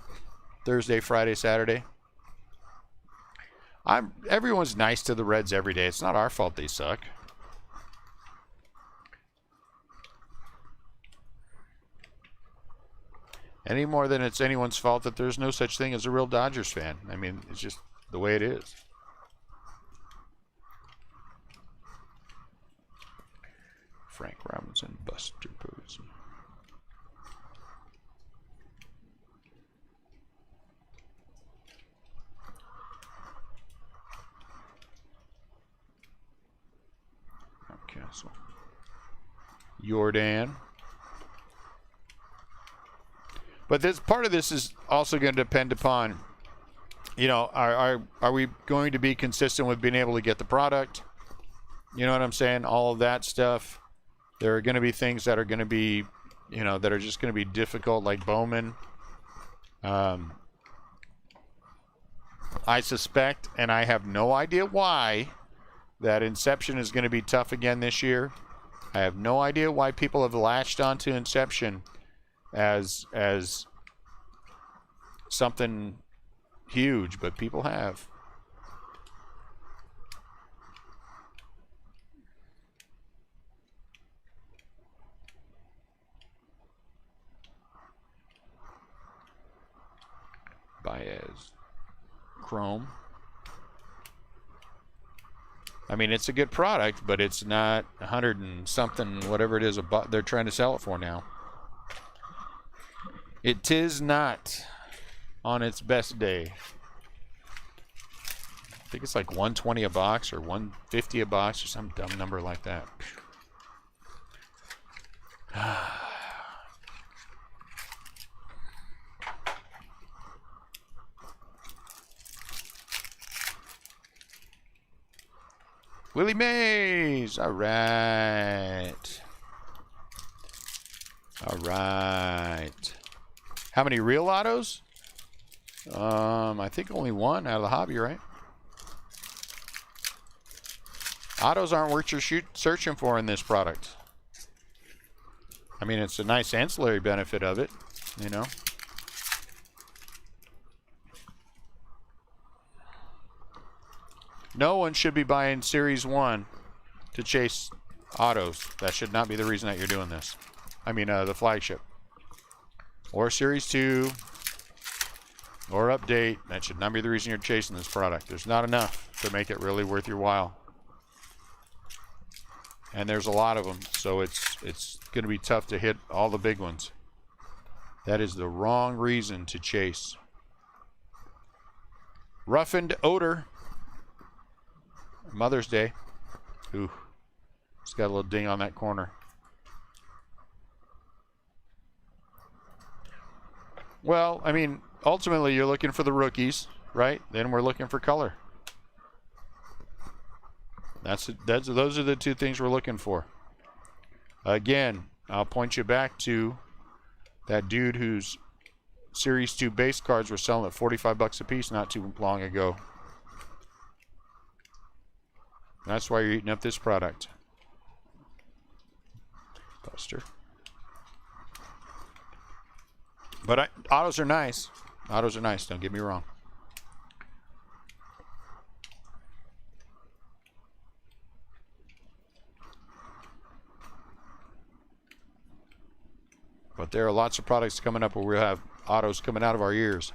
Thursday, Friday, Saturday. Everyone's nice to the Reds every day. It's not our fault they suck. Any more than it's anyone's fault that there's no such thing as a real Dodgers fan. I mean, it's just the way it is. Frank Robinson, Buster Posey. Castle. Jordan. But this part of this is also going to depend upon, are we going to be consistent with being able to get the product? You know what I'm saying? All of that stuff. There are going to be things that are going to be, that are just going to be difficult, like Bowman. I suspect, and I have no idea why, that Inception is going to be tough again this year. I have no idea why people have latched onto Inception as something huge, but people have. Baez. Chrome. I mean, it's a good product, but it's not 100 and something, whatever it is they're trying to sell it for now. It is not on its best day. I think it's like 120 a box or 150 a box or some dumb number like that. Willie Mays. All right. All right. How many real autos? I think only one out of the hobby, right? Autos aren't what you're searching for in this product. I mean, it's a nice ancillary benefit of it, you know. No one should be buying Series 1 to chase autos. That should not be the reason that you're doing this. I mean, the flagship. Or Series 2. Or update. That should not be the reason you're chasing this product. There's not enough to make it really worth your while. And there's a lot of them, so it's going to be tough to hit all the big ones. That is the wrong reason to chase. Roughened Odor. Mother's Day. Ooh. It's got a little ding on that corner. Well, I mean, ultimately you're looking for the rookies, right? Then we're looking for color. Those are the two things we're looking for. Again, I'll point you back to that dude whose Series 2 base cards were selling at 45 bucks a piece not too long ago. That's why you're eating up this product. Buster. But autos are nice. Autos are nice, don't get me wrong. But there are lots of products coming up where we'll have autos coming out of our ears.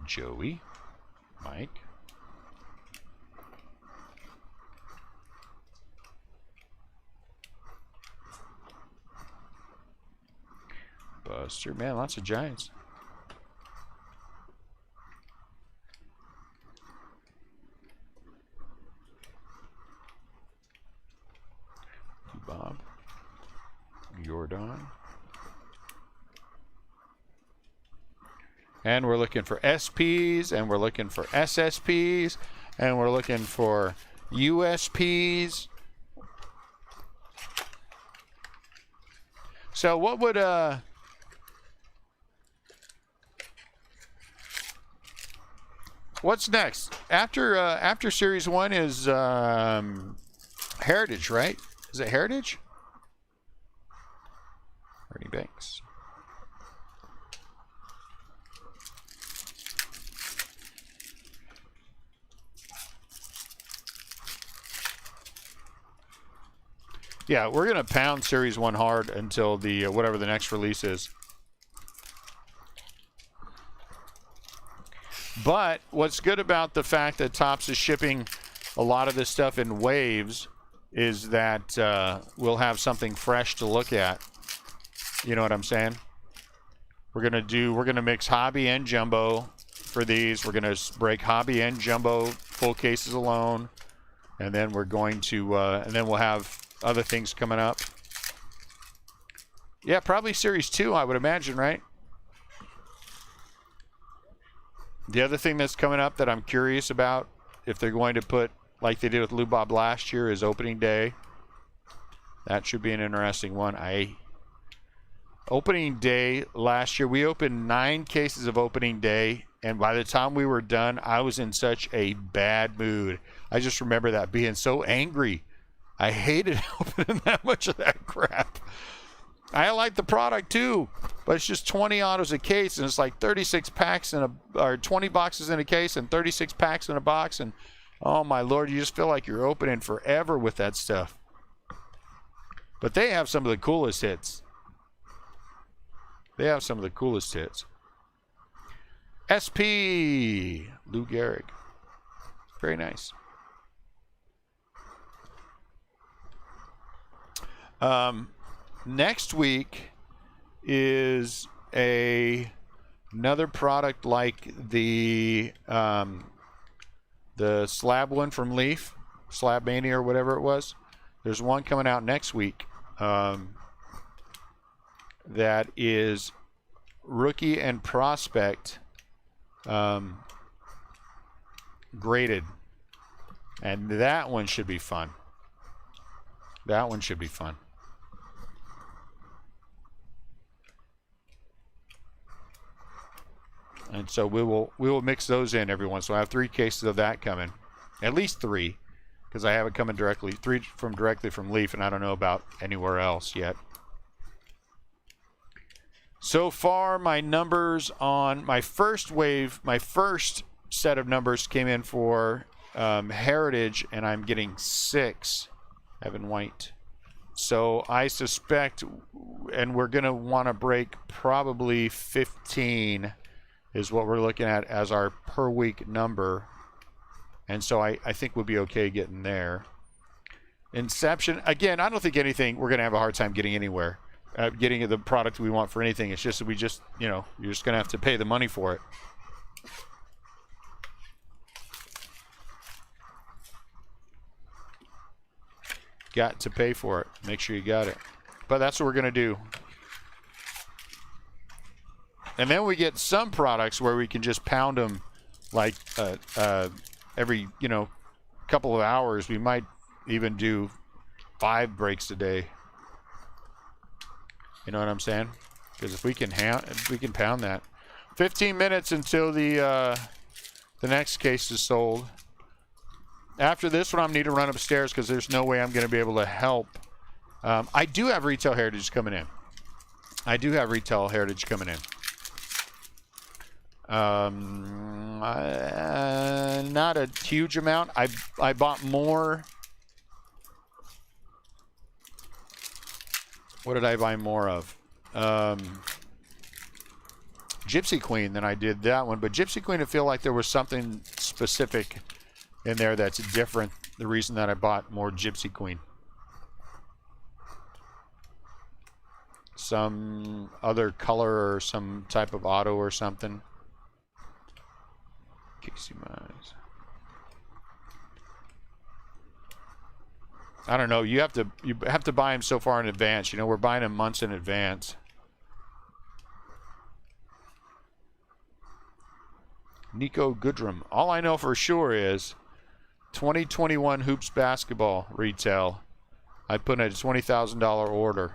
Joey, Mike. Buster, man, lots of Giants. Bob. Jordan. And we're looking for SPs, and we're looking for SSPs, and we're looking for USPs. So what would what's next? After Series 1 is Heritage, right? Is it Heritage? Ernie Banks. Yeah, we're going to pound Series 1 hard until the whatever the next release is. But what's good about the fact that Topps is shipping a lot of this stuff in waves is that we'll have something fresh to look at. You know what I'm saying? We're gonna mix hobby and jumbo for these. We're gonna break hobby and jumbo full cases alone, and then we're going to and then we'll have other things coming up. Yeah, probably Series 2, I would imagine, right? The other thing that's coming up that I'm curious about, if they're going to put, like they did with Lou Bob last year, is opening day. That should be an interesting one. Opening day last year, we opened 9 cases of opening day, and by the time we were done, I was in such a bad mood. I just remember that being so angry. I hated opening that much of that crap. I like the product too, but it's just 20 autos a case, and it's like 36 packs or 20 boxes in a case and 36 packs in a box, and oh my Lord, you just feel like you're opening forever with that stuff. But they have some of the coolest hits. They have some of the coolest hits. SP Lou Gehrig. Very nice. Next week is another product like the slab one from Leaf, Slab Mania or whatever it was. There's one coming out next week that is rookie and prospect graded. And that one should be fun. That one should be fun. And so we will mix those in, everyone. So I have 3 cases of that coming. At least 3, because I have it coming directly, 3 directly from Leaf, and I don't know about anywhere else yet. So far, my numbers on my first wave, my first set of numbers came in for Heritage, and I'm getting 6, Evan White. So I suspect, and we're going to want to break probably 15 is what we're looking at as our per week number. And so I think we'll be okay getting there. Inception, again, I don't think anything, we're going to have a hard time getting anywhere. Getting the product we want for anything. It's just that we just, you know, you're just going to have to pay the money for it. Got to pay for it. Make sure you got it. But that's what we're going to do. And then we get some products where we can just pound them like every, you know, couple of hours. We might even do 5 breaks a day. You know what I'm saying? Because if we can pound that. 15 minutes until the next case is sold. After this one, I'm need to run upstairs because there's no way I'm going to be able to help. I do have retail heritage coming in. Not a huge amount. I bought more. What did I buy more of? Gypsy Queen than I did that one. But Gypsy Queen, I feel like there was something specific in there that's different. The reason that I bought more Gypsy Queen. Some other color or some type of auto or something. Casey Mize. I don't know. You have to buy them so far in advance. You know, we're buying them months in advance. Nico Goodrum. All I know for sure is 2021 Hoops basketball retail. I put in a $20,000 order,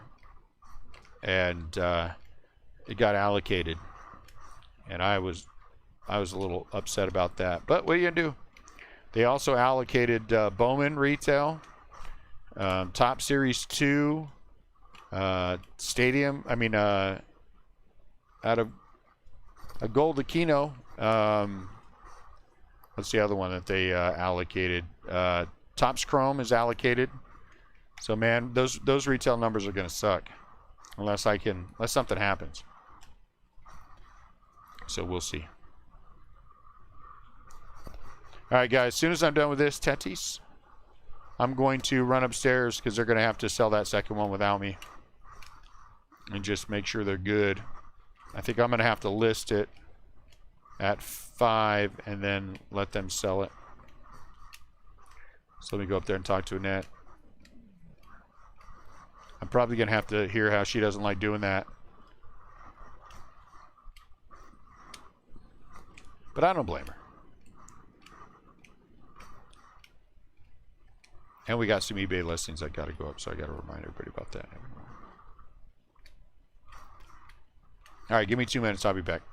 and it got allocated, and I was a little upset about that. But what are you gonna do? They also allocated Bowman retail, Top Series 2, Stadium. I mean, out of a Gold Aquino. What's the other one that they allocated? Topps Chrome is allocated. So man, those retail numbers are gonna suck unless something happens. So we'll see. All right, guys. As soon as I'm done with this, Tetis, I'm going to run upstairs because they're going to have to sell that second one without me, and just make sure they're good. I think I'm going to have to list it at 5 and then let them sell it. So let me go up there and talk to Annette. I'm probably going to have to hear how she doesn't like doing that. But I don't blame her. And we got some eBay listings that got to go up, so I got to remind everybody about that. All right, give me 2 minutes. I'll be back.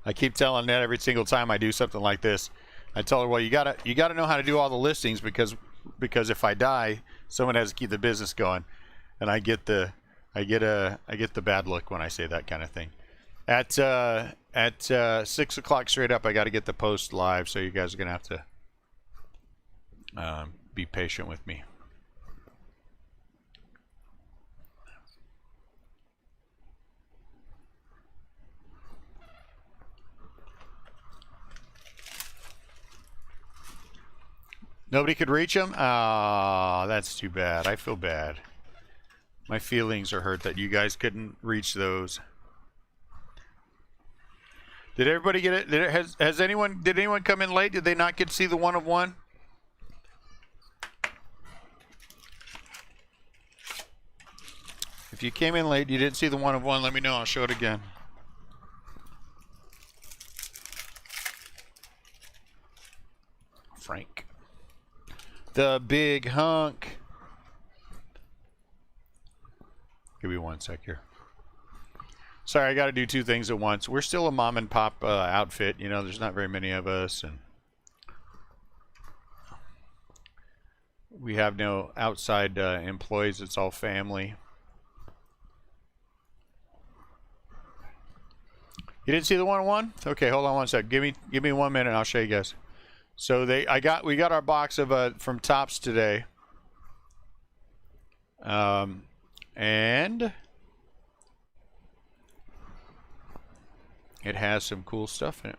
I keep telling Ned every single time I do something like this. I tell her, well, you gotta know how to do all the listings because if I die, someone has to keep the business going, and I get the bad look when I say that kind of thing. At 6 o'clock straight up, I got to get the post live, so you guys are gonna have to be patient with me. Nobody could reach him? Ah, that's too bad. I feel bad. My feelings are hurt that you guys couldn't reach those. Did everybody get it? Did anyone come in late? Did they not get to see the 1 of 1? If you came in late, you didn't see the 1 of 1, let me know. I'll show it again. Frank. The big hunk. Give me 1 sec here. Sorry, I got to do 2 things at once. We're still a mom and pop outfit. You know, there's not very many of us, and we have no outside employees. It's all family. You didn't see the 1 of 1? Okay, hold on 1 sec. Give me 1 minute. I'll show you guys. So we got our box of from Tops today, and it has some cool stuff in it.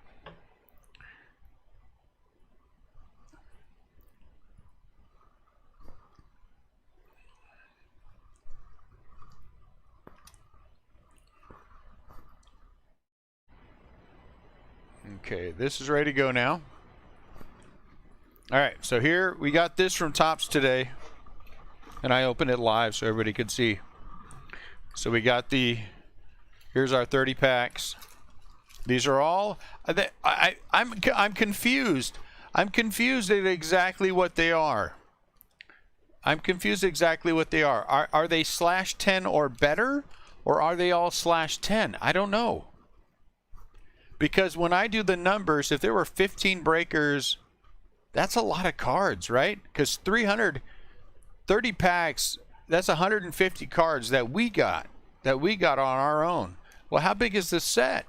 Okay, this is ready to go now. All right, so here we got this from Tops today, and I opened it live so everybody could see. So we got here's our 30 packs. These are all, I'm confused. I'm confused at exactly what they are. I'm confused exactly what they are. Are they /10 or better, or are they all /10? I don't know. Because when I do the numbers, if there were 15 breakers, that's a lot of cards, right? Because 330 packs, that's 150 cards that we got on our own. Well, how big is the set?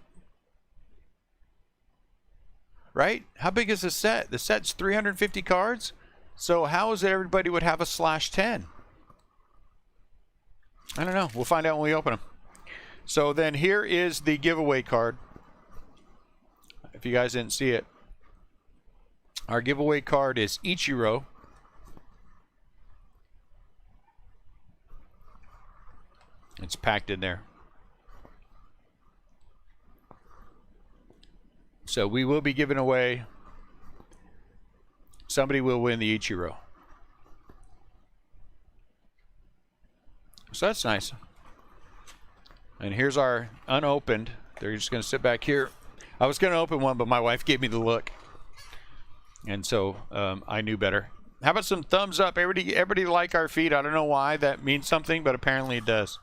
Right? How big is the set? The set's 350 cards. So how is it everybody would have a /10? I don't know. We'll find out when we open them. So then here is the giveaway card. If you guys didn't see it. Our giveaway card is Ichiro. It's packed in there. So we will be giving away, somebody will win the Ichiro. So that's nice. And here's our unopened. They're just going to sit back here. I was going to open one, but my wife gave me the look. And so I knew better. How about some thumbs up? Everybody like our feed. I don't know why that means something, but apparently it does.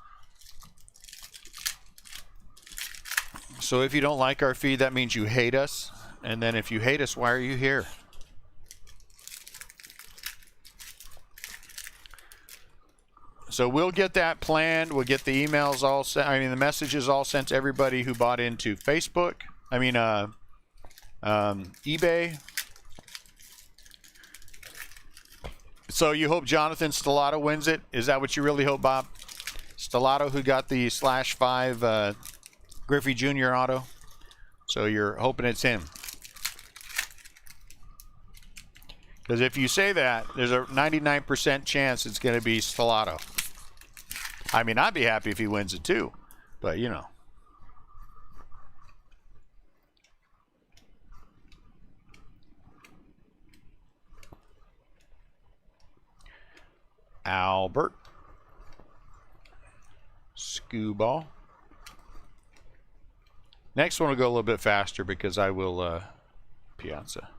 So if you don't like our feed, that means you hate us. And then if you hate us, why are you here? So we'll get that planned. We'll get the emails all sent. I mean, the messages all sent to everybody who bought into Facebook. I mean, eBay. So you hope Jonathan Stellato wins it? Is that what you really hope, Bob? Stellato, who got the /5 Griffey Jr. auto. So you're hoping it's him. Because if you say that, there's a 99% chance it's going to be Stellato. I mean, I'd be happy if he wins it too. But, you know. Albert. Scuba. Next one will go a little bit faster because I will Piazza.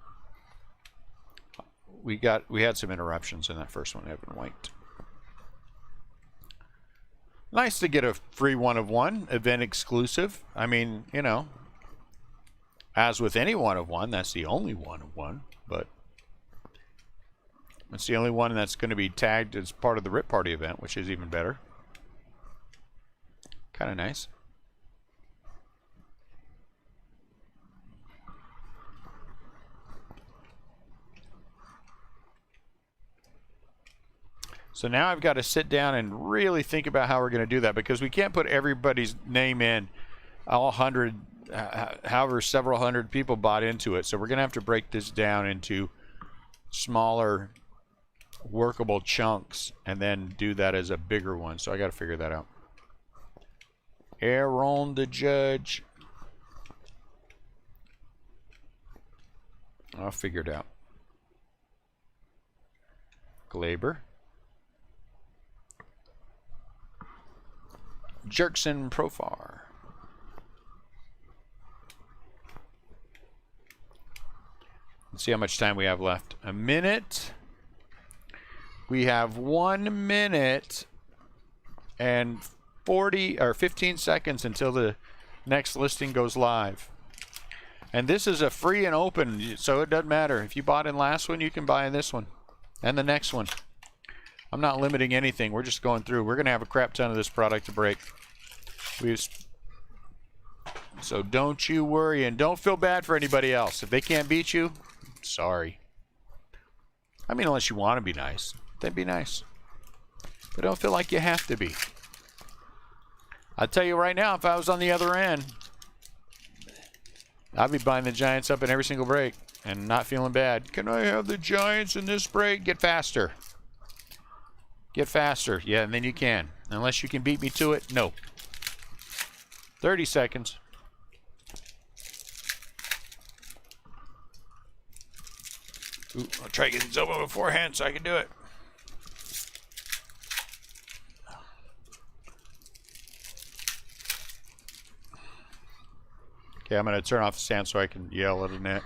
We had some interruptions in that first one, Evan White. Nice to get a free one of one, event exclusive. I mean, you know, as with any one of one, that's the only one of one, but it's the only one that's going to be tagged as part of the Rip Party event, which is even better. Kind of nice. So now I've got to sit down and really think about how we're going to do that, because we can't put everybody's name in, all 100, however several hundred people bought into it. So we're going to have to break this down into smaller workable chunks and then do that as a bigger one. So I got to figure that out. Aaron the judge. I'll figure it out. Glaber. Jerkson Profar. Let's see how much time we have left. A minute. We have 1 minute and 40 or 15 seconds until the next listing goes live. And this is a free and open, so it doesn't matter. If you bought in last one, you can buy in this one and the next one. I'm not limiting anything. We're just going through. We're going to have a crap ton of this product to break. So don't you worry, and don't feel bad for anybody else. If they can't beat you, sorry. I mean, unless you want to be nice, then be nice. But don't feel like you have to be. I'll tell you right now, if I was on the other end, I'd be buying the Giants up in every single break and not feeling bad. Can I have the Giants in this break? Get faster. Get faster. Yeah, and then you can. Unless you can beat me to it, no. 30 seconds. Ooh, I'll try to get these open beforehand so I can do it. Okay, I'm going to turn off the sound so I can yell at Annette.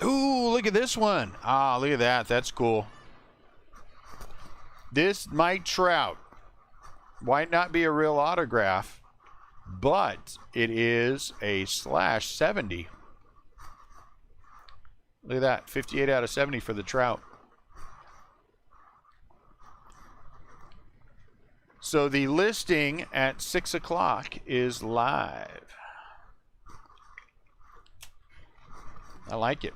Ooh, look at this one. Ah, look at that. That's cool. This Mike Trout might not be a real autograph, but it is a /70. Look at that. 58 out of 70 for the Trout. So the listing at 6 o'clock is live. I like it.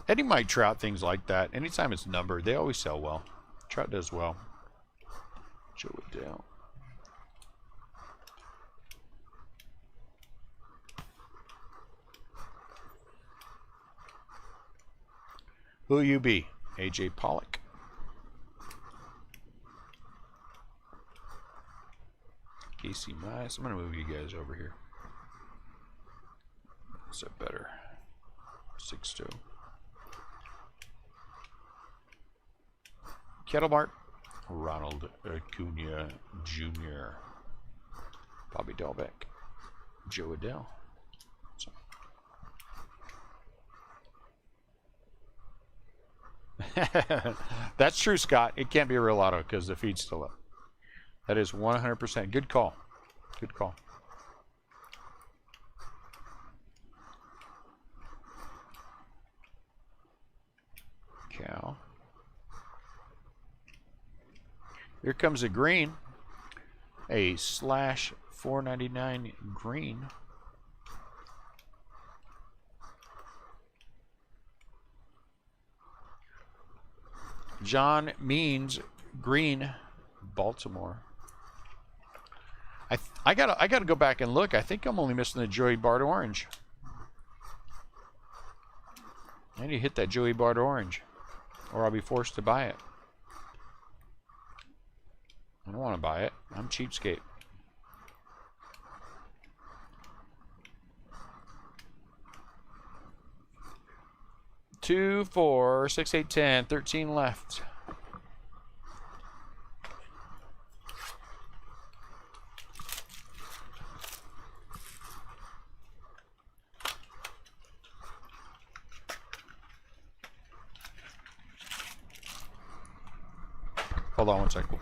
Any Mike Trout things like that, anytime it's numbered, they always sell well. Trout does well. Joe Adele. Who'll you be? AJ Pollock. Casey Mize. I'm going to move you guys over here. Is that better? 6-2. Kettlebart. Ronald Acuna Jr. Bobby Dalbec. Joe Adele. So. That's true, Scott. It can't be a real auto because the feed's still up. That is 100%. Good call. Good call. Cal. Here comes a green. A /499 green. John Means green, Baltimore. I gotta go back and look. I think I'm only missing the Joey Bart orange. I need to hit that Joey Bart orange, or I'll be forced to buy it. I don't want to buy it. I'm cheapskate. 2, 4, 6, 8, 10, 13 left. Hold on one second.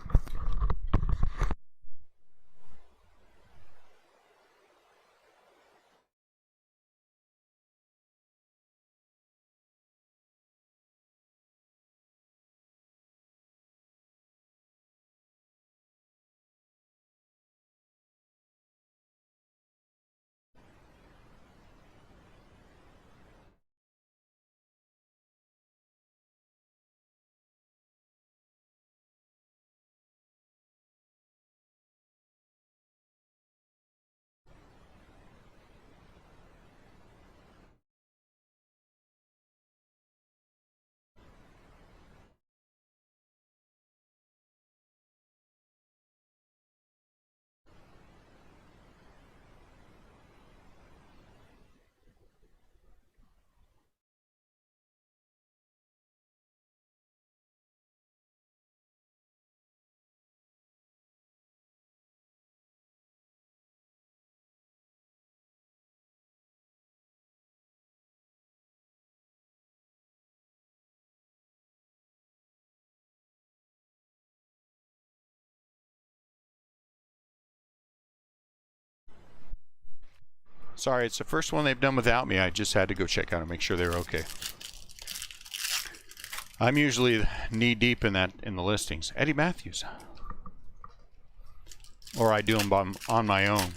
Sorry, it's the first one they've done without me. I just had to go check out and make sure they were okay. I'm usually knee deep in that in the listings. Eddie Matthews. Or I do them on my own.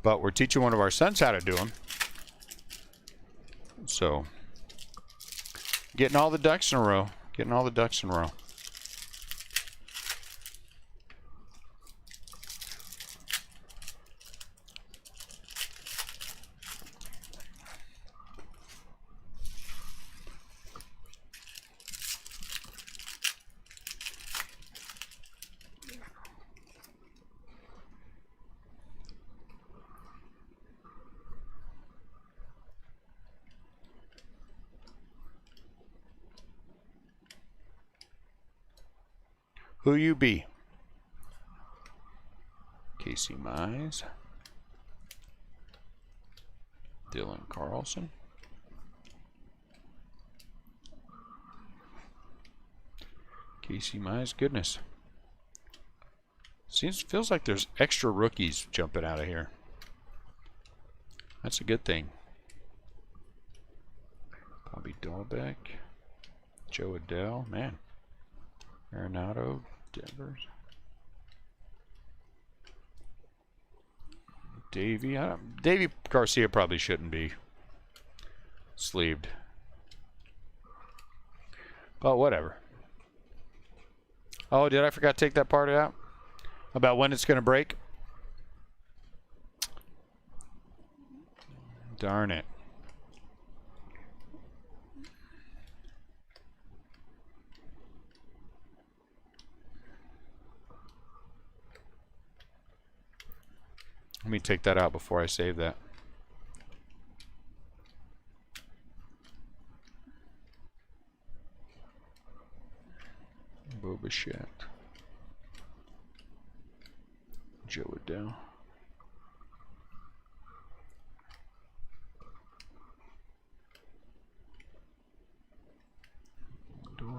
But we're teaching one of our sons how to do them. So, getting all the ducks in a row. Getting all the ducks in a row. Who you be? Casey Mize. Dylan Carlson. Casey Mize, goodness. Feels like there's extra rookies jumping out of here. That's a good thing. Bobby Dahlbeck. Joe Adele, man. Arenado, Devers. Davey. Davey Garcia probably shouldn't be sleeved. But whatever. Oh, did I forgot to take that part out? About when it's going to break? Darn it. Let me take that out before I save that. Boba Shat. Joe Adele. Door.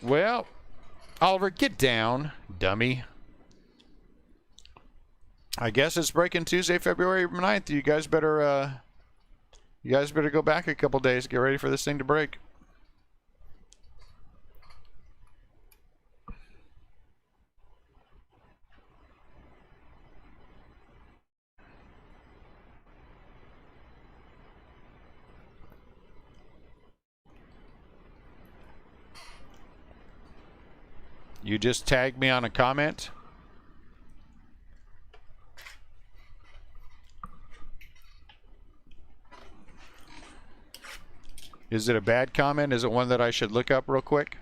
Well, Oliver, get down, dummy. I guess it's breaking Tuesday, February 9th. You guys better go back a couple days, get ready for this thing to break. You just tagged me on a comment. Is it a bad comment? Is it one that I should look up real quick?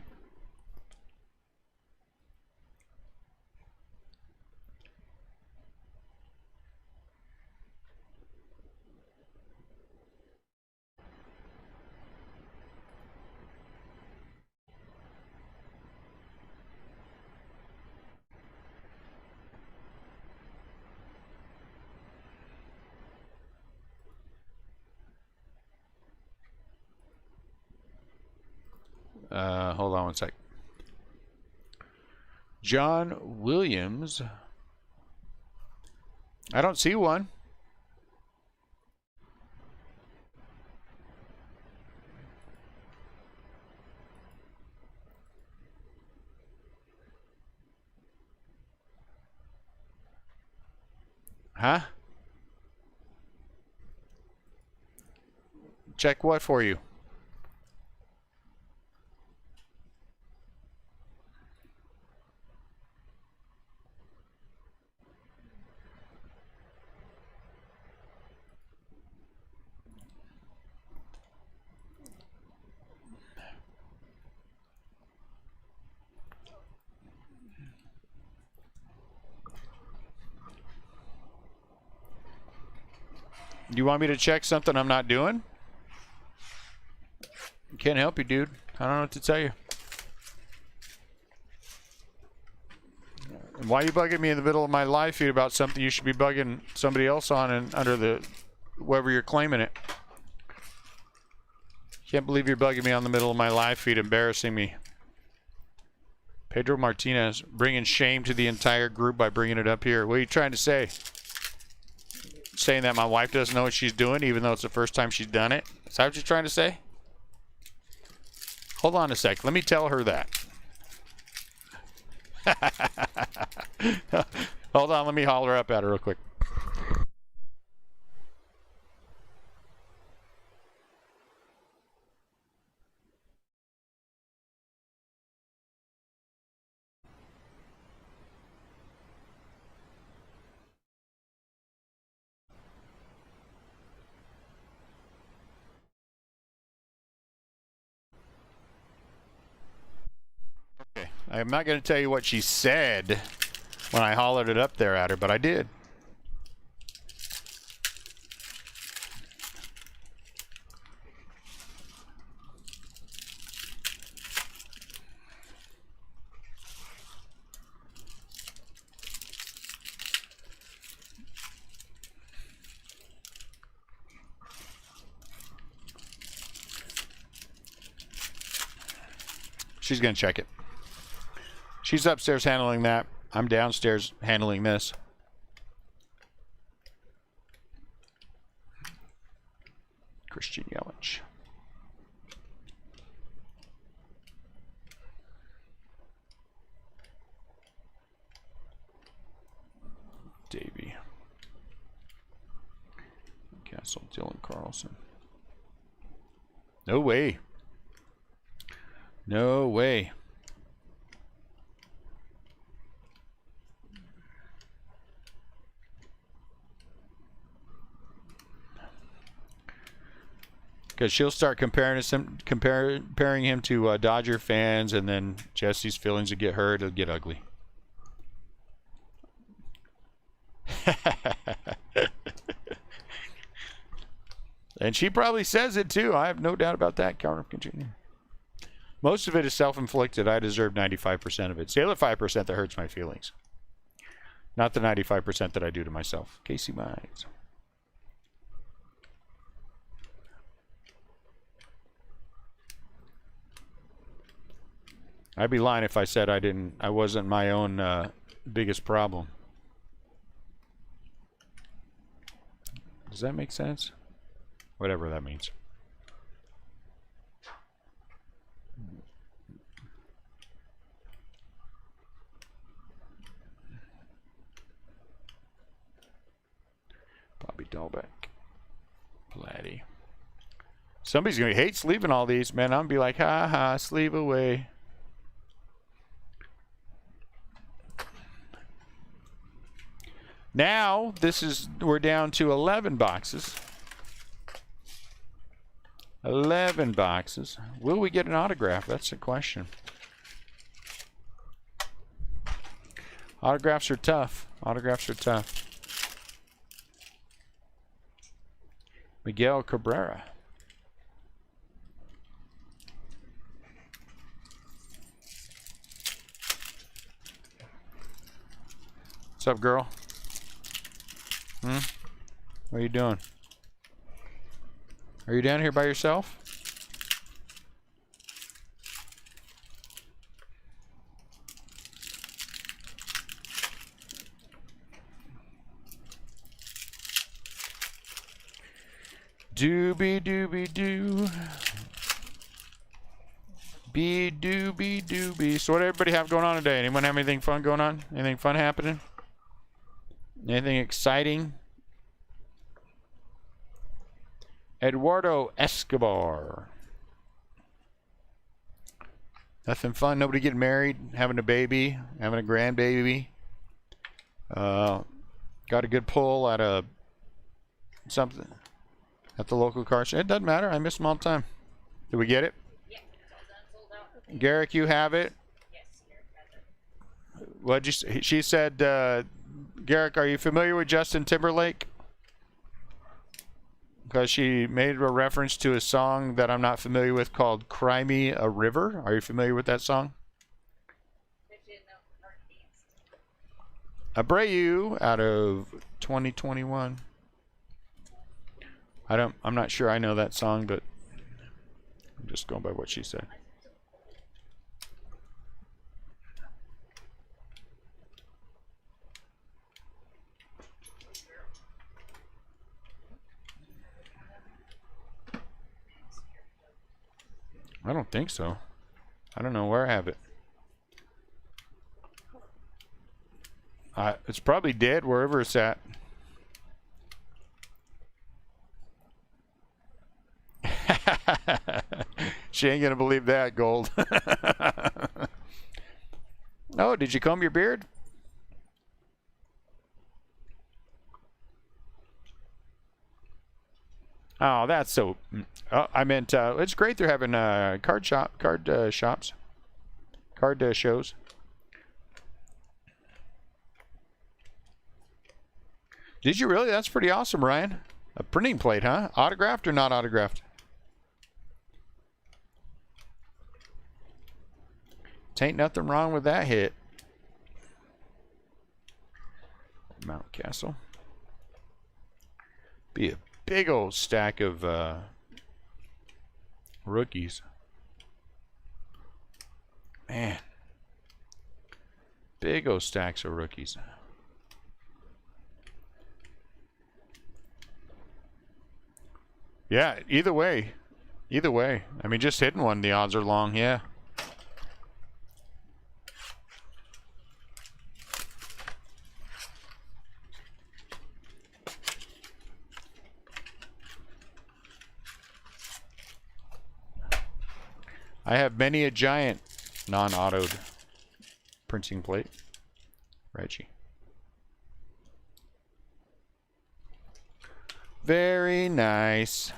Hold on one sec. John Williams. I don't see one. Huh? Check what for you? Do you want me to check something I'm not doing? Can't help you, dude. I don't know what to tell you. And why are you bugging me in the middle of my live feed about something you should be bugging somebody else on and under the wherever you're claiming it? Can't believe you're bugging me on the middle of my live feed, embarrassing me. Pedro Martinez, bringing shame to the entire group by bringing it up here. What are you trying to say? Saying that my wife doesn't know what she's doing, even though it's the first time she's done it? Is that what you're trying to say? Hold on a sec. Let me tell her that. Hold on. Let me holler up at her real quick. Okay. I'm not going to tell you what she said when I hollered it up there at her, but I did. She's going to check it. She's upstairs handling that. I'm downstairs handling this. Christian Yelich. Davey. Castle, Dylan Carlson. No way. No way. Because she'll start comparing him to Dodger fans, and then Jesse's feelings will get hurt. It'll get ugly. And she probably says it too. I have no doubt about that. Counter Jr. Most of it is self-inflicted. I deserve 95% of it. It's the other 5% that hurts my feelings. Not the 95% that I do to myself. Casey Mize. I'd be lying if I said I wasn't my own biggest problem. Does that make sense? Whatever that means. Bobby Dahlbeck. Vladdy. Somebody's going to hate sleeving all these, man. I'm going to be like, ha ha, sleeve away. Now, we're down to 11 boxes. 11 boxes. Will we get an autograph? That's the question. Autographs are tough. Autographs are tough. Miguel Cabrera. What's up, girl? What are you doing? Are you down here by yourself? Doobie doobie doo. Be doobie doobie. So what everybody have going on today? Anyone have anything fun going on? Anything fun happening? Anything exciting? Eduardo Escobar. Nothing fun. Nobody getting married, having a baby, having a grandbaby. Got a good pull at a something at the local car show. It doesn't matter. I miss them all the time. Did we get it? Yeah, it's all done, sold out. Garrick, you have it. Yes, Garrick has it. What'd you say? She said, Garrick, are you familiar with Justin Timberlake? Because she made a reference to a song that I'm not familiar with called Cry Me a River. Are you familiar with that song? Abreu out of 2021. I'm not sure I know that song, but I'm just going by what she said. I don't think so. I don't know where I have it. It's probably dead wherever it's at. She ain't gonna believe that, Gold. Oh, did you comb your beard? Oh, that's so. Oh, I meant it's great they're having card shows. Did you really? That's pretty awesome, Ryan. A printing plate, huh? Autographed or not autographed? Ain't nothing wrong with that hit. Mount Castle. Be a big old stack of rookies. Man. Big old stacks of rookies. Yeah, either way. Either way. I mean, just hitting one, the odds are long, yeah. I have many a giant non-autoed printing plate. Reggie. Very nice.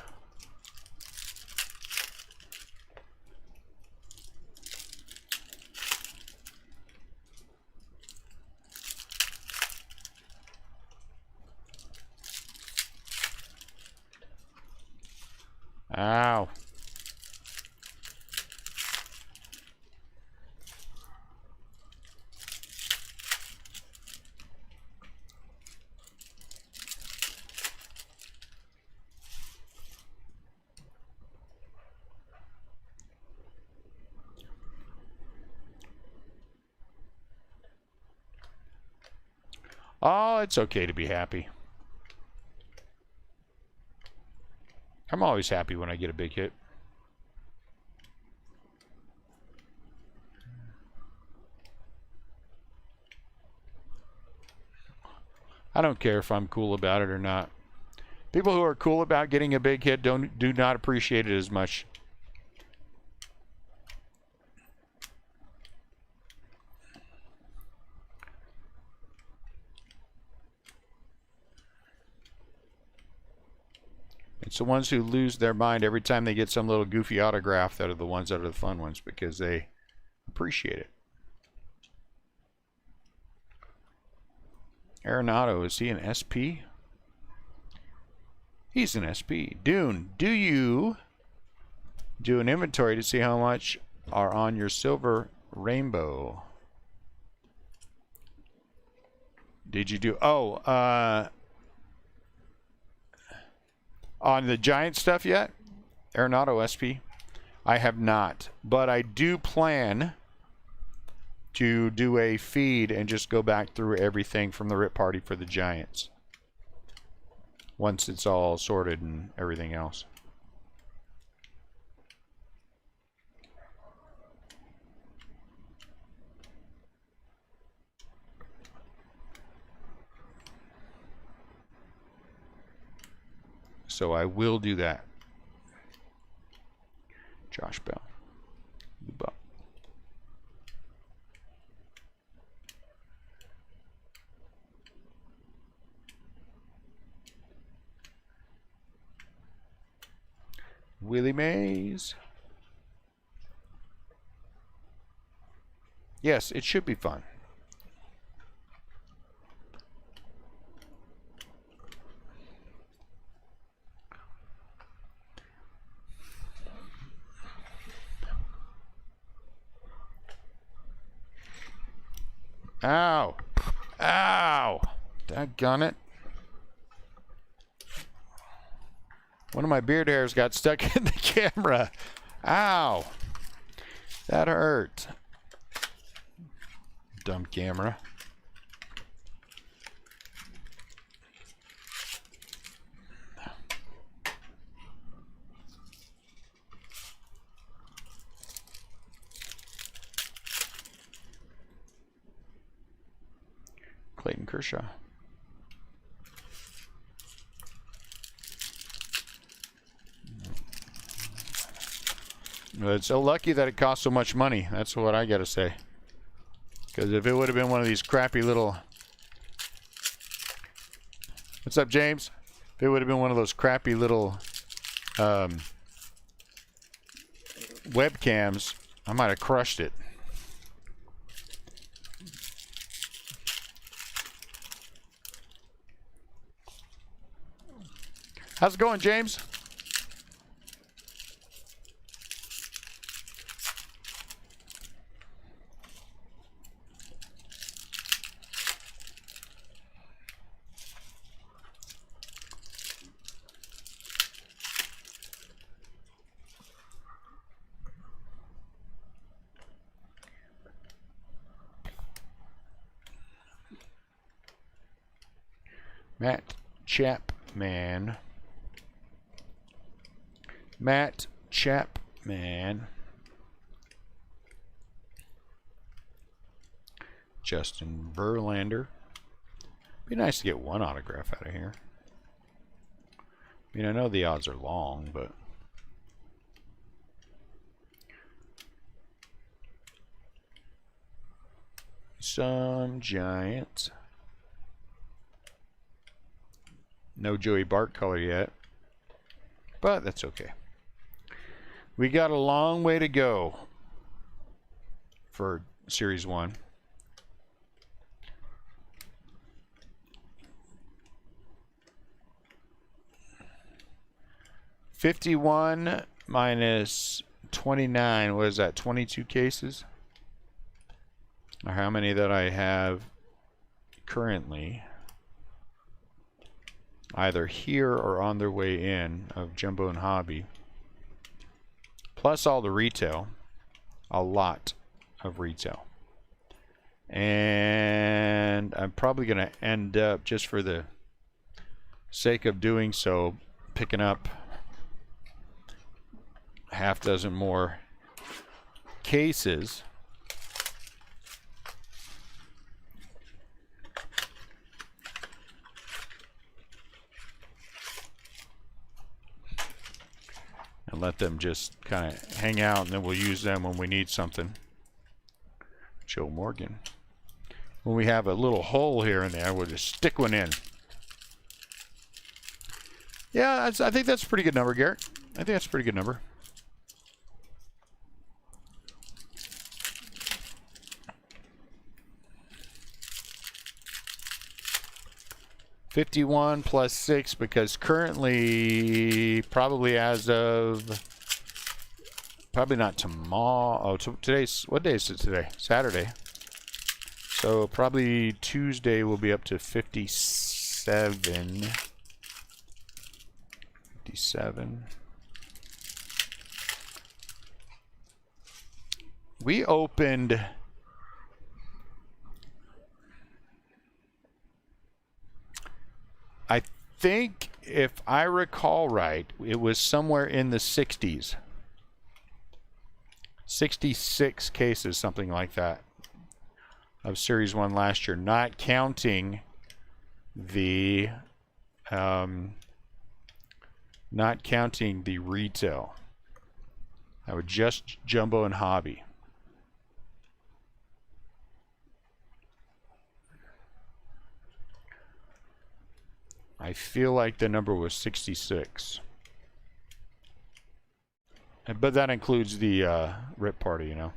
Ow. Oh, it's okay to be happy. I'm always happy when I get a big hit. I don't care if I'm cool about it or not. People who are cool about getting a big hit do not appreciate it as much. It's the ones who lose their mind every time they get some little goofy autograph that are the ones that are the fun ones because they appreciate it. Arenado, is he an SP? He's an SP. Dune, do you do an inventory to see how much are on your silver rainbow? Did you do... Oh, on the giant stuff yet? Arenado SP? I have not. But I do plan to do a feed and just go back through everything from the RIP party for the giants. Once it's all sorted and everything else. So I will do that. Josh Bell. Willie Mays. Yes, it should be fun. Ow. Ow. Daggone it. One of my beard hairs got stuck in the camera. Ow. That hurt. Dumb camera. Clayton Kershaw. It's so lucky that it cost so much money. That's what I gotta say. Because if it would have been one of these crappy little... What's up, James? If it would have been one of those crappy little webcams, I might have crushed it. How's it going, James? Matt Chapman. Matt Chapman. Justin Verlander. Be nice to get one autograph out of here. I mean, I know the odds are long, but... Some Giants. No Joey Bart color yet, but that's okay. We got a long way to go for Series 1. $51 minus 29, what is that, 22 cases? Or how many that I have currently, either here or on their way in, of Jumbo and Hobby. Plus all the retail. A lot of retail. And I'm probably going to end up, just for the sake of doing so, picking up half dozen more cases. And let them just kind of hang out, and then we'll use them when we need something. Joe Morgan. When we have a little hole here and there, we'll just stick one in. Yeah, I think that's a pretty good number, Garrett. I think that's a pretty good number. $51 plus 6, because currently, probably as of, probably not tomorrow. Oh, today's, what day is it today? Saturday. So probably Tuesday will be up to 57. 57. We opened... I think, if I recall right, it was somewhere in the 60s. 66 cases, something like that, of Series 1 last year, not counting the retail. I would just jumbo and hobby. I feel like the number was 66. But that includes the rip party, you know.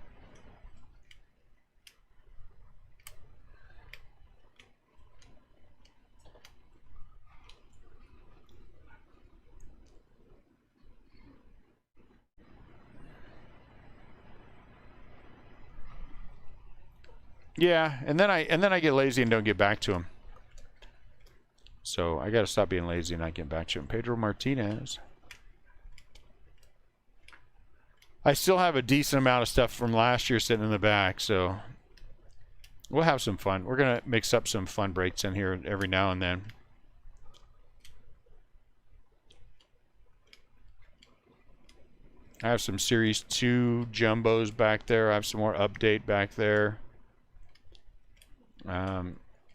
Yeah, and then I get lazy and don't get back to him. So I got to stop being lazy and not get back to him. Pedro Martinez. I still have a decent amount of stuff from last year sitting in the back, so we'll have some fun. We're going to mix up some fun breaks in here every now and then. I have some Series 2 jumbos back there. I have some more update back there.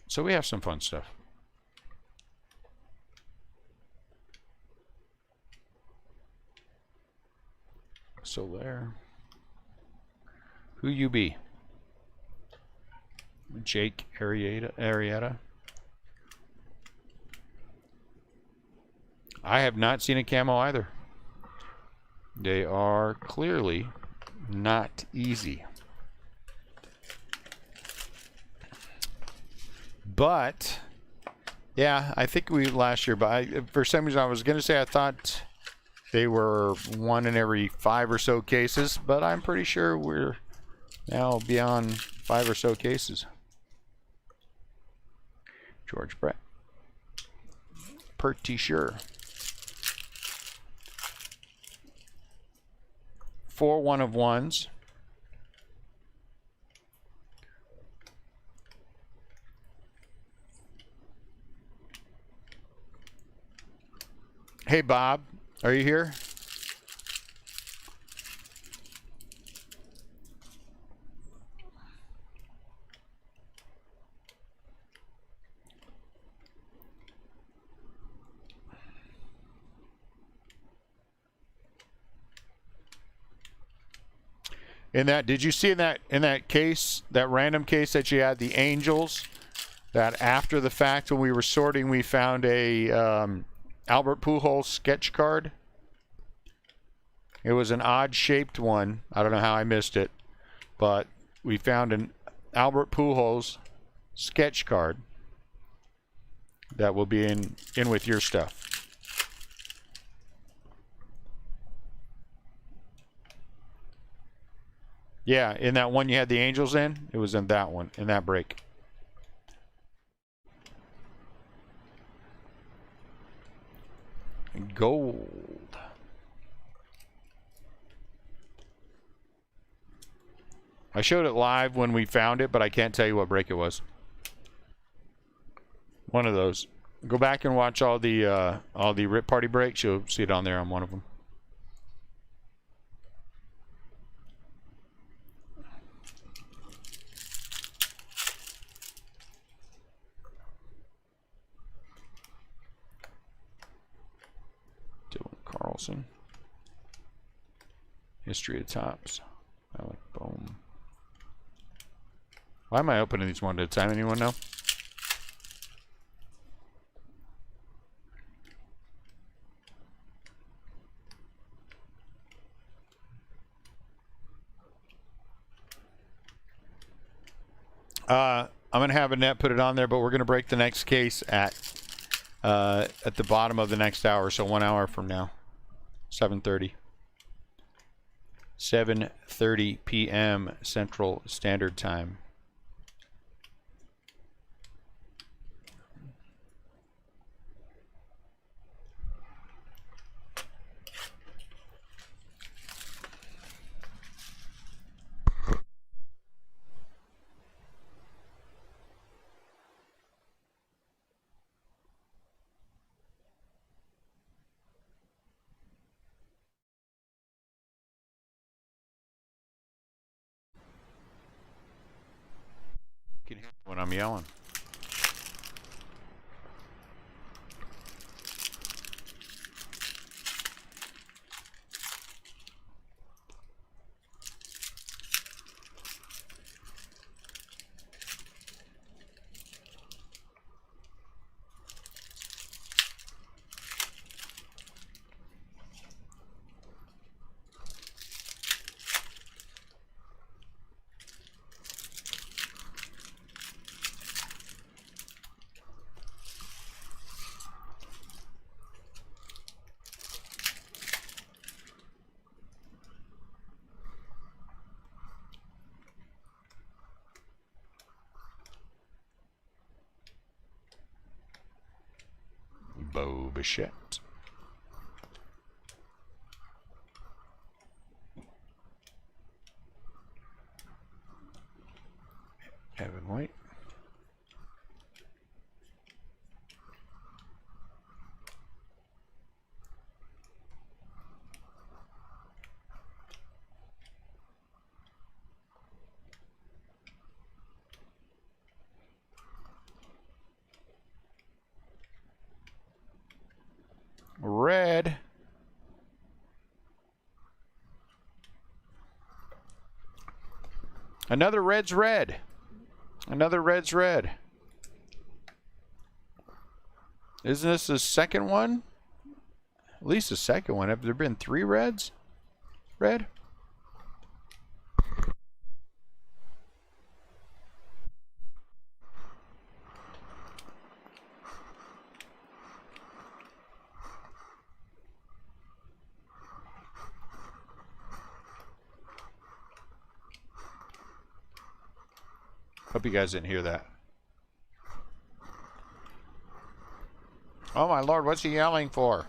So we have some fun stuff. So there. Who you be? Jake Arrieta. I have not seen a camo either. They are clearly not easy. But yeah, I think we last year, but for some reason I was going to say I thought they were 1 in every 5 or so cases, but I'm pretty sure we're now beyond 5 or so cases. George Brett. Pretty sure. 4 1-of-1s. Hey Bob, are you here? Did you see in that case, that random case that you had, the Angels, that after the fact when we were sorting we found a Albert Pujols sketch card? It was an odd shaped one. I don't know how I missed it, but we found an Albert Pujols sketch card that will be in with your stuff. Yeah, in that one you had the Angels in, it was in that one, in that break. Gold. I showed it live when we found it, but I can't tell you what break it was. One of those. Go back and watch all the Rip Party breaks. You'll see it on there on one of them. Carlson. History of Tops. I like Boom. Why am I opening these one at a time? Anyone know? I'm gonna have Annette put it on there, but we're gonna break the next case at the bottom of the next hour, so 1 hour from now, 7:30. 7:30 p.m. Central Standard Time. You can hear when I'm yelling. Bo Bichette. Evan White. Red. Another red's red. Another red's red. Isn't this the second one? At least the second one. Have there been 3 reds? Red? Hope you guys didn't hear that. Oh my lord, what's he yelling for?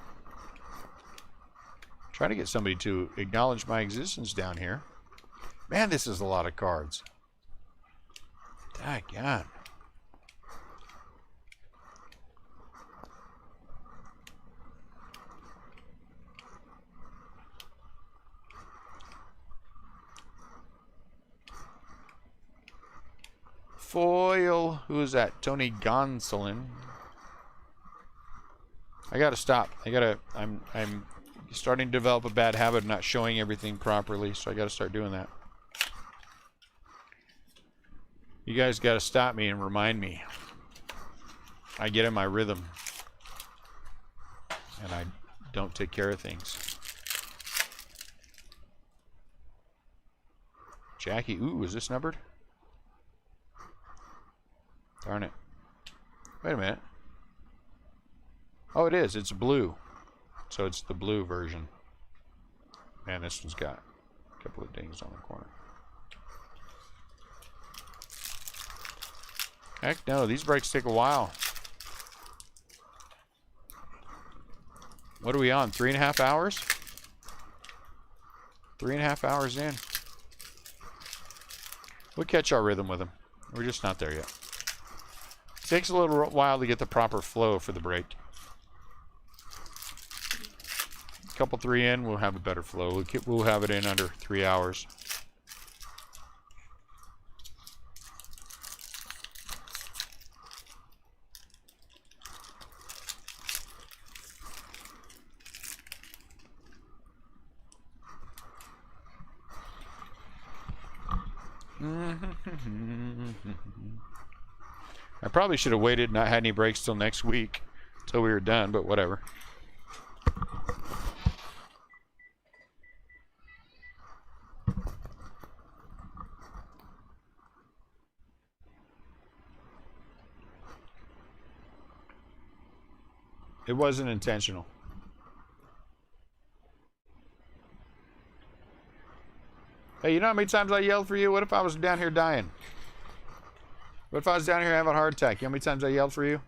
Trying to get somebody to acknowledge my existence down here. Man, this is a lot of cards. Daggone. Foil. Who is that? Tony Gonsolin. I gotta stop. I'm starting to develop a bad habit of not showing everything properly, so I gotta start doing that. You guys gotta stop me and remind me. I get in my rhythm. And I don't take care of things. Jackie. Ooh, is this numbered? Darn it. Wait a minute. Oh, it is. It's blue. So it's the blue version. Man, this one's got a couple of dings on the corner. Heck no, these breaks take a while. What are we on? 3.5 hours? 3.5 hours in. We'll catch our rhythm with them. We're just not there yet. It takes a little while to get the proper flow for the break. A couple 3 in, we'll have a better flow. We'll have it in under 3 hours. I probably should have waited and not had any breaks till next week, till we were done, but whatever. It wasn't intentional. Hey, you know how many times I yelled for you? What if I was down here dying? What if I was down here having a heart attack? You know how many times I yelled for you?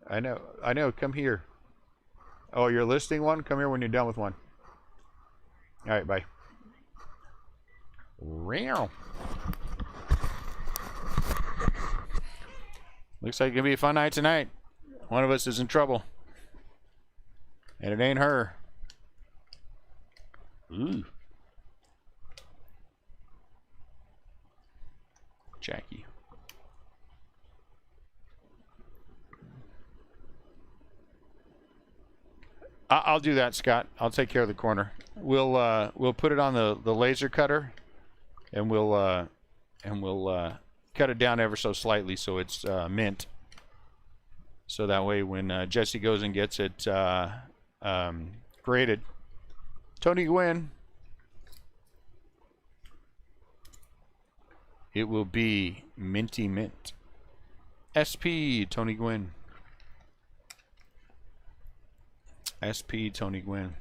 I know. Come here. Oh, you're listing one? Come here when you're done with one. All right, bye. Real. Looks like it's gonna be a fun night tonight. One of us is in trouble. And it ain't her. Ooh. Jackie. I'll do that, Scott. I'll take care of the corner. We'll put it on the laser cutter, and we'll cut it down ever so slightly so it's mint. So that way when Jesse goes and gets it graded, Tony Gwynn, it will be minty mint. SP Tony Gwynn. SP Tony Gwynn.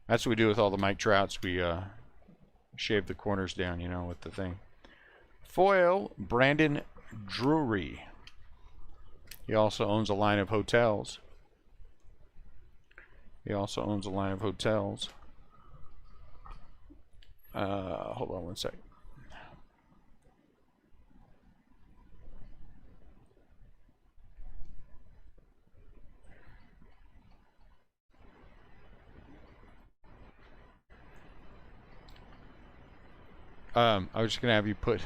That's what we do with all the Mike Trouts. We shave the corners down, you know, with the thing. Foil, Brandon Drury. He also owns a line of hotels. Hold on one sec. I was just gonna have you put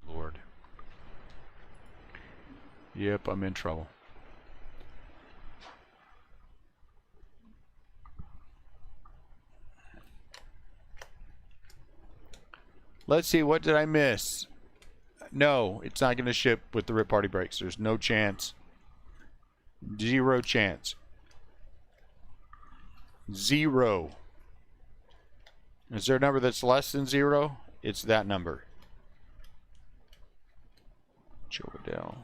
Lord. Yep, I'm in trouble. Let's see, what did I miss? No, it's not going to ship with the Rip Party Breaks. There's no chance. 0 chance. 0. Is there a number that's less than 0? It's that number. Joe Adele.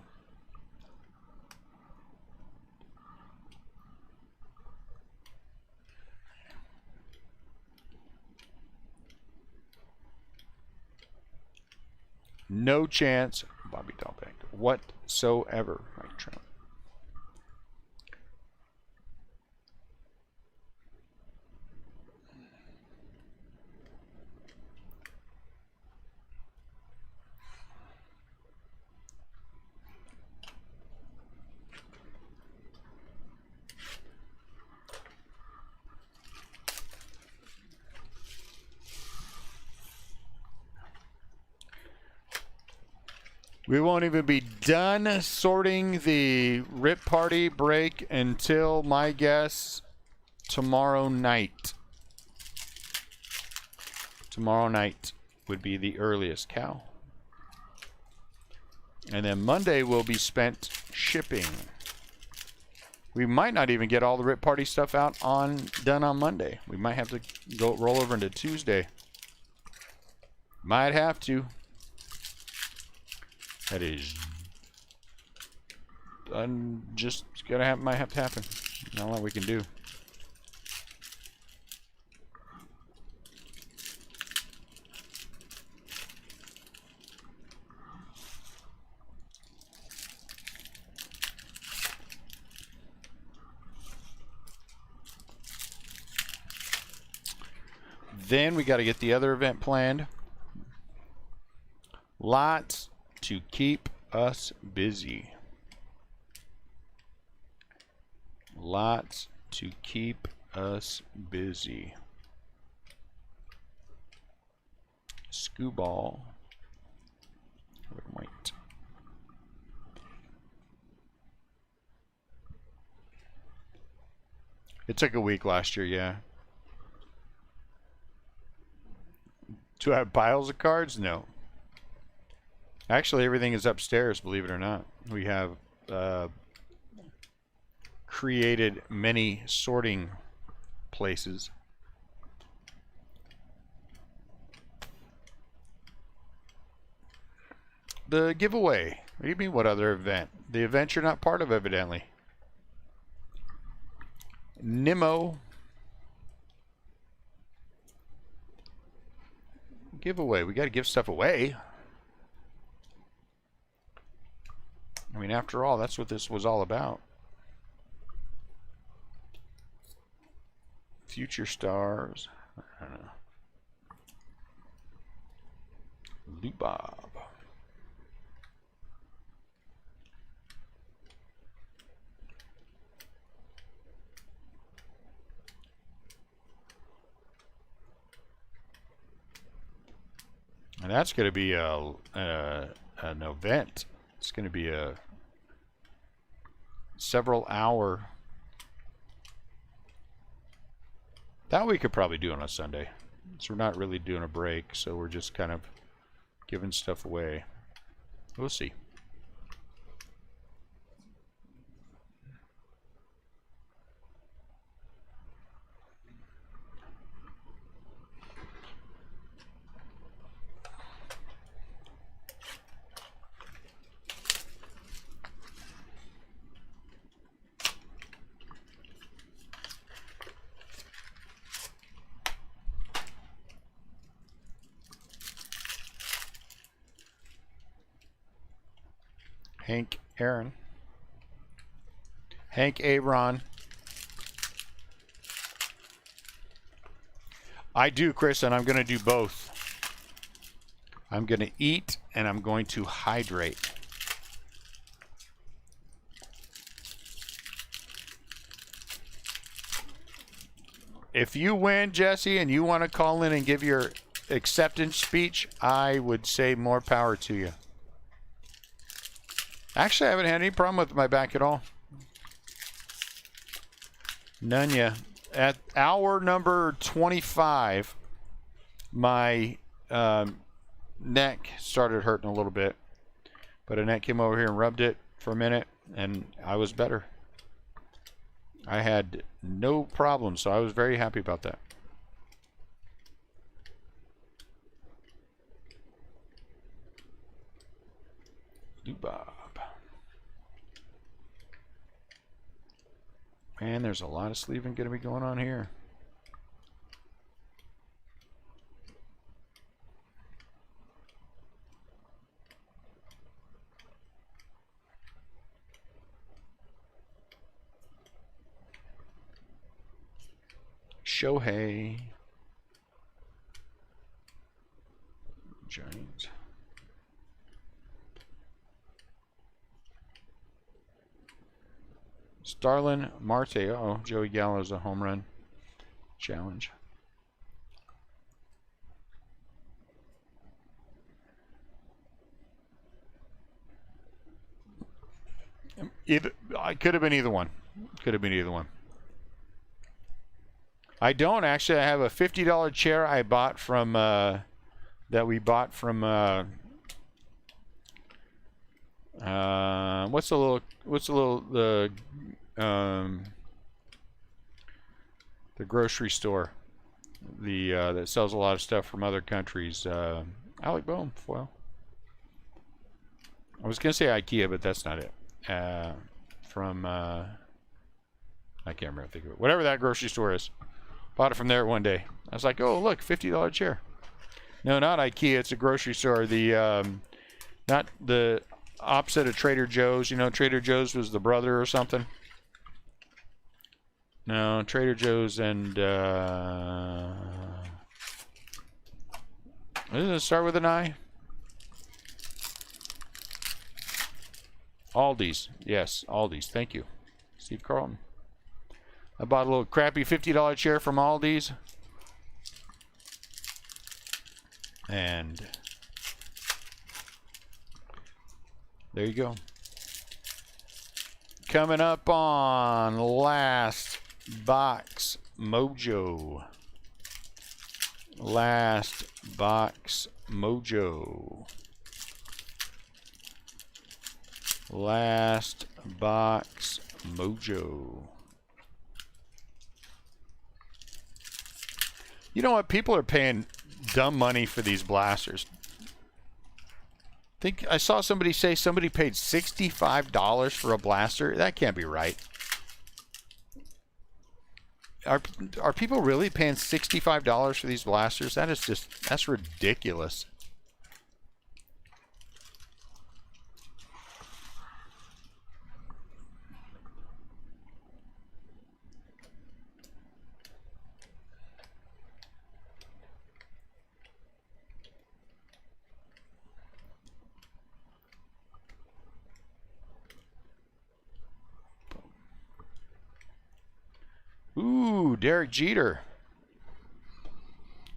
No chance, Bobby Dahlbeck, whatsoever. Mike Trout. We won't even be done sorting the Rip Party break until, my guess, tomorrow night. Tomorrow night would be the earliest, Cal. And then Monday will be spent shipping. We might not even get all the Rip Party stuff out done on Monday. We might have to go roll over into Tuesday. Might have to. That is just might have to happen. Not a lot we can do. Then we got to get the other event planned. Lots to keep us busy. Lots to keep us busy. Skewball. White. It took a week last year, yeah. Do I have piles of cards? No. Actually, everything is upstairs, believe it or not. We have created many sorting places. The giveaway. What do you mean, what other event? The event you're not part of, evidently. Nemo. Giveaway. We got to give stuff away. I mean, after all, that's what this was all about. Future stars. I don't know. Lubob. And that's going to be an event. It's going to be a several hour. That we could probably do on a Sunday. So we're not really doing a break, so we're just kind of giving stuff away. We'll see. Hank Aaron. Hank Aaron. I do, Chris, and I'm going to do both. I'm going to eat and I'm going to hydrate. If you win, Jesse, and you want to call in and give your acceptance speech, I would say more power to you. Actually, I haven't had any problem with my back at all. None yet. At hour number 25, my neck started hurting a little bit. But Annette came over here and rubbed it for a minute, and I was better. I had no problem, so I was very happy about that. Bob. Man, there's a lot of sleeving going to be going on here. Shohei. Giants. Starlin Marte. Uh-oh, Joey Gallo's a home run challenge. I could have been either one. Could have been either one. I don't actually. I have a $50 chair I bought from that we bought from what's the grocery store that sells a lot of stuff from other countries. Alec Bohm. Well, I was gonna say IKEA, but that's not it. From I can't remember. Think of it. Whatever that grocery store is. Bought it from there one day. I was like, oh look, $50 chair. No, not IKEA. It's a grocery store. The not the opposite of Trader Joe's. You know, Trader Joe's was the brother or something. No, Trader Joe's and Does it start with an I? Aldi's. Yes, Aldi's. Thank you, Steve Carlton. I bought a little crappy $50 chair from Aldi's. And there you go. Coming up on Last Box Mojo. Last Box Mojo. Last Box Mojo. You know what? People are paying dumb money for these blasters. Think I saw somebody say somebody paid $65 for a blaster. That can't be right. Are people really paying $65 for these blasters? That's ridiculous. Ooh, Derek Jeter.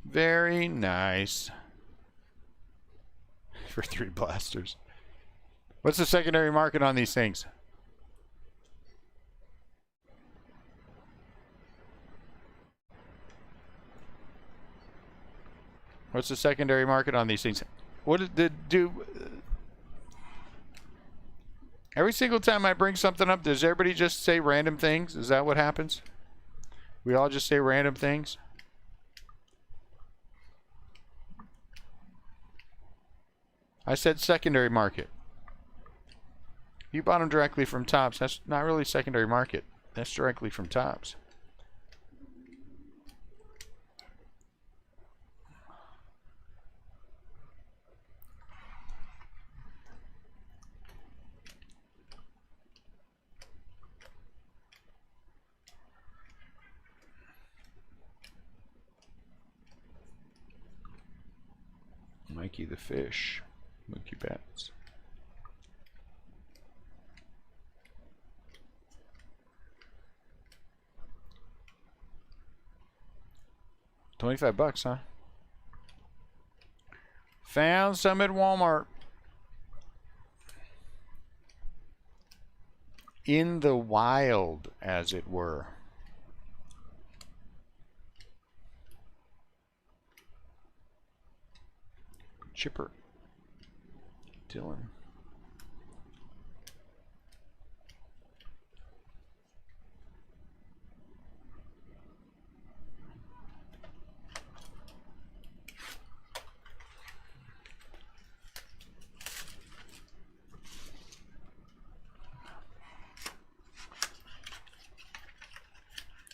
Very nice. For 3 blasters. What's the secondary market on these things? What's the secondary market on these things? What did it do? Every single time I bring something up, does everybody just say random things? Is that what happens? We all just say random things? I said secondary market. You bought them directly from Tops. That's not really secondary market. That's directly from Tops. Mikey the Fish. Mookie Betts. $25, huh? Found some at Walmart. In the wild, as it were. Chipper. Dylan.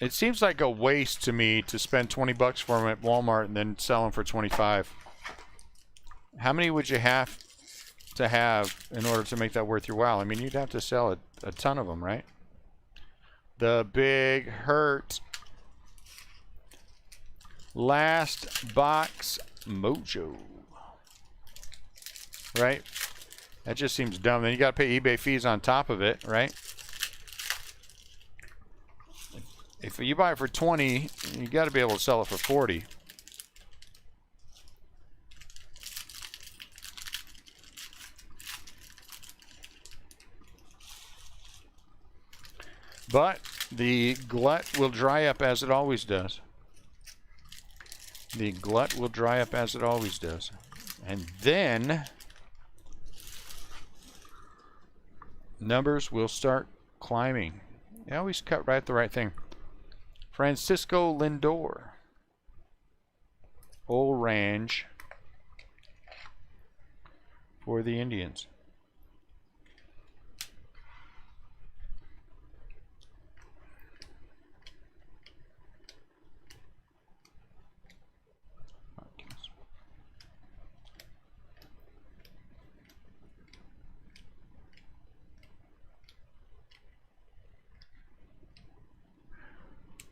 It seems like a waste to me to spend 20 bucks for them at Walmart and then sell them for 25. How many would you have to have in order to make that worth your while? I mean, you'd have to sell a ton of them, right? The Big Hurt. Last Box Mojo. Right? That just seems dumb. Then you got to pay eBay fees on top of it, right? If you buy it for 20, you got to be able to sell it for 40. But the glut will dry up as it always does. The glut will dry up as it always does. And then numbers will start climbing. They always cut right the right thing. Francisco Lindor. Orange for the Indians.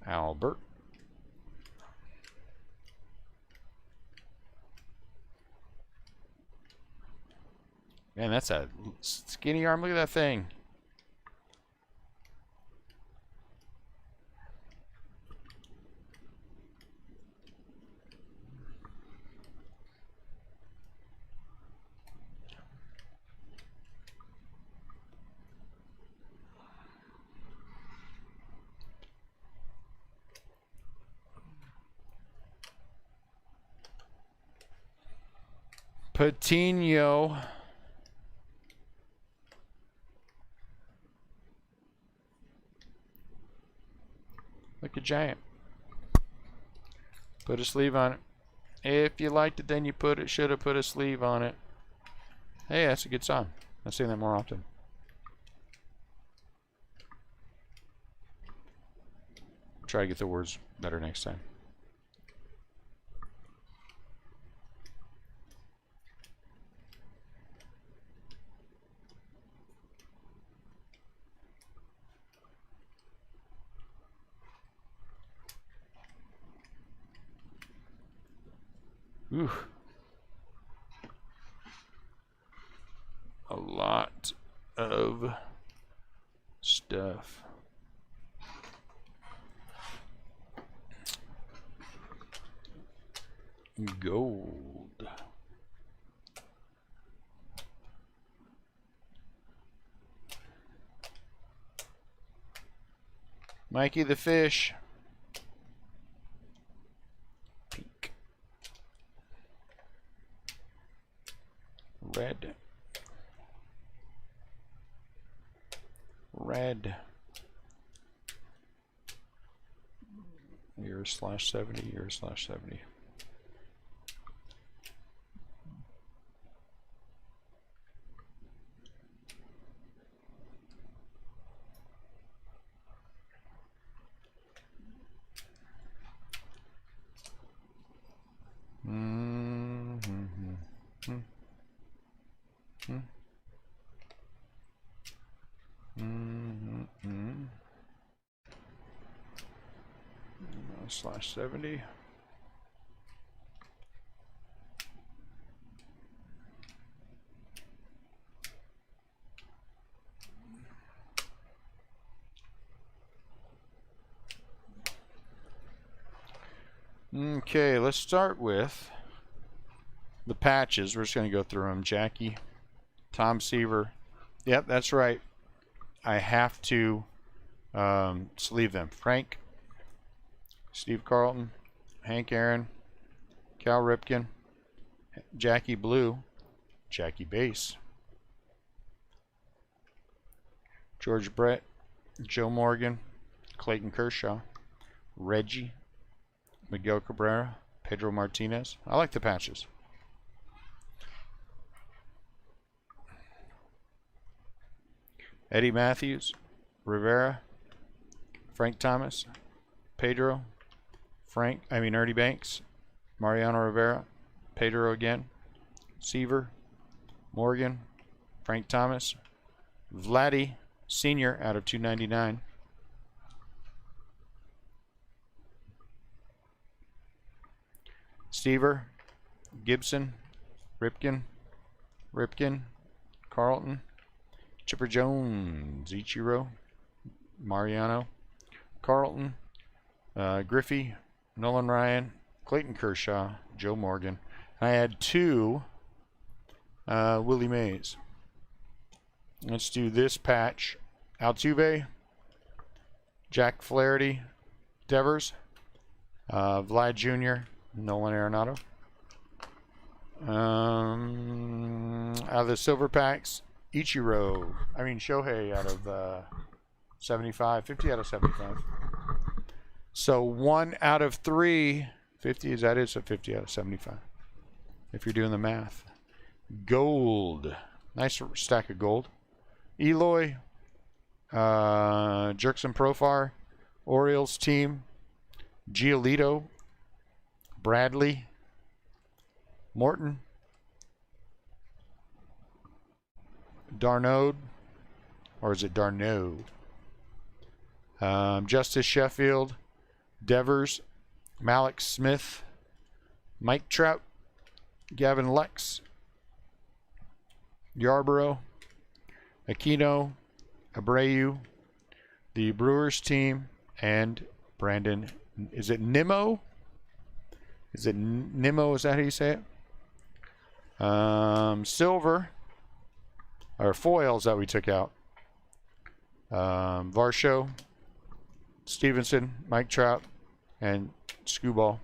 Albert. Man, that's a skinny arm. Look at that thing. Patino. Like a giant. Put a sleeve on it. If you liked it, then you should have put a sleeve on it. Hey, that's a good song. I'll sing that more often. Try to get the words better next time. Ooh. A lot of stuff. Gold. Mikey the fish. Pink. Red. Red. Year/70, year/70. /70. Okay, let's start with the patches. We're just going to go through them. Jackie, Tom Seaver. Yep, that's right. I have to sleeve them. Frank, Steve Carlton, Hank Aaron, Cal Ripken, Jackie Blue, Jackie Bass, George Brett, Joe Morgan, Clayton Kershaw, Reggie, Miguel Cabrera, Pedro Martinez. I like the patches. Eddie Matthews, Rivera, Frank Thomas, Pedro, Ernie Banks, Mariano Rivera, Pedro again, Seaver, Morgan, Frank Thomas, Vladdy Sr. out of 299, Seaver, Gibson, Ripken, Carlton, Chipper Jones, Ichiro, Mariano, Carlton, Griffey, Nolan Ryan, Clayton Kershaw, Joe Morgan. I had 2 Willie Mays. Let's do this patch. Altuve, Jack Flaherty, Devers, Vlad Jr., Nolan Arenado. Out of the silver packs, Shohei out of 75, 50 out of 75. So 1 out of 3, 50 is that is a 50 out of 75. If you're doing the math. Gold. Nice stack of gold. Eloy, Jerkson Profar, Orioles team, Giolito, Bradley, Morton, Darnode, or is it Darno? Justice Sheffield, Devers, Malik Smith, Mike Trout, Gavin Lux, Yarborough, Aquino, Abreu, the Brewers team, and Brandon. Is it Nimmo? Is it Nimmo? Is that how you say it? Silver, or foils that we took out. Varsho, Stevenson, Mike Trout, and Skubal.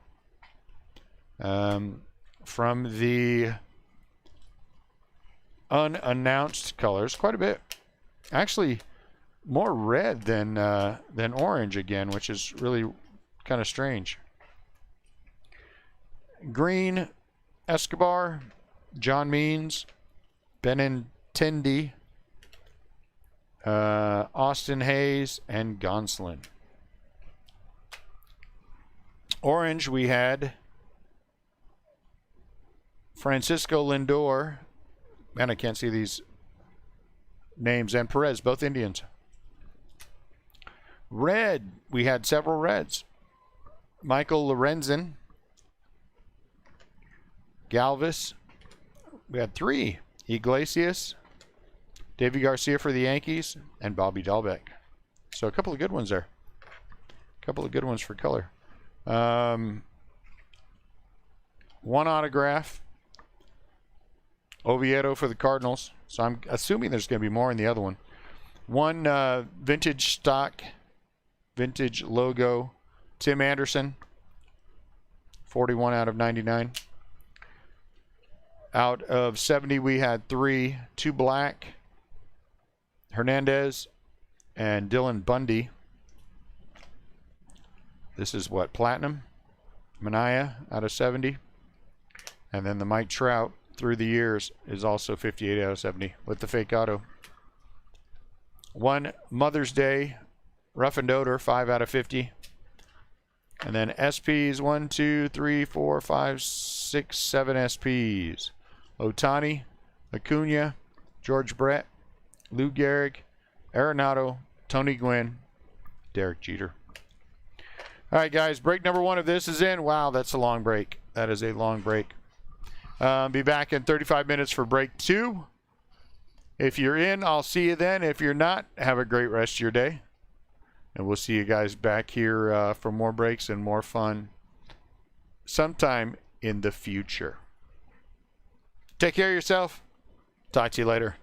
From the unannounced colors, quite a bit. Actually, more red than orange again, which is really kind of strange. Green, Escobar, John Means, Benintendi, Austin Hayes, and Gonsolin. Orange, we had Francisco Lindor. Man, I can't see these names. And Perez, both Indians. Red, we had several reds. Michael Lorenzen, Galvis. We had 3. Iglesias, Davey Garcia for the Yankees, and Bobby Dahlbeck. So a couple of good ones there. A couple of good ones for color. One autograph. Oviedo for the Cardinals. So I'm assuming there's going to be more in the other one. One vintage stock, vintage logo. Tim Anderson. 41 out of 99. Out of 70, we had 3. 2 black. Hernandez and Dylan Bundy. This is what, platinum? Mania out of 70. And then the Mike Trout through the years is also 58 out of 70 with the fake auto. 1 Mother's Day, Rough and Odor, 5 out of 50. And then SPs, 1, 2, 3, 4, 5, 6, 7 SPs. Otani, Acuna, George Brett, Lou Gehrig, Arenado, Tony Gwynn, Derek Jeter. All right, guys, break number 1 of this is in. Wow, that's a long break. That is a long break. Be back in 35 minutes for break 2. If you're in, I'll see you then. If you're not, have a great rest of your day. And we'll see you guys back here for more breaks and more fun sometime in the future. Take care of yourself. Talk to you later.